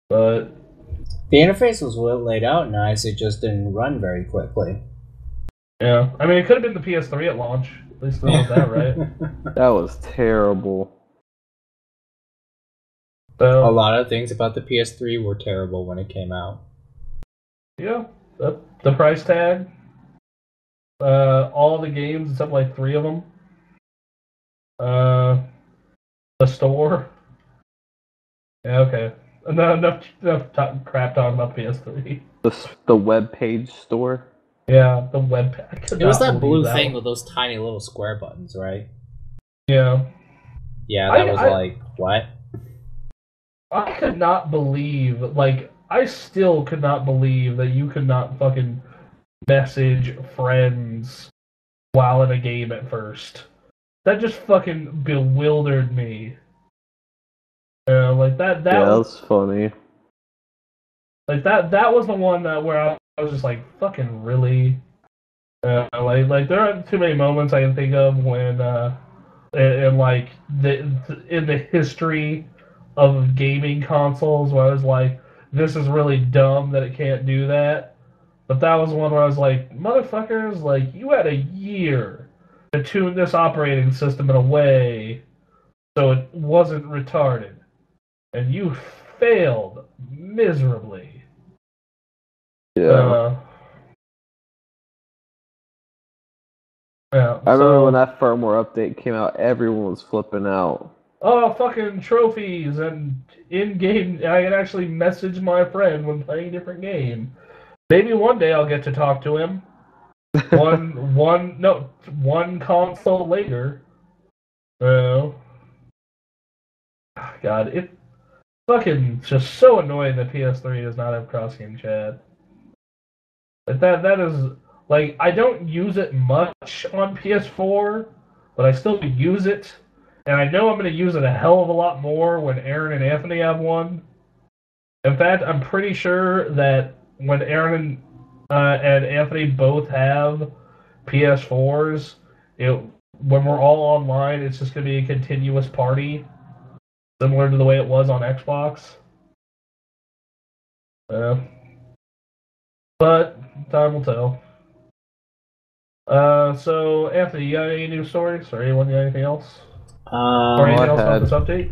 But the interface was well laid out nice, it just didn't run very quickly. yeah, I mean, it could have been the PS3 at launch. At least that was that, right? That was terrible. So, a lot of things about the PS3 were terrible when it came out. Yeah, the price tag. All the games except like 3 of them. The store. Yeah, okay. Enough crap talking about PS3. The web page store. Yeah, the web. It was that blue thing with those tiny little square buttons, right? Yeah. Yeah, that was like, what? I could not believe, like, I still could not believe that you could not fucking message friends while in a game at first. That just fucking bewildered me. Like that Yeah, that was funny. Like that was the one where I was just like, fucking really? Like there aren't too many moments I can think of when in like in the history of gaming consoles where I was like, this is really dumb that it can't do that. But that was one where I was like, motherfuckers, like, you had a year to tune this operating system in a way so it wasn't retarded. And you failed miserably. Yeah. Yeah. I remember when that firmware update came out, everyone was flipping out. Oh, fucking trophies and in-game. I can actually message my friend when playing a different game. Maybe one day I'll get to talk to him. One console later. God, it's fucking just so annoying that PS3 does not have cross-game chat. Like that is like, I don't use it much on PS4, but I still use it, and I know I'm going to use it a hell of a lot more when Aaron and Anthony have one. In fact, I'm pretty sure that when Aaron and Anthony both have PS4s, when we're all online, it's just going to be a continuous party, similar to the way it was on Xbox. But time will tell. So Anthony, you got any news stories, or anyone got anything else? Or anything else about this update?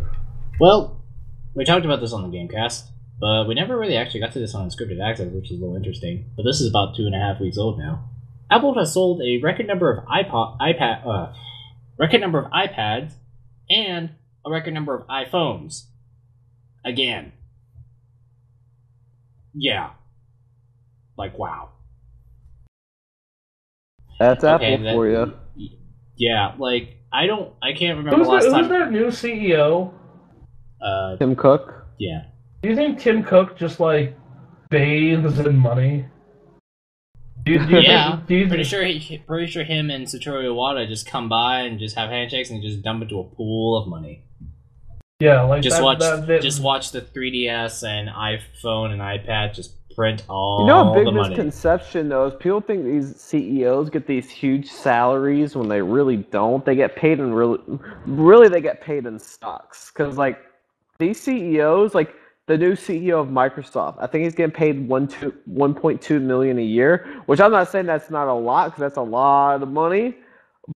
Well, we talked about this on the Gamecast, but we never really actually got to this on Unscripted Access, which is a little interesting. But this is about 2.5 weeks old now. Apple has sold a record number of iPads and a record number of iPhones. Again. Yeah. Like, wow. That's Apple for you. Yeah, like, I can't remember last time. Who's their new CEO? Tim Cook? Yeah. Do you think Tim Cook just, like, bathes in money? Pretty sure him and Satoru Iwata just come by and just have handshakes and just dump into a pool of money. Yeah, like just watch the 3DS and iPhone and iPad just print all a big the money. Misconception though is people think these CEOs get these huge salaries when they really don't. They get paid in really they get paid in stocks, because like these CEOs, like the new CEO of Microsoft, I think he's getting paid $1.2 million a year, which I'm not saying that's not a lot, because that's a lot of money.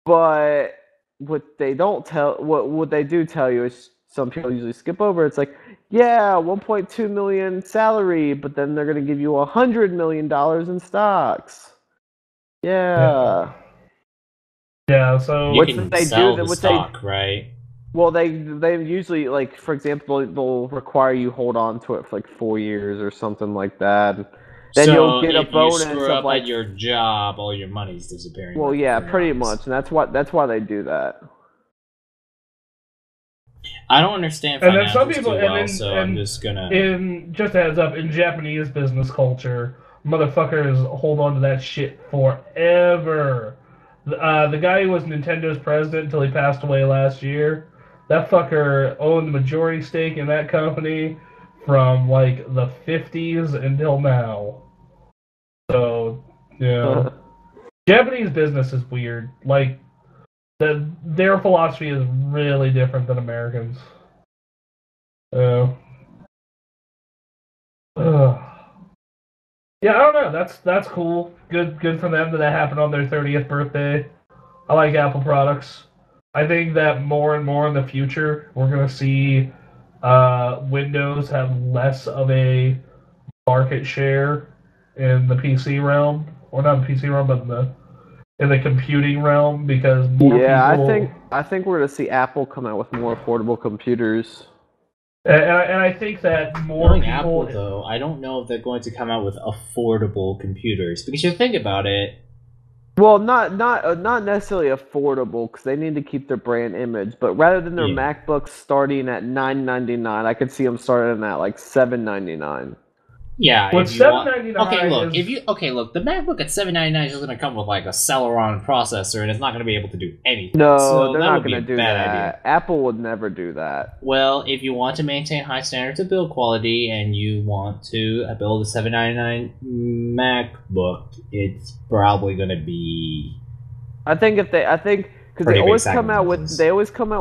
But what they do tell you is, some people usually skip over. It's like, yeah, 1.2 million salary, but then they're gonna give you $100 million in stocks. Yeah. Yeah. So you can sell the stock, right? Well, they usually, like, for example, they'll require you hold on to it for like 4 years or something like that. Then you'll get a bonus if you screw up like at your job, all your money's disappearing. Well, yeah, pretty much, and that's why they do that. I don't understand financials too well, so I'm just gonna... Just a heads up, in Japanese business culture, motherfuckers hold on to that shit forever. The guy who was Nintendo's president until he passed away last year, that fucker owned the majority stake in that company from like the 50s until now. So, yeah. Japanese business is weird. Like, their philosophy is really different than Americans. Yeah, I don't know. That's cool. Good for them that happened on their 30th birthday. I like Apple products. I think that more and more in the future, we're going to see Windows have less of a market share in the PC realm, or not the PC realm, but in the computing realm, because more people... I think we're going to see Apple come out with more affordable computers. And I think that more people... Apple, though, I don't know if they're going to come out with affordable computers, because you think about it. Well, not necessarily affordable, because they need to keep their brand image. But rather than their MacBooks starting at $999, I could see them starting at like $799. Yeah, well, $799. Look, the MacBook at $799 is just going to come with like a Celeron processor, and it's not going to be able to do anything. No, so they're not going to do that. Idea. Apple would never do that. Well, if you want to maintain high standards of build quality and you want to build a $799 MacBook, it's probably going to be. Because they always come out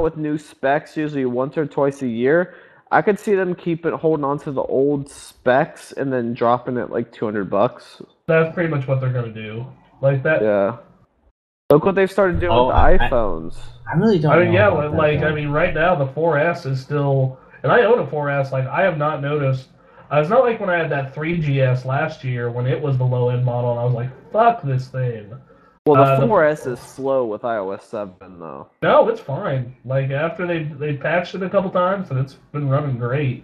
with new specs, usually once or twice a year. I could see them holding on to the old specs and then dropping it like $200. That's pretty much what they're gonna do. Like that. Yeah. Look what they've started doing with the iPhones. I really don't. I mean, right now the 4S is still, and I own a 4S. Like, I have not noticed. It's not like when I had that 3GS last year when it was the low end model, and I was like, "Fuck this thing." Well, the 4S is slow with iOS 7, though. No, it's fine. Like, after they patched it a couple times, and it's been running great.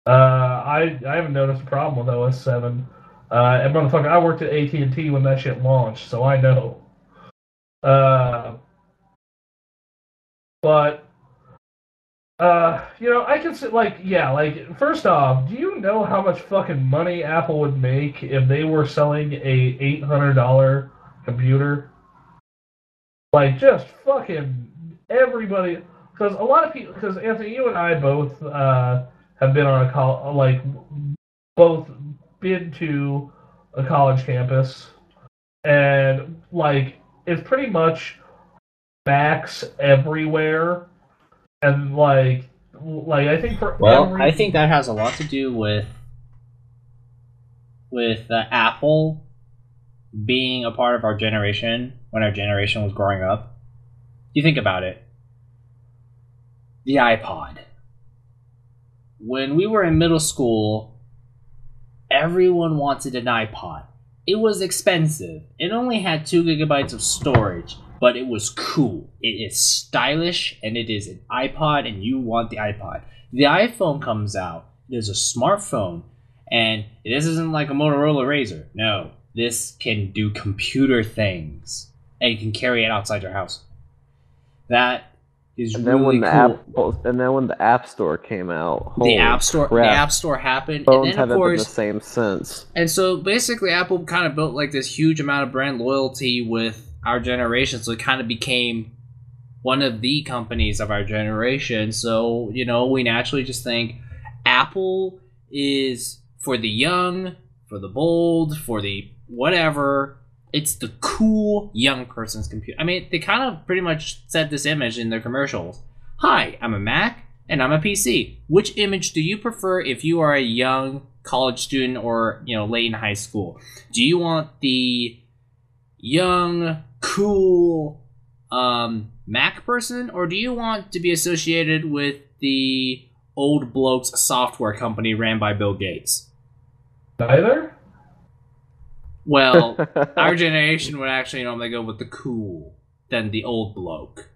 I haven't noticed a problem with OS 7. And motherfucker, I worked at AT&T when that shit launched, so I know. But I can say, first off, do you know how much fucking money Apple would make if they were selling a $800 computer? Like, just fucking everybody, because a lot of people, because Anthony, you and I both have been on both been to a college campus, and like, it's pretty much Macs everywhere, and like I think I think that has a lot to do with Apple being a part of our generation when our generation was growing up. You think about it. The iPod. When we were in middle school, everyone wanted an iPod. It was expensive. It only had 2 gigabytes of storage, but it was cool. It is stylish, and it is an iPod, and you want the iPod. The iPhone comes out. It is a smartphone, and this isn't like a Motorola Razr. No. This can do computer things, and you can carry it outside your house. That is really cool. And then when the App Store came out, the App Store happened, phones and then of course the same sense. And so basically, Apple kind of built like this huge amount of brand loyalty with our generation, so it kind of became one of the companies of our generation. So we naturally just think Apple is for the young, for the bold, for the whatever. It's the cool young person's computer. I mean, they kind of pretty much set this image in their commercials. Hi, I'm a Mac and I'm a PC. Which image do you prefer if you are a young college student or late in high school? Do you want the young, cool Mac person, or do you want to be associated with the old blokes software company ran by Bill Gates? Neither. Well, our generation would actually normally go with the cool than the old bloke.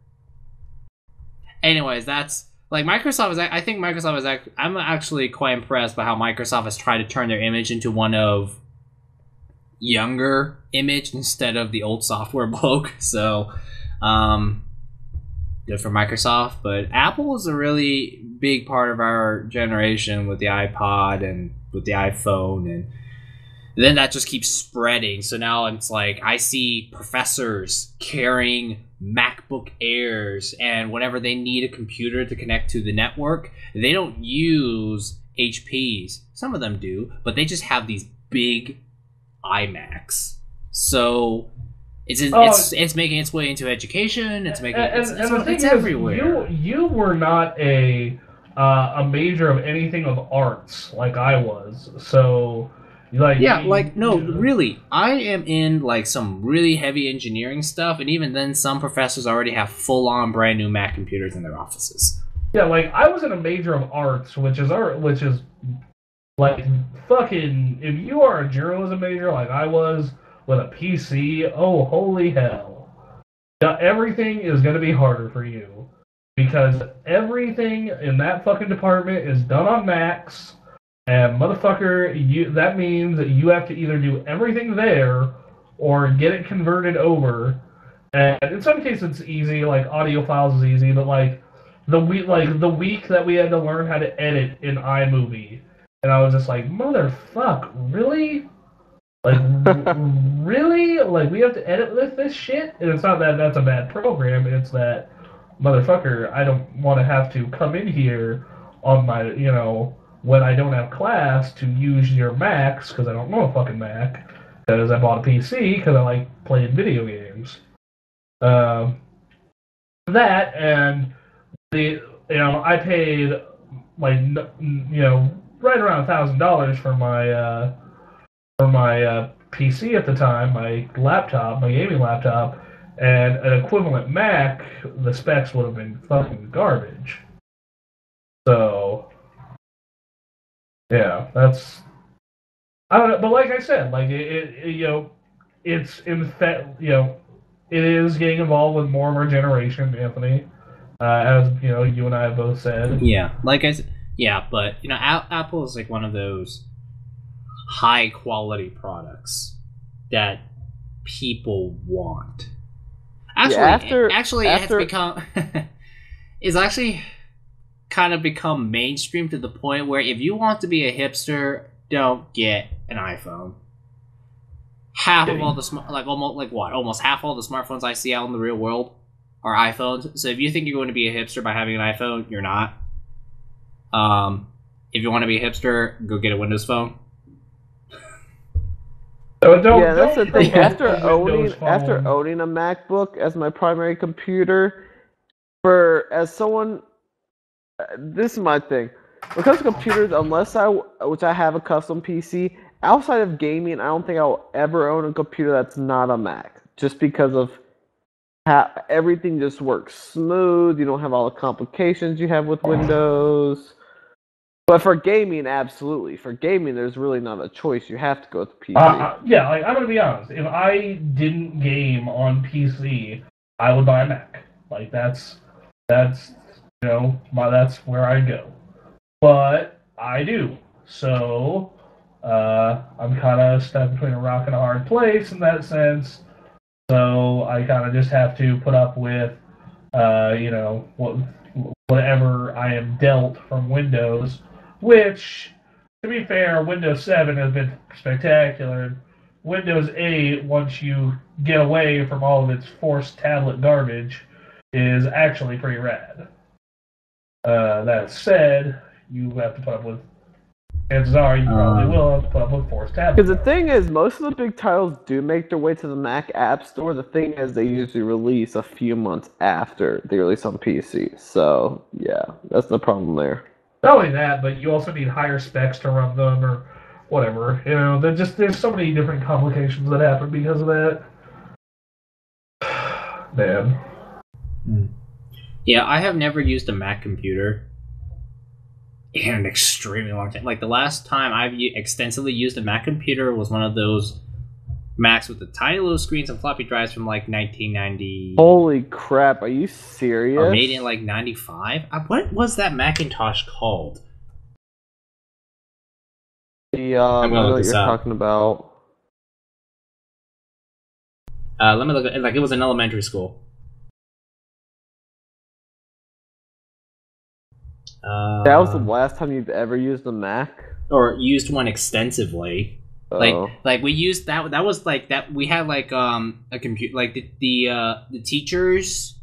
Anyways, that's like Microsoft I think Microsoft is I'm actually quite impressed by how Microsoft has tried to turn their image into one of younger image instead of the old software bloke. So, good for Microsoft. But Apple is a really big part of our generation with the iPod and with the iPhone, and then that just keeps spreading. So now it's like I see professors carrying MacBook Airs, and whenever they need a computer to connect to the network, they don't use HPs. Some of them do, but they just have these big iMacs. So it's making its way into education. It's making it's everywhere. You were not a major of anything of arts like I was, so really, I am in like some really heavy engineering stuff, and even then, some professors already have full-on brand new Mac computers in their offices. Yeah, like I was in a major of arts, which is like fucking. If you are a journalism major like I was with a PC, oh holy hell! Now, everything is going to be harder for you because everything in that fucking department is done on Macs. And motherfucker, that means that you have to either do everything there or get it converted over. And in some cases it's easy, like audio files is easy, but like the week that we had to learn how to edit in iMovie, and I was just like, motherfuck, really? Like really? Like we have to edit with this shit? And it's not that that's a bad program, it's that motherfucker, I don't want to have to come in here on my, when I don't have class to use your Macs, because I don't know a fucking Mac, because I bought a PC because I like playing video games. That and I paid like right around $1,000 for my PC at the time, my gaming laptop, and an equivalent Mac. The specs would have been fucking garbage. So. Yeah, that's. I don't know, but like I said, like it's in fact, it is getting involved with more of our generation, Anthony, as you and I have both said. Yeah, but Apple is like one of those high quality products that people want. Actually, it has become is actually kind of become mainstream to the point where if you want to be a hipster, don't get an iPhone. Half of all the almost half all the smartphones I see out in the real world are iPhones. So if you think you're going to be a hipster by having an iPhone, you're not. If you want to be a hipster, go get a Windows Phone. That's the thing. After owning a MacBook as my primary computer, this is my thing. When it comes to computers, which I have a custom PC, outside of gaming, I don't think I'll ever own a computer that's not a Mac. Just because of how everything just works smooth. You don't have all the complications you have with Windows. But for gaming, absolutely. For gaming, there's really not a choice. You have to go with PC. Yeah, I'm going to be honest. If I didn't game on PC, I would buy a Mac. Like, that's that's where I go. But I do. So, I'm kind of stuck between a rock and a hard place in that sense. So, I kind of just have to put up with, whatever I am dealt from Windows, which, to be fair, Windows 7 has been spectacular. Windows 8, once you get away from all of its forced tablet garbage, is actually pretty rad. That said, you have to put up with, chances are you probably will have to put up with forced tablets. Because the thing is, most of the big titles do make their way to the Mac App Store. The thing is, they usually release a few months after they release on PC. So, yeah, that's the problem there. Not only that, but you also need higher specs to run them or whatever. There's so many different complications that happen because of that. Man. Yeah, I have never used a Mac computer in an extremely long time. Like, the last time I've extensively used a Mac computer was one of those Macs with the tiny little screens and floppy drives from, like, 1990. Holy crap, are you serious? Or made in, like, 95? What was that Macintosh called? I know what you're talking about. Let me look at it. Like, it was in elementary school. That was the last time you've ever used a Mac? Or used one extensively. Oh. Like we used that was like that we had like a computer like the teachers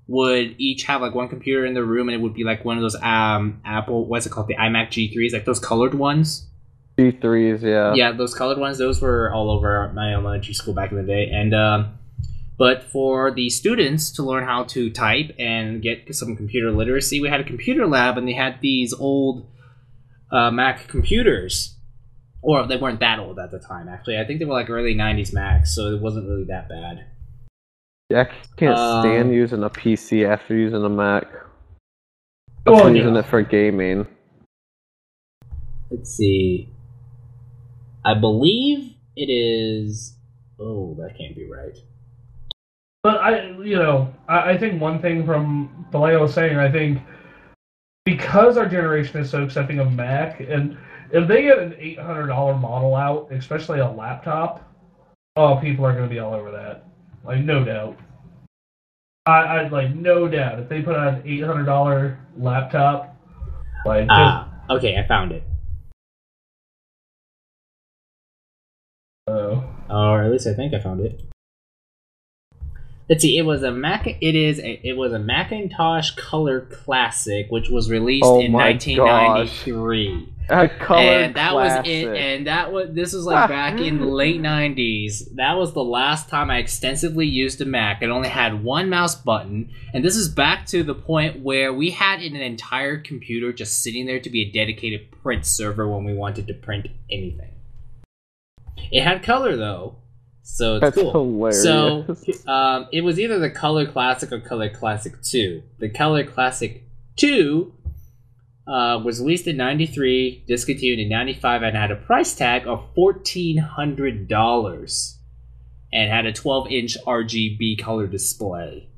would each have like one computer in the room, and it would be like one of those Apple, what's it called, the iMac G3s, like those colored ones. G3s, yeah. Yeah, those colored ones, those were all over my elementary school back in the day. And but for the students to learn how to type and get some computer literacy, we had a computer lab, and they had these old Mac computers. Or they weren't that old at the time, actually. I think they were like early 90s Macs, so it wasn't really that bad. Yeah, I can't stand using a PC after using a Mac. Well, Using it for gaming. Let's see. I believe it is... Oh, that can't be right. But I think one thing from like I was saying, I think because our generation is so accepting of Mac, and if they get an $800 model out, especially a laptop, oh, people are going to be all over that. Like, no doubt. I'd like no doubt if they put out an $800 laptop, like just. Okay, I found it. Or at least I think I found it. Let's see. It was a Macintosh Color Classic, which was released in 1993. A color and that classic. was it. And this was like back in the late 90s. That was the last time I extensively used a Mac. It only had one mouse button, and this is back to the point where we had an entire computer just sitting there to be a dedicated print server when we wanted to print anything. It had color though. So it's That's cool. hilarious. So it was either the Color Classic or Color Classic 2. The Color Classic 2 was released in 93, discontinued in 95, and had a price tag of $1,400 and had a 12-inch RGB color display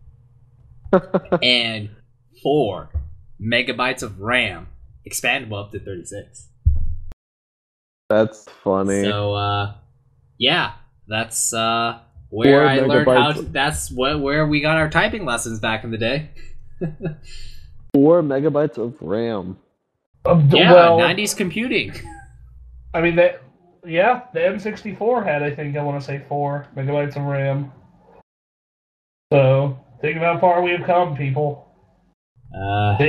and 4 megabytes of RAM, expandable up to 36. That's funny. So, yeah. That's where I learned how to, where we got our typing lessons back in the day. 4 megabytes of RAM. Yeah, well, 90s computing. I mean, the N64 had, I think, I want to say 4 megabytes of RAM. So, think about how far we've come, people. Let's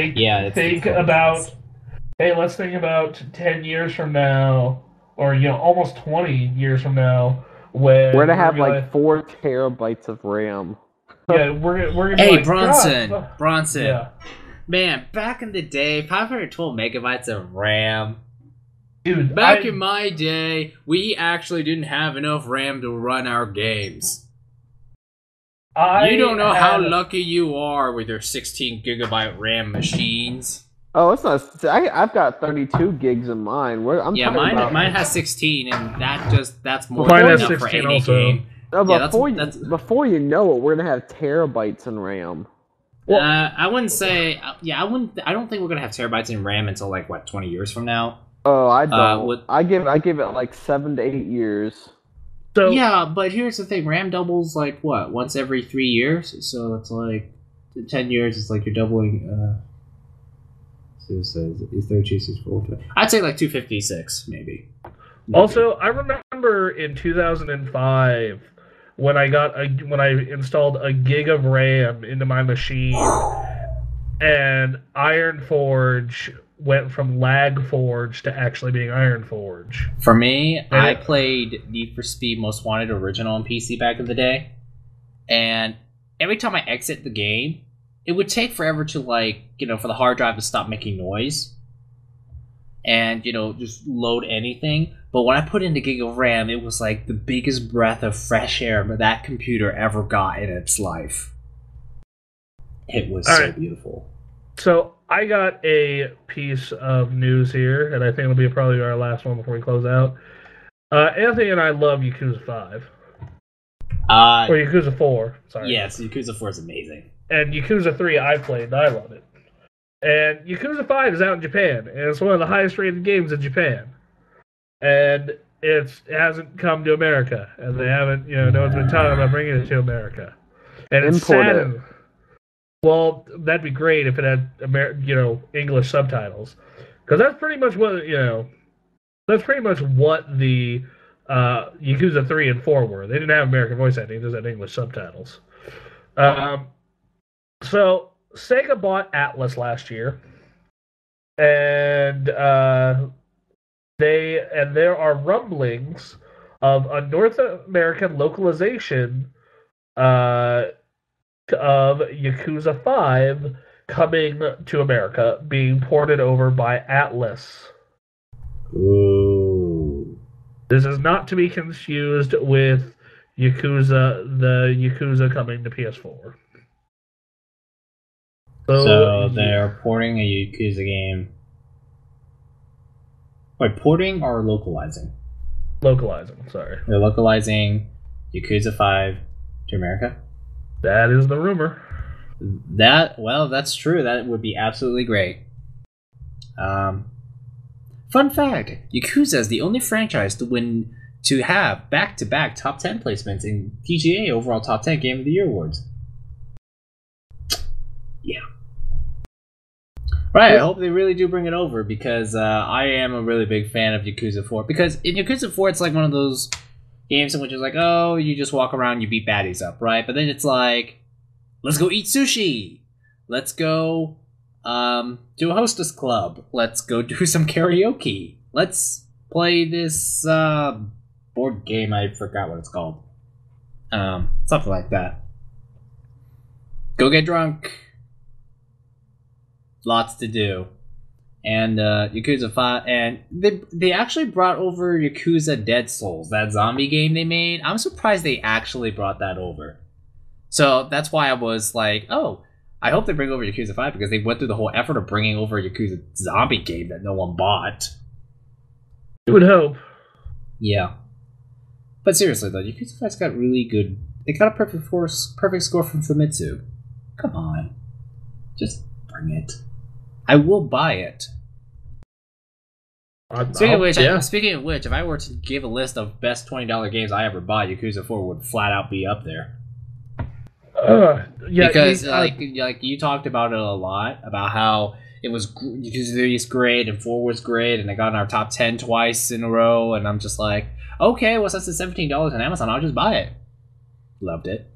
think about 10 years from now, or, almost 20 years from now, when we're gonna have like 4 terabytes of RAM. Yeah, we're gonna. Hey, be like, Bronson. Yeah. Man, back in the day, 512 megabytes of RAM. Dude, Back in my day, we actually didn't have enough RAM to run our games. You don't know how lucky you are with your 16 gigabyte RAM machines. Oh, it's not. I've got 32 gigs in mine. Mine has 16, and that's more mine than has enough for 16 any also. game. No, Yeah, before you know it, we're gonna have terabytes in RAM. I wouldn't say. I don't think we're gonna have terabytes in RAM until like 20 years from now. Oh, I don't. I give it like 7 to 8 years. So yeah, but here's the thing: RAM doubles like what, once every 3 years. So it's like 10 years. It's like you're doubling. I'd say like 256, maybe. Also, I remember in 2005 when I installed a gig of RAM into my machine, and Ironforge went from Lagforge to actually being Ironforge. For me, I played Need for Speed Most Wanted Original on PC back in the day, and every time I exit the game, it would take forever to for the hard drive to stop making noise and, just load anything. But when I put in the gig of RAM, it was like the biggest breath of fresh air that computer ever got in its life. It was beautiful. So I got a piece of news here, and I think it'll be probably our last one before we close out. Anthony and I love Yakuza 5. Or Yakuza 4, sorry. Yes, Yakuza 4 is amazing. And Yakuza 3 I played, and I love it. And Yakuza 5 is out in Japan, and it's one of the highest rated games in Japan. And it hasn't come to America, and they haven't, no one's been talking about bringing it to America. And it's sad. Well, that'd be great if it had, English subtitles. Because that's pretty much what, the Yakuza 3 and 4 were. They didn't have American voice acting, they just had English subtitles. So Sega bought Atlas last year, and there are rumblings of a North American localization of Yakuza 5 coming to America, being ported over by Atlas. Ooh. This is not to be confused with the Yakuza coming to PS4. So they're porting a Yakuza game. Wait, porting or localizing? Localizing, sorry. They're localizing Yakuza 5 to America? That is the rumor. That's true. That would be absolutely great. Fun fact, Yakuza is the only franchise to have back-to-back top 10 placements in TGA overall top 10 Game of the Year awards. Yeah. Right, I hope they really do bring it over, because I am a really big fan of Yakuza 4. Because in Yakuza 4, it's like one of those games in which it's like, oh, you just walk around, you beat baddies up, right? But then it's like, let's go eat sushi. Let's go do a hostess club. Let's go do some karaoke. Let's play this board game. I forgot what it's called. Something like that. Go get drunk. Lots to do. And Yakuza 5, and they actually brought over Yakuza Dead Souls, that zombie game they made. I'm surprised they actually brought that over. So that's why I was like, oh, I hope they bring over Yakuza 5, because they went through the whole effort of bringing over a Yakuza zombie game that no one bought. You would hope. Yeah. But seriously though, Yakuza 5's got really good... It got a perfect score from Famitsu. Come on. Just bring it. I will buy it. Speaking of which, if I were to give a list of best $20 games I ever bought, Yakuza 4 would flat out be up there. Yeah, because like you talked about it a lot, about how it was Yakuza 3 is great and 4 was great, and they got in our top 10 twice in a row, and I'm just like, okay, well, since it's $17 on Amazon, I'll just buy it. Loved it.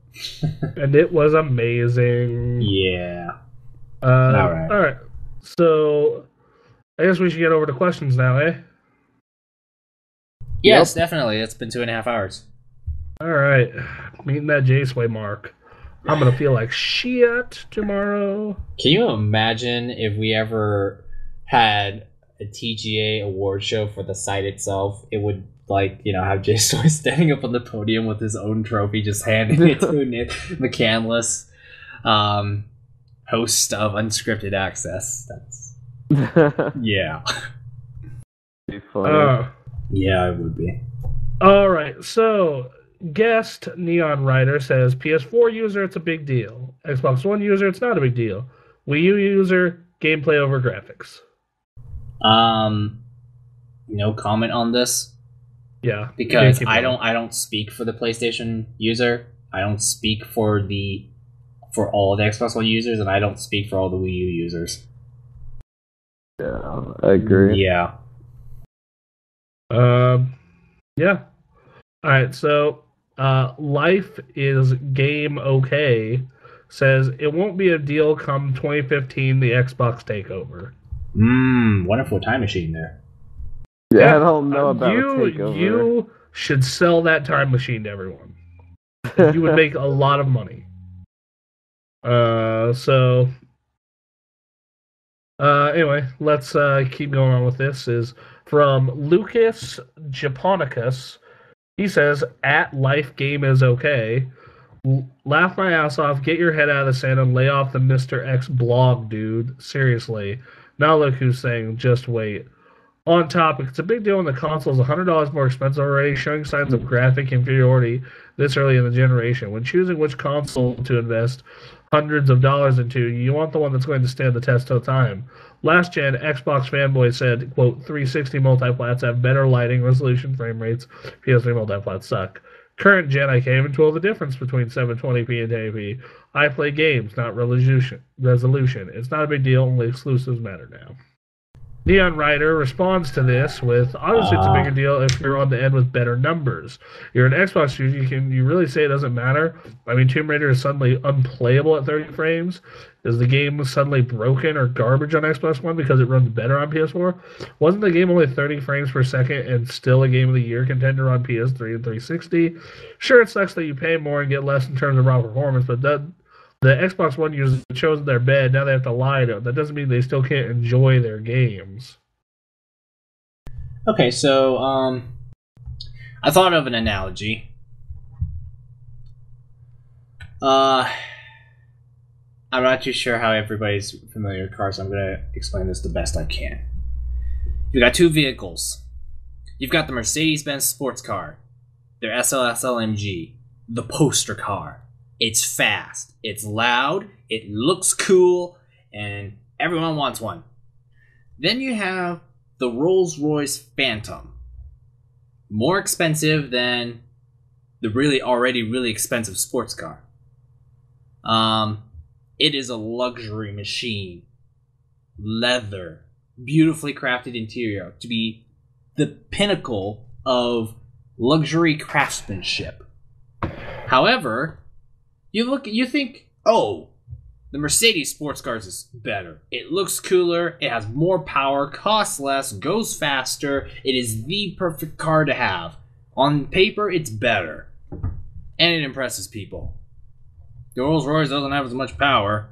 And it was amazing. Yeah. All right. So, I guess we should get over to questions now, eh? Yes, definitely. It's been 2.5 hours. All right. Meeting that J-Sway mark. I'm going to feel like shit tomorrow. Can you imagine if we ever had a TGA award show for the site itself? It would, like, you know, have J-Sway standing up on the podium with his own trophy, just handing it to McCandless, host of Unscripted Access. That's... yeah. Be funny. Yeah, it would be. All right, so... Guest Neon Rider says, PS4 user, it's a big deal. Xbox One user, it's not a big deal. Wii U user, gameplay over graphics. No comment on this. Yeah. Because I don't speak for the PlayStation user. I don't speak for all the Xbox One users, and I don't speak for all the Wii U users. Yeah, I agree. Yeah. Yeah. Alright, so Life is Game Okay says it won't be a deal come 2015, the Xbox takeover. Wonderful time machine there. Yeah, I don't know about a takeover. You should sell that time machine to everyone. You would make a lot of money. Anyway, let's keep going on with this. Is from Lucas Japonicus. He says, at life game is okay. Laugh my ass off, get your head out of the sand, and lay off the Mr. X blog, dude. Seriously. Now look who's saying, just wait. On topic, it's a big deal when the console is $100 more expensive already, showing signs of graphic inferiority this early in the generation. When choosing which console to invest hundreds of dollars into, you want the one that's going to stand the test of time. Last gen, Xbox fanboy said, quote, 360 multiplats have better lighting, resolution, frame rates. PS3 multiplats suck. Current gen, I can't even tell the difference between 720p and 1080p. I play games, not resolution. It's not a big deal, only exclusives matter now. Neon Rider responds to this with, honestly, it's a bigger deal if you're on the end with better numbers. You're an Xbox user, you really say it doesn't matter. I mean, Tomb Raider is suddenly unplayable at 30 frames. Is the game suddenly broken or garbage on Xbox One because it runs better on PS4? Wasn't the game only 30 frames per second and still a Game of the Year contender on PS3 and 360? Sure, it sucks that you pay more and get less in terms of raw performance, but the Xbox One users have chosen their bed. Now they have to lie to them. That doesn't mean they still can't enjoy their games. Okay, so I thought of an analogy. I'm not too sure how everybody's familiar with cars, so I'm going to explain this the best I can. You've got two vehicles. You've got the Mercedes-Benz sports car, their SLS-LMG, the poster car. It's fast, it's loud, it looks cool, and everyone wants one. Then you have the Rolls-Royce Phantom. More expensive than the already really expensive sports car. It is a luxury machine. Leather. Beautifully crafted interior. To be the pinnacle of luxury craftsmanship. However, you think, oh, the Mercedes sports cars is better. It looks cooler, it has more power, costs less, goes faster. It is the perfect car to have. On paper, it's better. And it impresses people. The Rolls-Royce doesn't have as much power,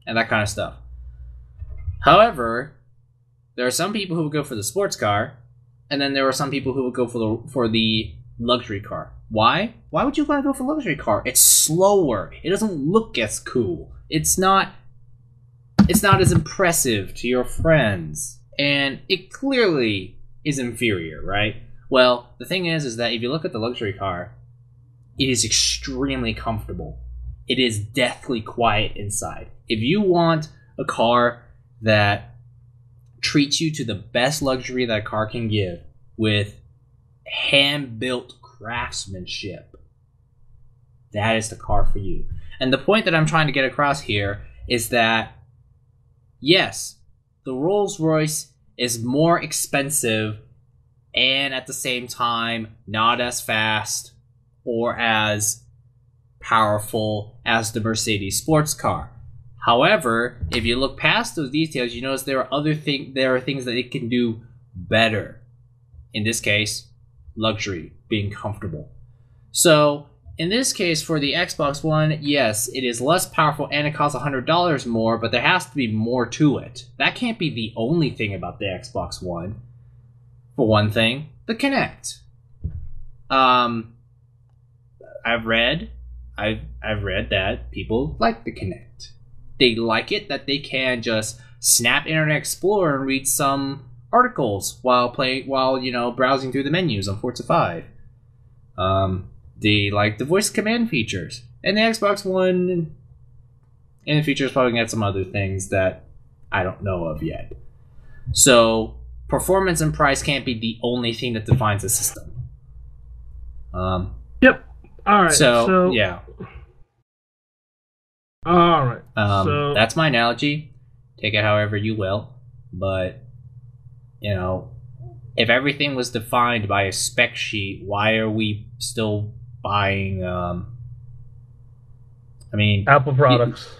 and that kind of stuff. However, there are some people who would go for the sports car, and then there are some people who would go for the luxury car. Why? Why would you want to go for luxury car? It's slower. It doesn't look as cool. It's not as impressive to your friends, and it clearly is inferior, right? Well, the thing is that if you look at the luxury car, it is extremely comfortable. It is deathly quiet inside. If you want a car that treats you to the best luxury that a car can give with hand-built craftsmanship, that is the car for you. And the point that I'm trying to get across here is that, yes, the Rolls-Royce is more expensive and at the same time not as fast or as powerful as the Mercedes sports car. However, if you look past those details, you notice there are things that it can do better. In this case, luxury, being comfortable. So, in this case, for the Xbox One, yes, it is less powerful and it costs $100 more, but there has to be more to it. That can't be the only thing about the Xbox One. For one thing, the Kinect. I've read that people like the Kinect. They like it that they can just snap Internet Explorer and read some articles while browsing through the menus on Forza 5. They like the voice command features, and the Xbox One and the features probably got some other things that I don't know of yet. So performance and price can't be the only thing that defines a system. Yep. All right. So yeah. All right. So that's my analogy. Take it however you will, but if everything was defined by a spec sheet, why are we still buying? Apple products.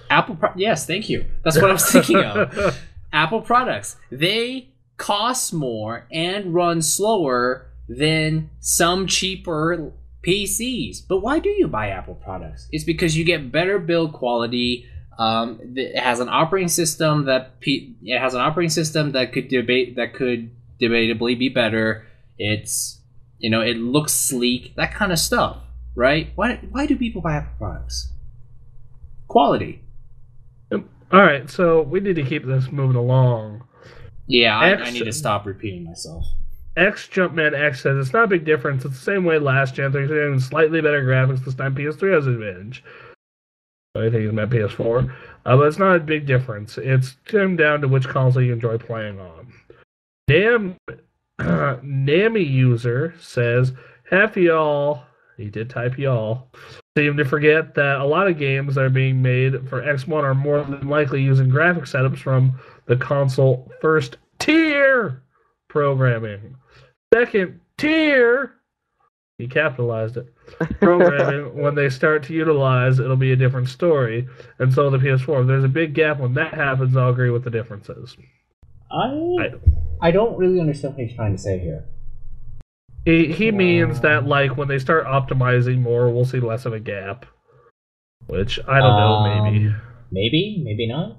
Yes, thank you. That's what I was thinking of. Apple products. They cost more and run slower than some cheaper PCs. But why do you buy Apple products? It's because you get better build quality. It has an operating system that could debatably be better. It looks sleek, that kind of stuff, right? Why do people buy Apple products? Quality. All right, so we need to keep this moving along. Yeah, I need to stop repeating myself. Jumpman X says it's not a big difference. It's the same way last gen. They're getting slightly better graphics this time. PS3 has an advantage. I think it's meant PS4, but it's not a big difference. It's come down to which console you enjoy playing on. Nami user says half y'all, he did type y'all, seem to forget that a lot of games that are being made for X1 are more than likely using graphic setups from the console first tier programming. Second tier, he capitalized it, programming, when they start to utilize, it'll be a different story. And so the PS4, if there's a big gap when that happens, I'll agree with the differences. I don't really understand what he's trying to say here. He means that, like, when they start optimizing more, we'll see less of a gap. Which, I don't know, maybe. Maybe not.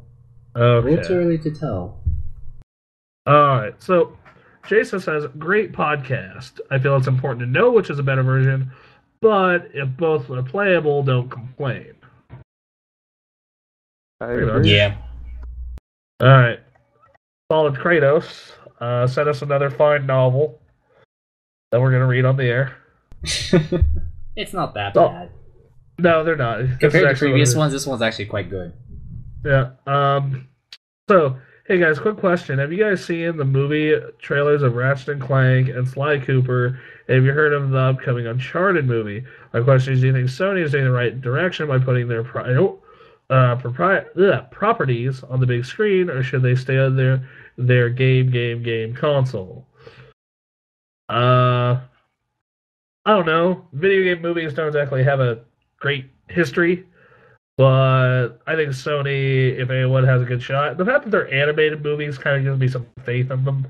Okay. It's too early to tell. Alright, so Jason says, great podcast. I feel it's important to know which is a better version, but if both are playable, don't complain. Yeah. Alright. Solid Kratos sent us another fine novel that we're going to read on the air. It's not that bad. No, they're not. Compared to previous ones, this one's actually quite good. Yeah. So, hey guys, quick question. Have you guys seen the movie trailers of Ratchet & Clank and Sly Cooper? Have you heard of the upcoming Uncharted movie? My question is, do you think Sony is taking the right direction by putting their properties on the big screen, or should they stay on their game console? I don't know. Video game movies don't exactly have a great history, but I think Sony, if anyone, has a good shot. The fact that they're animated movies kind of gives me some faith in them.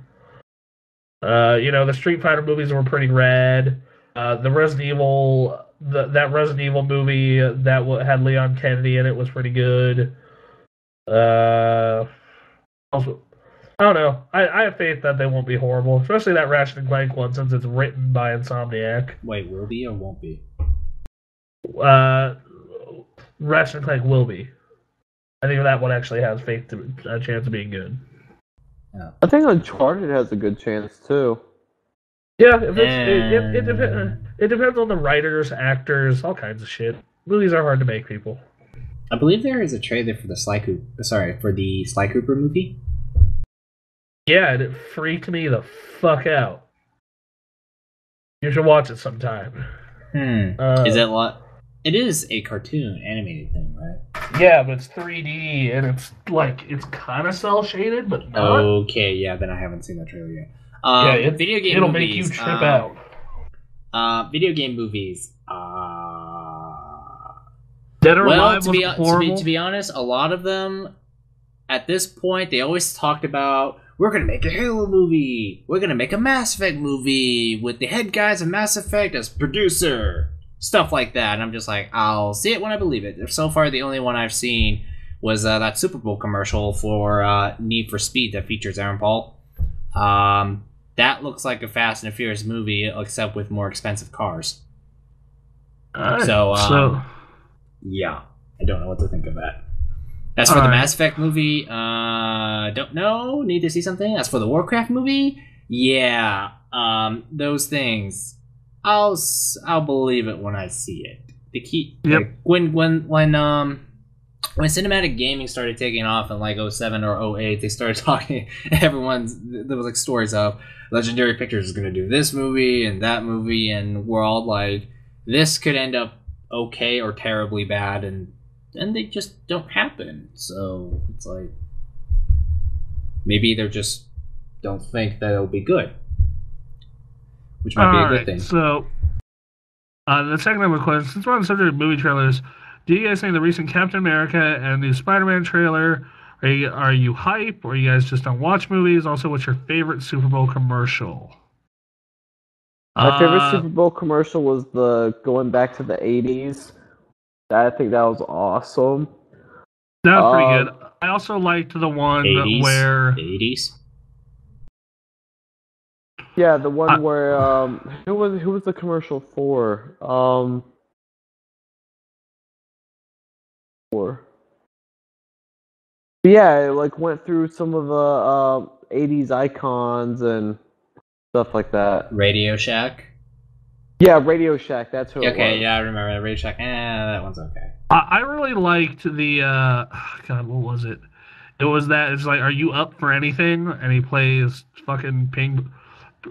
The Street Fighter movies were pretty rad. The Resident Evil, that Resident Evil movie that had Leon Kennedy in it was pretty good. Also, I don't know. I have faith that they won't be horrible, especially that Ratchet & Clank one, since it's written by Insomniac. Wait, will be or won't be? Ratchet & Clank will be. I think that one actually has a chance of being good. Yeah. I think Uncharted has a good chance too. Yeah, it depends on the writers, actors, all kinds of shit. Movies are hard to make, people. I believe there is a trailer for the Sly Cooper movie. Yeah, and it freaked me the fuck out. You should watch it sometime. Is it what? It is a cartoon animated thing, right? Yeah, but it's 3D and it's kind of cell shaded, but not. Okay, yeah, then I haven't seen that trailer yet. Video game it'll movies, make you trip out. Video game movies. Dead or well, Alive was horrible. To be honest, a lot of them at this point they always talked about, we're gonna make a Halo movie, we're gonna make a Mass Effect movie with the head guys of Mass Effect as producer. Stuff like that, and I'm just like, I'll see it when I believe it. So far, the only one I've seen was that Super Bowl commercial for Need for Speed that features Aaron Paul. That looks like a Fast and Furious movie, except with more expensive cars. So, yeah, I don't know what to think of that. As for the Mass Effect movie, don't know. Need to see something. As for the Warcraft movie, yeah, those things. I'll believe it when I see it. The key, like, when cinematic gaming started taking off in like 07 or 08, they started talking. There was like stories of Legendary Pictures is going to do this movie and that movie, and we're all like, this could end up okay or terribly bad, and they just don't happen. So it's like maybe they just don't think that it'll be good. Which might be a good thing. So, the second number question, since we're on the subject of movie trailers, do you guys think the recent Captain America and the Spider-Man trailer, are you hype, or you guys just don't watch movies? Also, what's your favorite Super Bowl commercial? My favorite Super Bowl commercial was the going back to the 80s. I think that was awesome. That was pretty good. I also liked the one 80s? where... 80s? Yeah, the one where who was the commercial for? Yeah, it like went through some of the 80s icons and stuff like that. Radio Shack? Yeah, Radio Shack, that's who it was. Okay, yeah, I remember that. Radio Shack. That one's okay. I really liked the God, what was it? It was that it's like, are you up for anything? And he plays fucking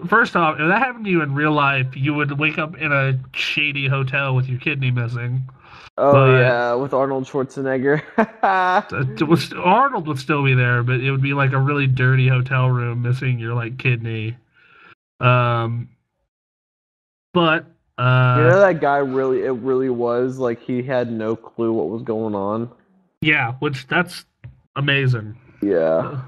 first off, if that happened to you in real life, you would wake up in a shady hotel with your kidney missing. Oh But yeah, with Arnold Schwarzenegger. Arnold would still be there, but it would be like a really dirty hotel room missing your like kidney. Um, but You know that guy it really was like he had no clue what was going on. yeah, which that's amazing. Yeah.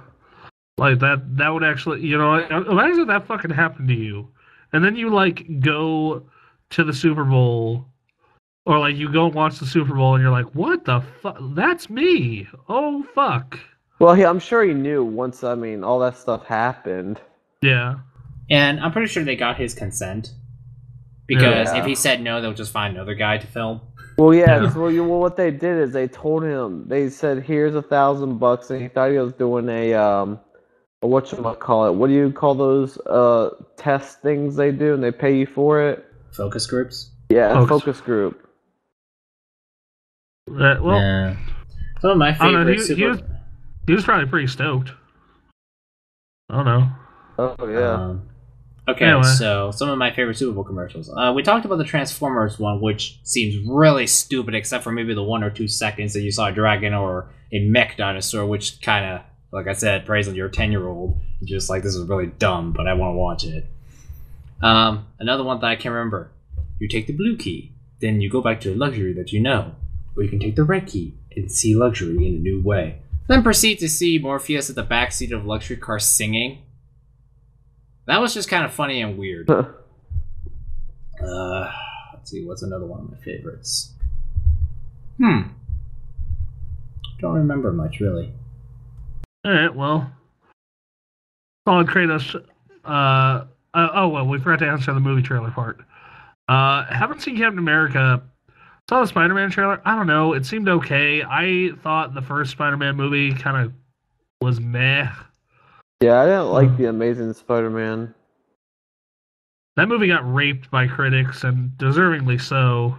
Like that would actually, imagine if that fucking happened to you, and then you like go to the Super Bowl, or like you go and watch the Super Bowl, and you're like, what the fuck? That's me. Oh fuck. Well, I'm sure he knew once. I mean, all that stuff happened. Yeah. And I'm pretty sure they got his consent. Because Yeah. if he said no, they'll just find another guy to film. Well, yeah. Yeah. So, what they did is they told him. They said, "Here's $1,000," and he thought he was doing a whatchamacallit. What do you call those test things they do, and they pay you for it? Focus groups? Yeah, focus group. Well, yeah. Some of my I don't know. favorite He was probably pretty stoked. I don't know. Oh yeah. Okay, Anyway. So some of my favorite Super Bowl commercials. We talked about the Transformers one, which seems really stupid, except for maybe the 1 or 2 seconds that you saw a dragon or a mech dinosaur, which kind of, like I said, prays on your 10-year-old. You're just like, this is really dumb, but I want to watch it. Another one that I can remember. You take the blue key, then you go back to a luxury that you know, or you can take the red key and see luxury in a new way. Then proceed to see Morpheus at the backseat of a luxury car singing. That was just kind of funny and weird. Let's see, what's another one of my favorites? Don't remember much, really. Alright, well. Solid Kratos. Well, we forgot to answer the movie trailer part. Haven't seen Captain America. Saw the Spider-Man trailer. I don't know. It seemed okay. I thought the first Spider-Man movie kind of was meh. Yeah, I didn't like the Amazing Spider-Man. That movie got raped by critics, and deservingly so.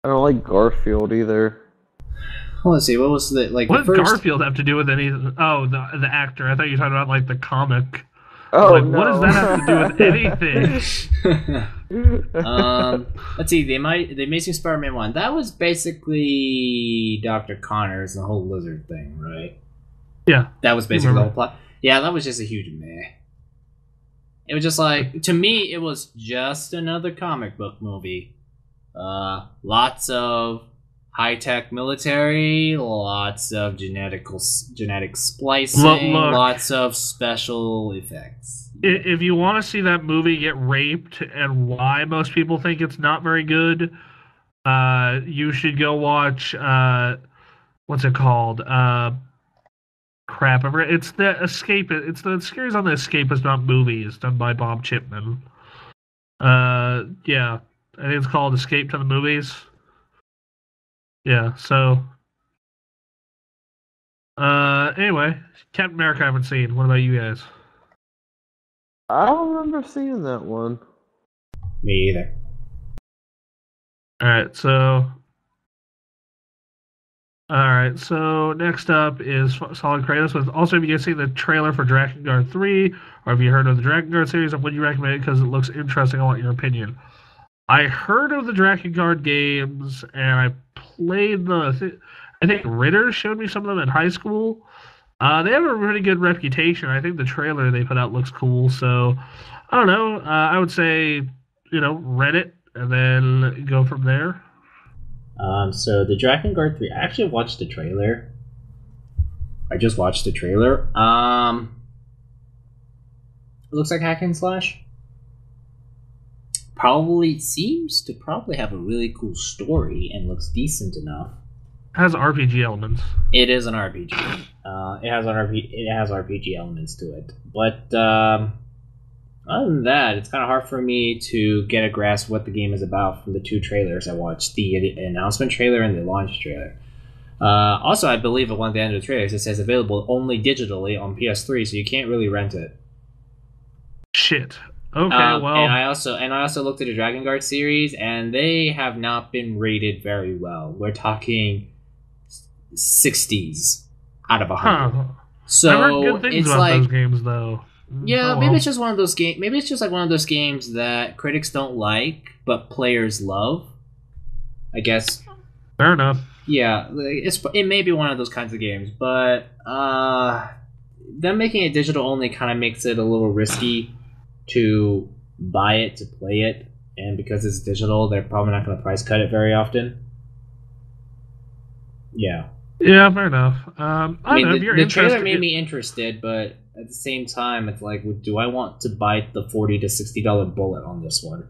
I don't like Garfield either. Well, let's see, what was the like? What the does first... Garfield have to do with anything? Oh, the actor. I thought you were talking about like the comic. Oh like, no. what does that have to do with anything? Let's see, the Amazing Spider-Man one. That was basically Dr. Connors and the whole lizard thing, right? Yeah. That was basically the whole plot. Yeah, that was just a huge meh. It was just like, to me, it was just another comic book movie. Lots of high-tech military, lots of genetic splicing, lots of special effects. If you want to see that movie get raped and why most people think it's not very good, you should go watch, what's it called? Crap, it's the Escapist. It's the series on the Escapist about movies done by Bob Chipman. Yeah, I think it's called Escape to the Movies. Yeah, so anyway, Captain America I haven't seen. What about you guys? I don't remember seeing that one. Me either. Alright, so next up is Solid Kratos. With also, have you guys seen the trailer for Drakengard 3, or have you heard of the Drakengard series, and would you recommend it because it looks interesting? I want your opinion. I heard of the Drakengard games, and I played I think Ritter showed me some of them in high school. They have a really good reputation. I think the trailer they put out looks cool, so I don't know. I would say, rent it, and then go from there. So the Drakengard 3, I actually watched the trailer. I just watched the trailer. It looks like hack and slash. Probably seems to have a really cool story and looks decent enough. It has RPG elements. It is an RPG. It has RPG elements to it, but other than that, it's kind of hard for me to get a grasp of what the game is about from the 2 trailers I watched, the announcement trailer and the launch trailer. Also, I believe at one of the end of the trailers it says available only digitally on PS3, so you can't really rent it. Shit. Okay, well. And I also looked at the Drakengard series, and they have not been rated very well. We're talking 60s out of 100. Huh. So I've heard good things it's about like those games, though. Yeah, Oh, maybe well. it's just one of those games. Maybe it's just like one of those games that critics don't like, but players love. I guess. Fair enough. Yeah, it may be one of those kinds of games, but them making it digital only kind of makes it a little risky to buy it to play it, and because it's digital, they're probably not going to price cut it very often. Yeah. Yeah, fair enough. I mean, don't know if you're the trailer interested. made me interested, but at the same time, it's like, do I want to bite the $40 to $60 bullet on this one?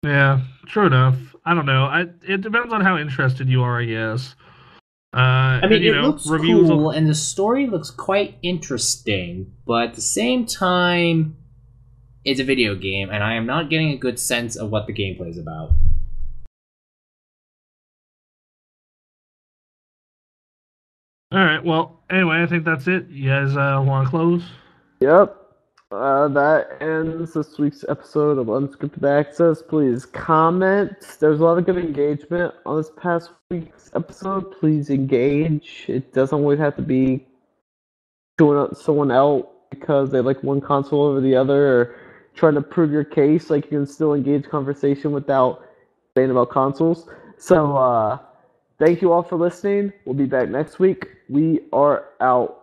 Yeah, true enough. I don't know. It depends on how interested you are, I guess. I mean, and, you it know, looks reviews cool, and the story looks quite interesting, but at the same time, it's a video game, and I am not getting a good sense of what the gameplay is about. All right. Well, anyway, I think that's it. You guys want to close? Yep. That ends this week's episode of Unscripted Access. Please comment. There's a lot of good engagement on this past week's episode. Please engage. It doesn't always have to be chewing someone out because they like one console over the other or trying to prove your case. Like, you can still engage conversation without saying about consoles. So, thank you all for listening. We'll be back next week. We are out.